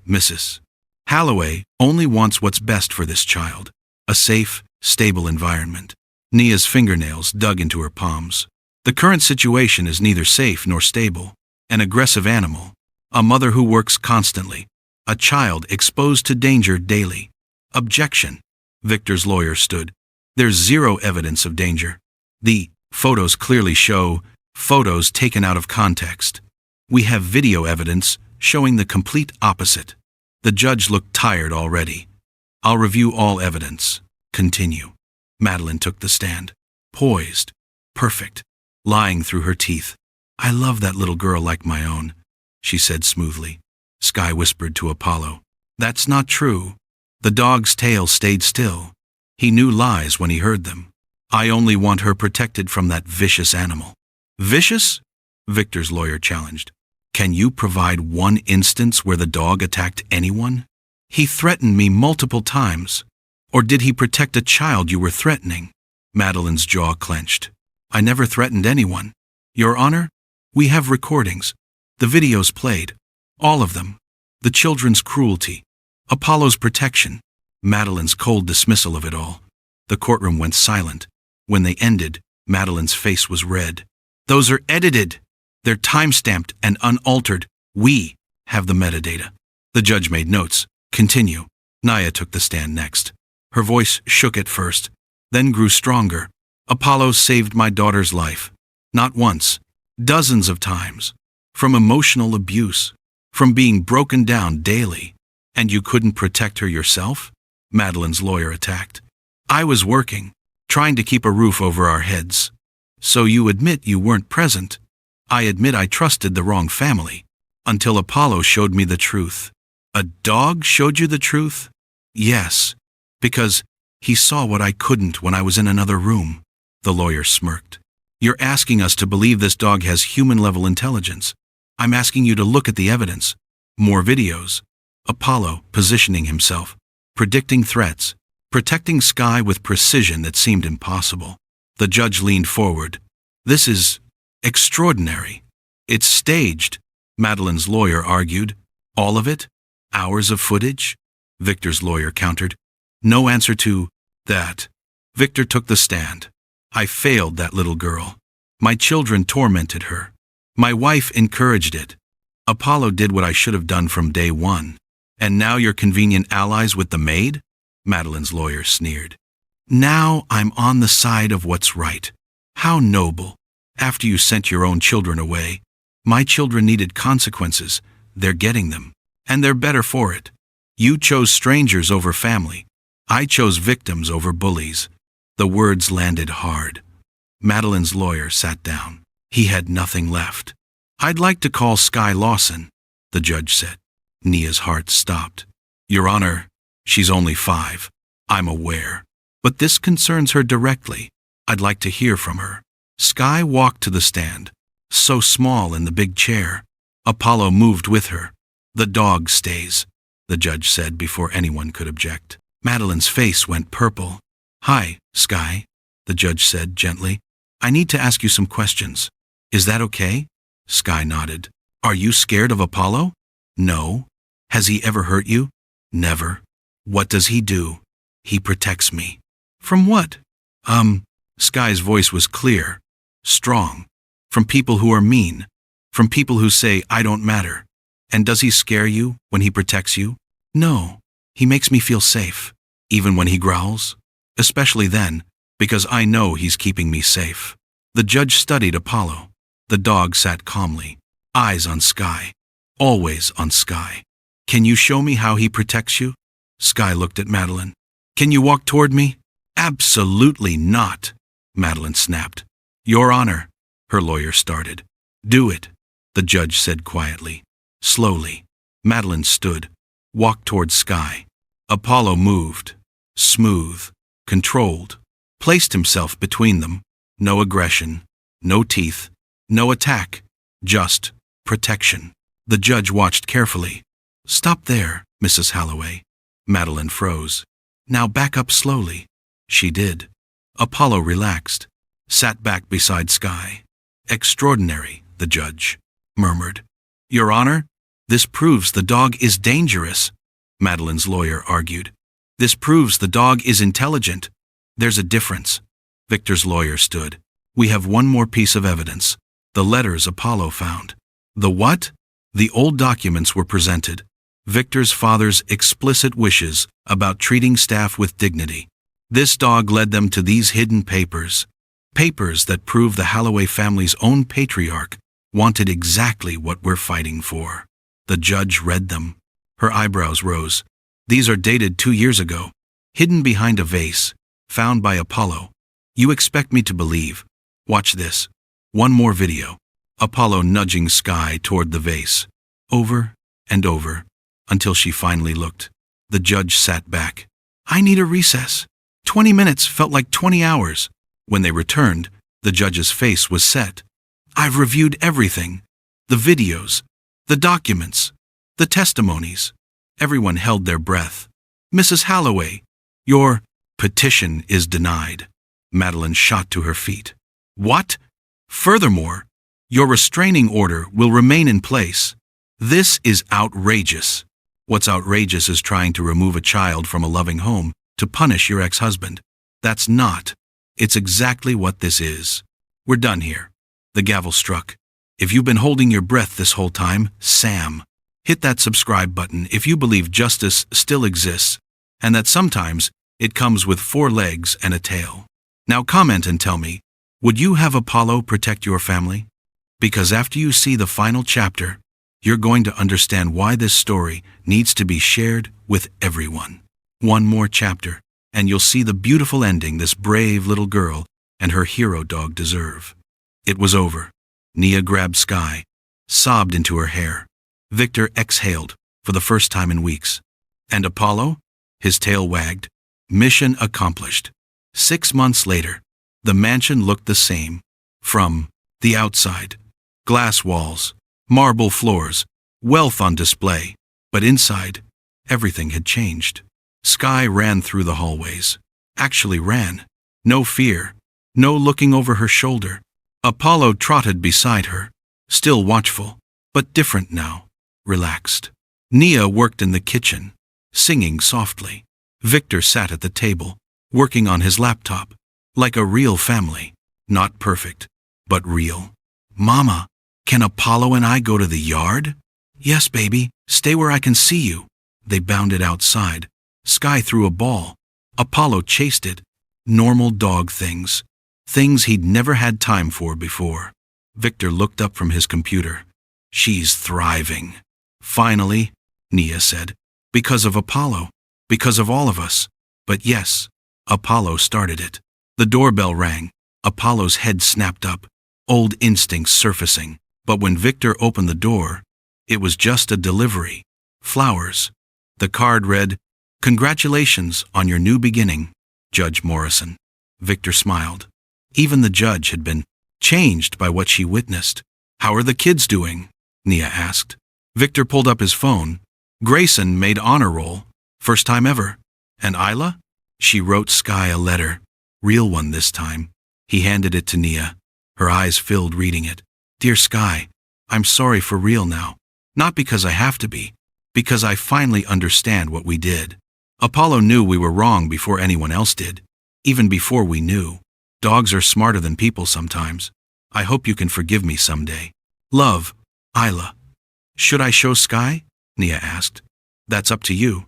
Mrs. Halloway only wants what's best for this child, a safe, stable environment. Nia's fingernails dug into her palms. The current situation is neither safe nor stable. An aggressive animal, a mother who works constantly, a child exposed to danger daily. Objection. Victor's lawyer stood. There's zero evidence of danger. The photos clearly show photos taken out of context. We have video evidence showing the complete opposite. The judge looked tired already. I'll review all evidence. Continue. Madeline took the stand. Poised. Perfect. Lying through her teeth. I love that little girl like my own, she said smoothly. Sky whispered to Apollo. That's not true. The dog's tail stayed still. He knew lies when he heard them. I only want her protected from that vicious animal. Vicious? Victor's lawyer challenged. Can you provide one instance where the dog attacked anyone? He threatened me multiple times. Or did he protect a child you were threatening? Madeline's jaw clenched. I never threatened anyone. Your Honor, we have recordings. The videos played. All of them. The children's cruelty. Apollo's protection. Madeline's cold dismissal of it all. The courtroom went silent. When they ended, Madeline's face was red. Those are edited. They're time-stamped and unaltered. We have the metadata. The judge made notes. Continue. Naya took the stand next. Her voice shook at first, then grew stronger. Apollo saved my daughter's life. Not once. Dozens of times. From emotional abuse. From being broken down daily. And you couldn't protect her yourself? Madeline's lawyer attacked. I was working, trying to keep a roof over our heads. So you admit you weren't present. I admit I trusted the wrong family. Until Apollo showed me the truth. A dog showed you the truth? Yes. Because he saw what I couldn't when I was in another room. The lawyer smirked. You're asking us to believe this dog has human-level intelligence. I'm asking you to look at the evidence. More videos. Apollo positioning himself, predicting threats, protecting Sky with precision that seemed impossible. The judge leaned forward. This is extraordinary. It's staged, Madeline's lawyer argued. All of it? Hours of footage? Victor's lawyer countered. No answer to that. Victor took the stand. I failed that little girl. My children tormented her. My wife encouraged it. Apollo did what I should have done from day one. And now you're convenient allies with the maid? Madeline's lawyer sneered. Now I'm on the side of what's right. How noble. After you sent your own children away. My children needed consequences. They're getting them. And they're better for it. You chose strangers over family. I chose victims over bullies. The words landed hard. Madeline's lawyer sat down. He had nothing left. I'd like to call Sky Lawson, the judge said. Nia's heart stopped. Your Honor, she's only 5. I'm aware. But this concerns her directly. I'd like to hear from her. Sky walked to the stand. So small in the big chair. Apollo moved with her. The dog stays, the judge said before anyone could object. Madeline's face went purple. Hi, Sky, the judge said gently. I need to ask you some questions. Is that okay? Sky nodded. Are you scared of Apollo? No. Has he ever hurt you? Never. What does he do? He protects me. From what? Sky's voice was clear, strong. From people who are mean. From people who say, I don't matter. And does he scare you when he protects you? No. He makes me feel safe. Even when he growls? Especially then, because I know he's keeping me safe. The judge studied Apollo. The dog sat calmly, eyes on Sky. Always on Sky. Can you show me how he protects you? Sky looked at Madeline. Can you walk toward me? Absolutely not, Madeline snapped. Your Honor, her lawyer started. Do it, the judge said quietly. Slowly. Madeline stood, walked toward Sky. Apollo moved. Smooth. Controlled. Placed himself between them. No aggression. No teeth. No attack. Just protection. The judge watched carefully. Stop there, Mrs. Halloway. Madeline froze. Now back up slowly. She did. Apollo relaxed. Sat back beside Sky. Extraordinary, the judge murmured. Your Honor, this proves the dog is dangerous, Madeline's lawyer argued. This proves the dog is intelligent. There's a difference. Victor's lawyer stood. We have one more piece of evidence. The letters Apollo found. The what? The old documents were presented. Victor's father's explicit wishes about treating staff with dignity. This dog led them to these hidden papers. Papers that prove the Holloway family's own patriarch wanted exactly what we're fighting for. The judge read them. Her eyebrows rose. These are dated 2 years ago, hidden behind a vase, found by Apollo. You expect me to believe? Watch this. One more video. Apollo nudging Sky toward the vase. Over and over, until she finally looked. The judge sat back. I need a recess. 20 minutes felt like 20 hours. When they returned, the judge's face was set. I've reviewed everything. The videos, the documents, the testimonies. Everyone held their breath. Mrs. Holloway, your petition is denied. Madeline shot to her feet. What? Furthermore, your restraining order will remain in place. This is outrageous. What's outrageous is trying to remove a child from a loving home to punish your ex-husband. That's not. It's exactly what this is. We're done here. The gavel struck. If you've been holding your breath this whole time, Sam, hit that subscribe button if you believe justice still exists, and that sometimes it comes with 4 legs and a tail. Now comment and tell me, would you have Apollo protect your family? Because after you see the final chapter, you're going to understand why this story needs to be shared with everyone. One more chapter, and you'll see the beautiful ending this brave little girl and her hero dog deserve. It was over. Nia grabbed Sky, sobbed into her hair. Victor exhaled for the first time in weeks. And Apollo? His tail wagged. Mission accomplished. 6 months later, the mansion looked the same. From the outside, glass walls, marble floors, wealth on display. But inside, everything had changed. Sky ran through the hallways. Actually ran. No fear. No looking over her shoulder. Apollo trotted beside her, still watchful, but different now, relaxed. Nia worked in the kitchen, singing softly. Victor sat at the table, working on his laptop, like a real family. Not perfect, but real. Mama, can Apollo and I go to the yard? Yes, baby, stay where I can see you. They bounded outside. Sky threw a ball. Apollo chased it. Normal dog things. Things he'd never had time for before. Victor looked up from his computer. She's thriving. Finally, Nia said. Because of Apollo. Because of all of us. But yes, Apollo started it. The doorbell rang. Apollo's head snapped up. Old instincts surfacing. But when Victor opened the door, it was just a delivery. Flowers. The card read, Congratulations on your new beginning, Judge Morrison. Victor smiled. Even the judge had been changed by what she witnessed. How are the kids doing? Nia asked. Victor pulled up his phone. Grayson made honor roll. First time ever. And Isla? She wrote Sky a letter. Real one this time. He handed it to Nia. Her eyes filled reading it. Dear Sky, I'm sorry for real now. Not because I have to be. Because I finally understand what we did. Apollo knew we were wrong before anyone else did. Even before we knew. Dogs are smarter than people sometimes. I hope you can forgive me someday. Love, Isla. Should I show Sky? Nia asked. That's up to you.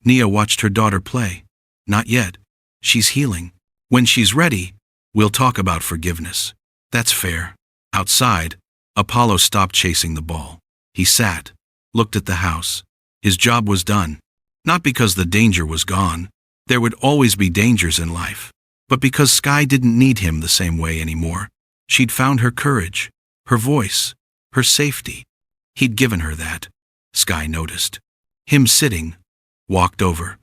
Nia watched her daughter play. Not yet. She's healing. When she's ready, we'll talk about forgiveness. That's fair. Outside, Apollo stopped chasing the ball. He sat, looked at the house. His job was done. Not because the danger was gone. There would always be dangers in life. But because Sky didn't need him the same way anymore. She'd found her courage, her voice, her safety. He'd given her that. Sky noticed. Him sitting, walked over,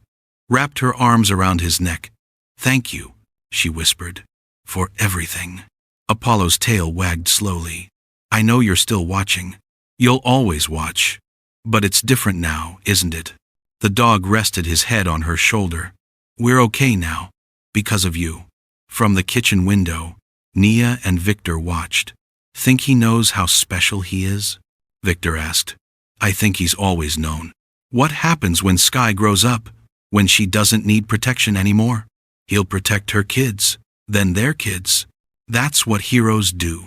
wrapped her arms around his neck. Thank you, she whispered, for everything. Apollo's tail wagged slowly. I know you're still watching. You'll always watch. But it's different now, isn't it? The dog rested his head on her shoulder. We're okay now. Because of you. From the kitchen window, Nia and Victor watched. Think he knows how special he is? Victor asked. I think he's always known. What happens when Sky grows up? When she doesn't need protection anymore? He'll protect her kids, then their kids. That's what heroes do.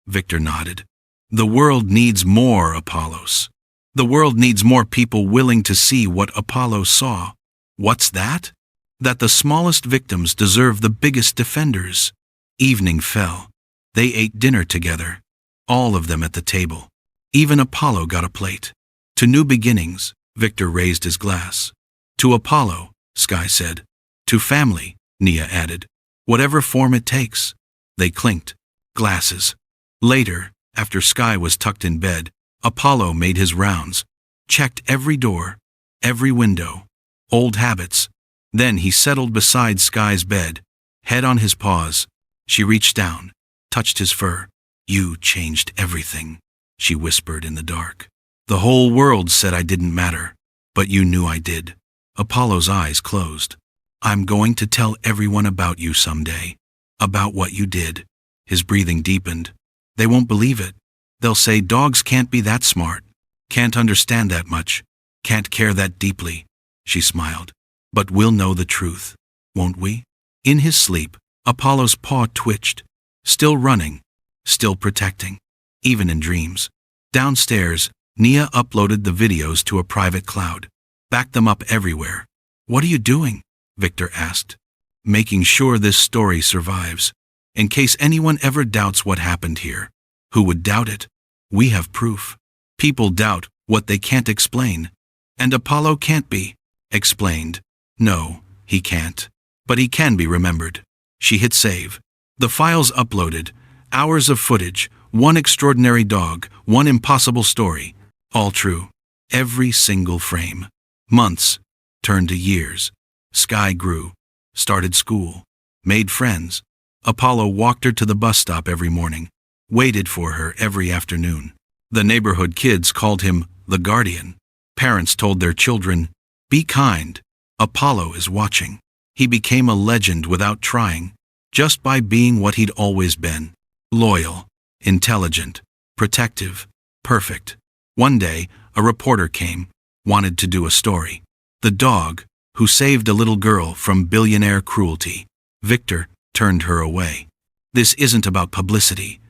Victor nodded. The world needs more Apollos. The world needs more people willing to see what Apollo saw. What's that? that the smallest victims deserve the biggest defenders. Evening fell. They ate dinner together, all of them at the table. Even Apollo got a plate. To new beginnings, Victor raised his glass. To Apollo, Sky said. To family, Nia added. Whatever form it takes. They clinked glasses. Later, after Sky was tucked in bed, Apollo made his rounds, checked every door, every window. Old habits. Then he settled beside Sky's bed, head on his paws. She reached down, touched his fur. You changed everything, she whispered in the dark. The whole world said I didn't matter, but you knew I did. Apollo's eyes closed. I'm going to tell everyone about you someday. About what you did. His breathing deepened. They won't believe it. They'll say dogs can't be that smart, can't understand that much, can't care that deeply. She smiled. But we'll know the truth, won't we? In his sleep, Apollo's paw twitched, still running, still protecting, even in dreams. Downstairs, Nia uploaded the videos to a private cloud, backed them up everywhere. What are you doing? Victor asked. Making sure this story survives, in case anyone ever doubts what happened here. Who would doubt it? We have proof. People doubt what they can't explain. And Apollo can't be explained. No, he can't. But he can be remembered. She hit save. The files uploaded. Hours of footage. One extraordinary dog. One impossible story. All true. Every single frame. Months turned to years. Sky grew. Started school. Made friends. Apollo walked her to the bus stop every morning. Waited for her every afternoon. The neighborhood kids called him the guardian. Parents told their children, be kind. Apollo is watching. He became a legend without trying, just by being what he'd always been. Loyal, intelligent, protective, perfect. One day, a reporter came, wanted to do a story. The dog, who saved a little girl from billionaire cruelty. Victor turned her away. This isn't about publicity.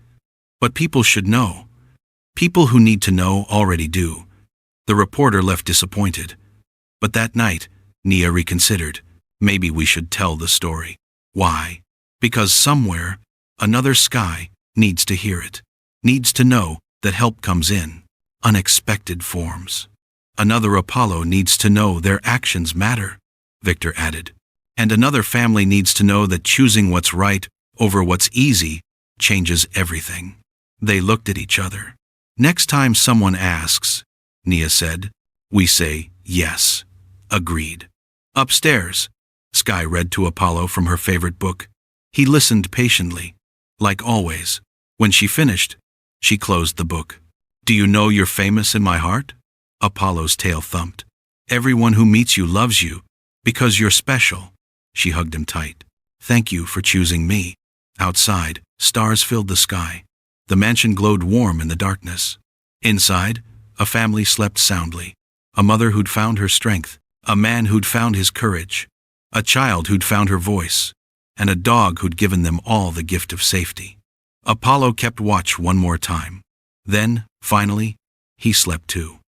But people should know. People who need to know already do. The reporter left disappointed. But that night, Nia reconsidered. Maybe we should tell the story. Why? Because somewhere, another Sky needs to hear it. Needs to know that help comes in unexpected forms. Another Apollo needs to know their actions matter, Victor added. And another family needs to know that choosing what's right over what's easy changes everything. They looked at each other. Next time someone asks, Nia said, we say yes. Agreed. Upstairs, Sky read to Apollo from her favorite book. He listened patiently. Like always, when she finished, she closed the book. Do you know you're famous in my heart? Apollo's tail thumped. Everyone who meets you loves you, because you're special. She hugged him tight. Thank you for choosing me. Outside, stars filled the sky. The mansion glowed warm in the darkness. Inside, a family slept soundly. A mother who'd found her strength, a man who'd found his courage, a child who'd found her voice, and a dog who'd given them all the gift of safety. Apollo kept watch one more time. Then, finally, he slept too.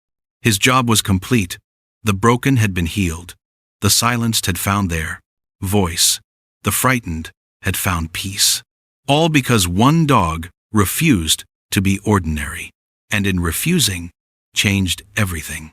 His job was complete. The broken had been healed. The silenced had found their voice. The frightened had found peace. All because one dog refused to be ordinary, and in refusing, changed everything.